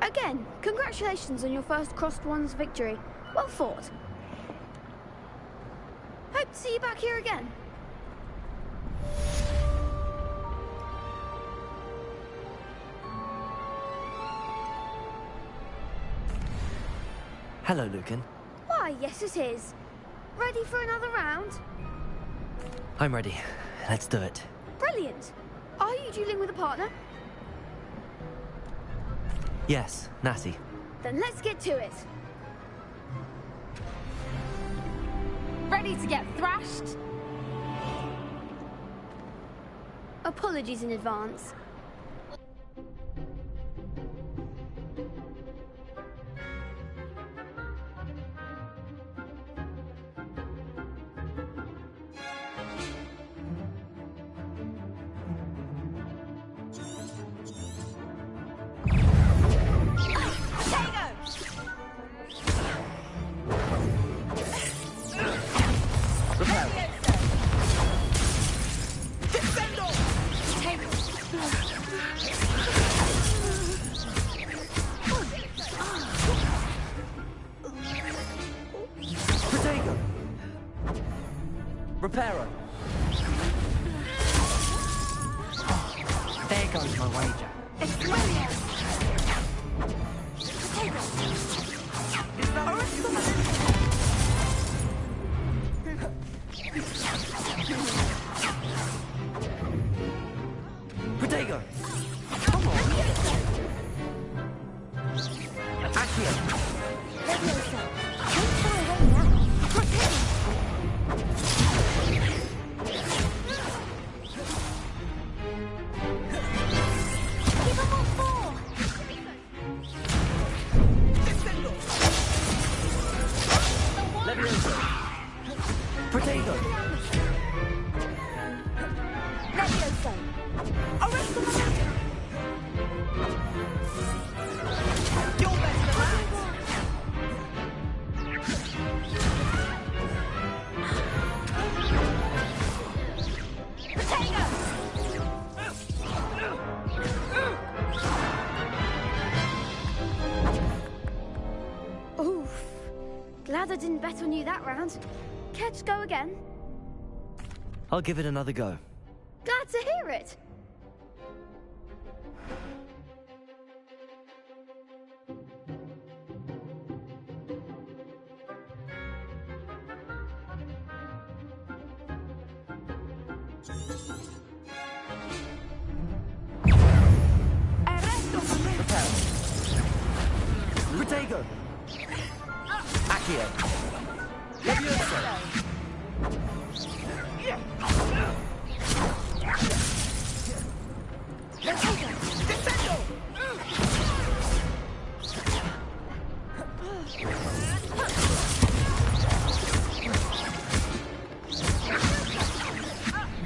Again, congratulations on your first Crossed Wands victory. Well fought. Hope to see you back here again. Hello, Lucan. Why, yes it is. Ready for another round? I'm ready. Let's do it. Brilliant. Are you dueling with a partner? Yes, Natty. Then let's get to it. Ready to get thrashed? Apologies in advance. Reparo. There goes my wager. Protego. Come on. Accio. Protego. Oof. Glad I didn't bet on you that round. Care to go again? I'll give it another go. Glad to hear it. Protego. Accio. Levioso.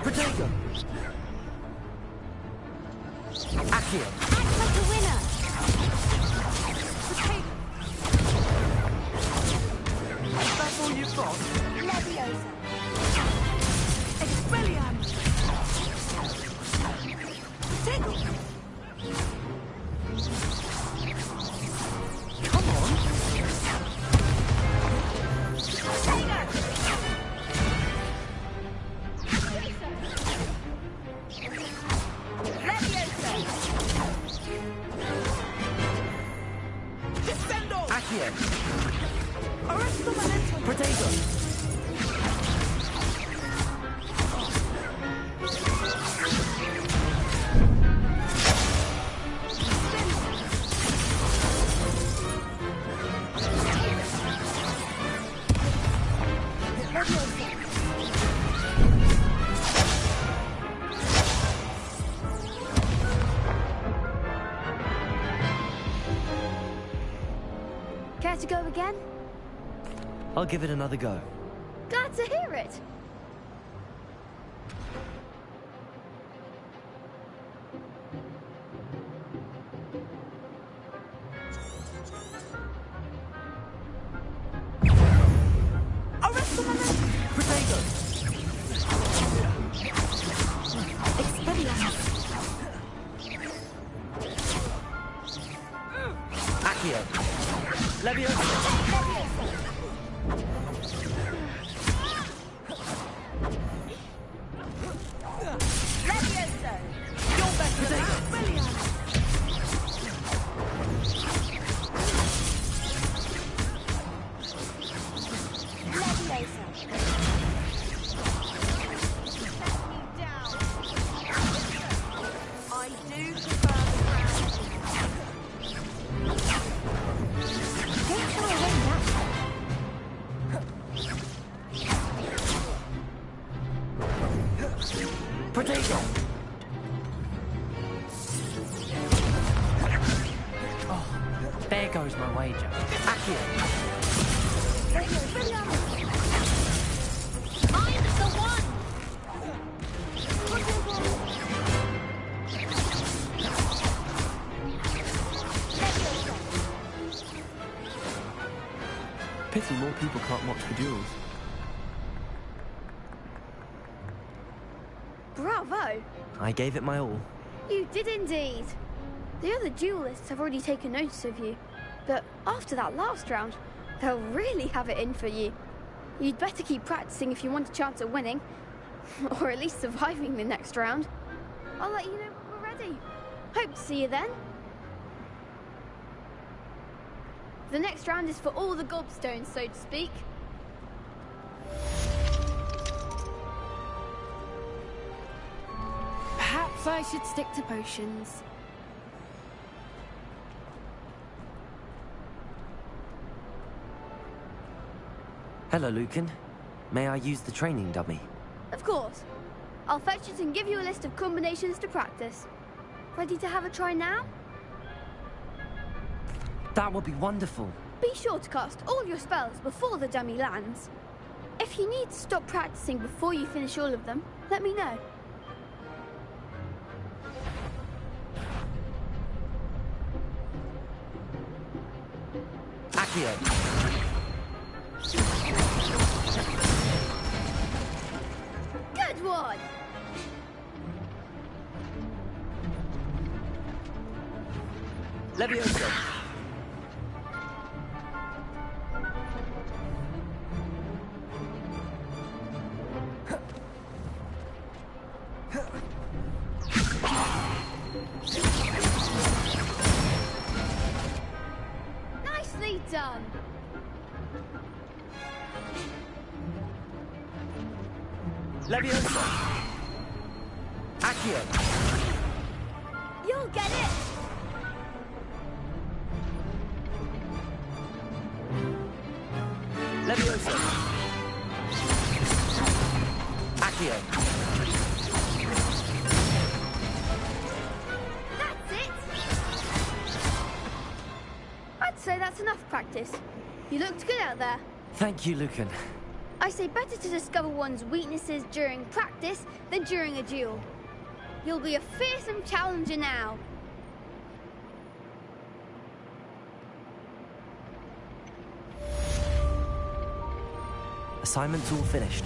Protego. Accio. Act like a winner. That's all you've got? Leviosa. Expelliarmus. Protego. Come on. Accio. Protego. Care to go again? I'll give it another go. Glad to hear it. Protego. Accio. Leviosa. Leviosa! You're better than that! Brilliant! I do prefer the Potato! Oh, there goes my wager. Accio. I'm the one! Pity more people can't watch the duels. Bravo! I gave it my all. You did indeed. The other duelists have already taken notice of you, but after that last round, they'll really have it in for you. You'd better keep practicing if you want a chance at winning, or at least surviving the next round. I'll let you know when we're ready. Hope to see you then. The next round is for all the gobstones, so to speak. Perhaps I should stick to potions. Hello, Lucan. May I use the training dummy? Of course. I'll fetch it and give you a list of combinations to practice. Ready to have a try now? That would be wonderful. Be sure to cast all your spells before the dummy lands. If you need to stop practicing before you finish all of them, let me know. Accio. Good one! Leviosa. Nicely done! Leviosa. Accio. You'll get it! Leviosa. Accio. That's it! I'd say that's enough practice. You looked good out there. Thank you, Lucan. I say better to discover one's weaknesses during practice than during a duel. You'll be a fearsome challenger now. Assignment's all finished.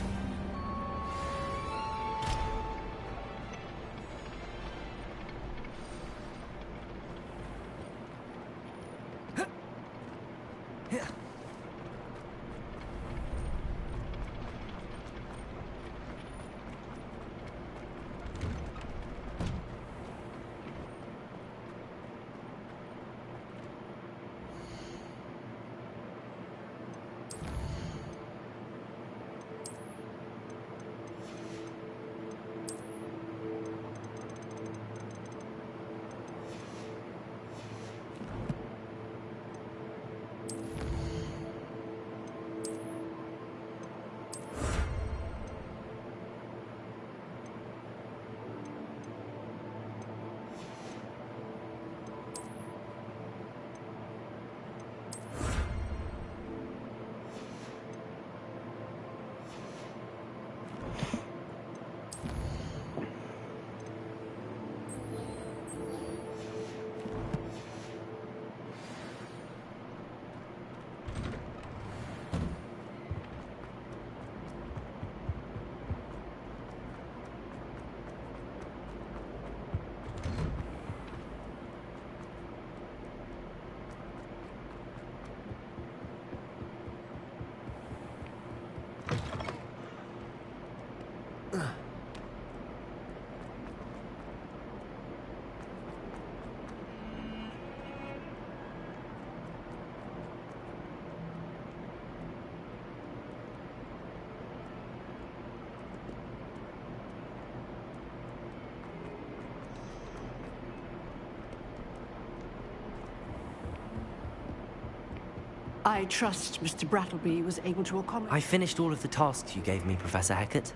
I trust Mr. Brattleby was able to accommodate... I finished all of the tasks you gave me, Professor Hackett.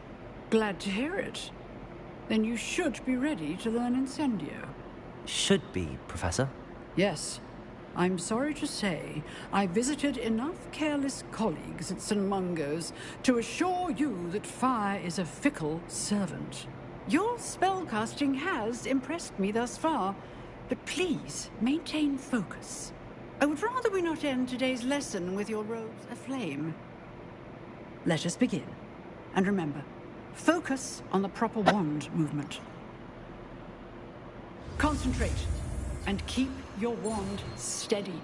Glad to hear it. Then you should be ready to learn Incendio. Should be, Professor. Yes. I'm sorry to say, I visited enough careless colleagues at St. Mungo's to assure you that fire is a fickle servant. Your spellcasting has impressed me thus far, but please maintain focus. I would rather we not end today's lesson with your robes aflame. Let us begin. And remember, focus on the proper wand movement. Concentrate, and keep your wand steady.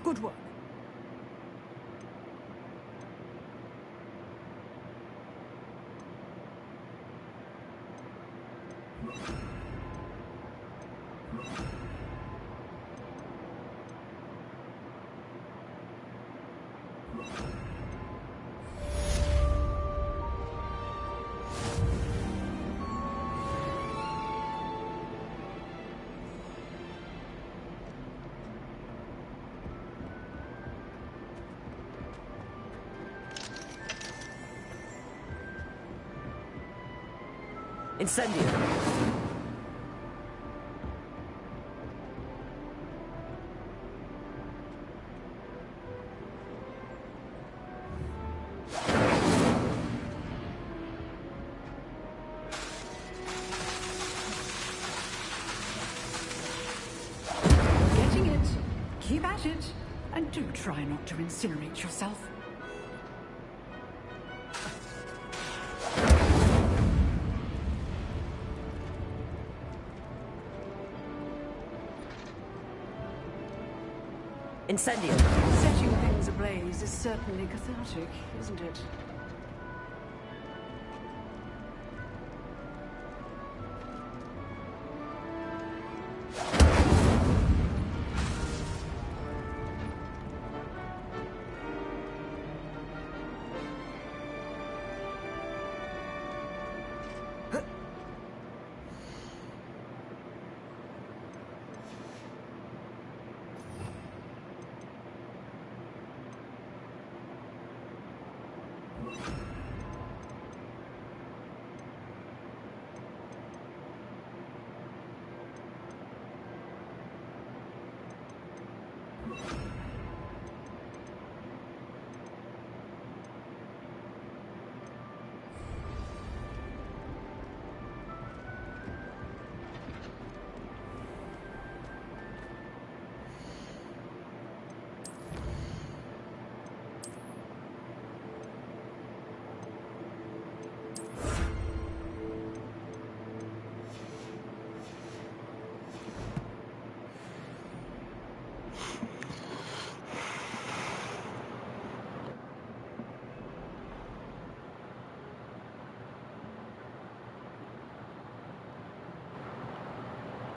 Good work. Incendio! Getting it. Keep at it. And do try not to incinerate yourself. Incendio! Setting things ablaze is certainly cathartic, isn't it?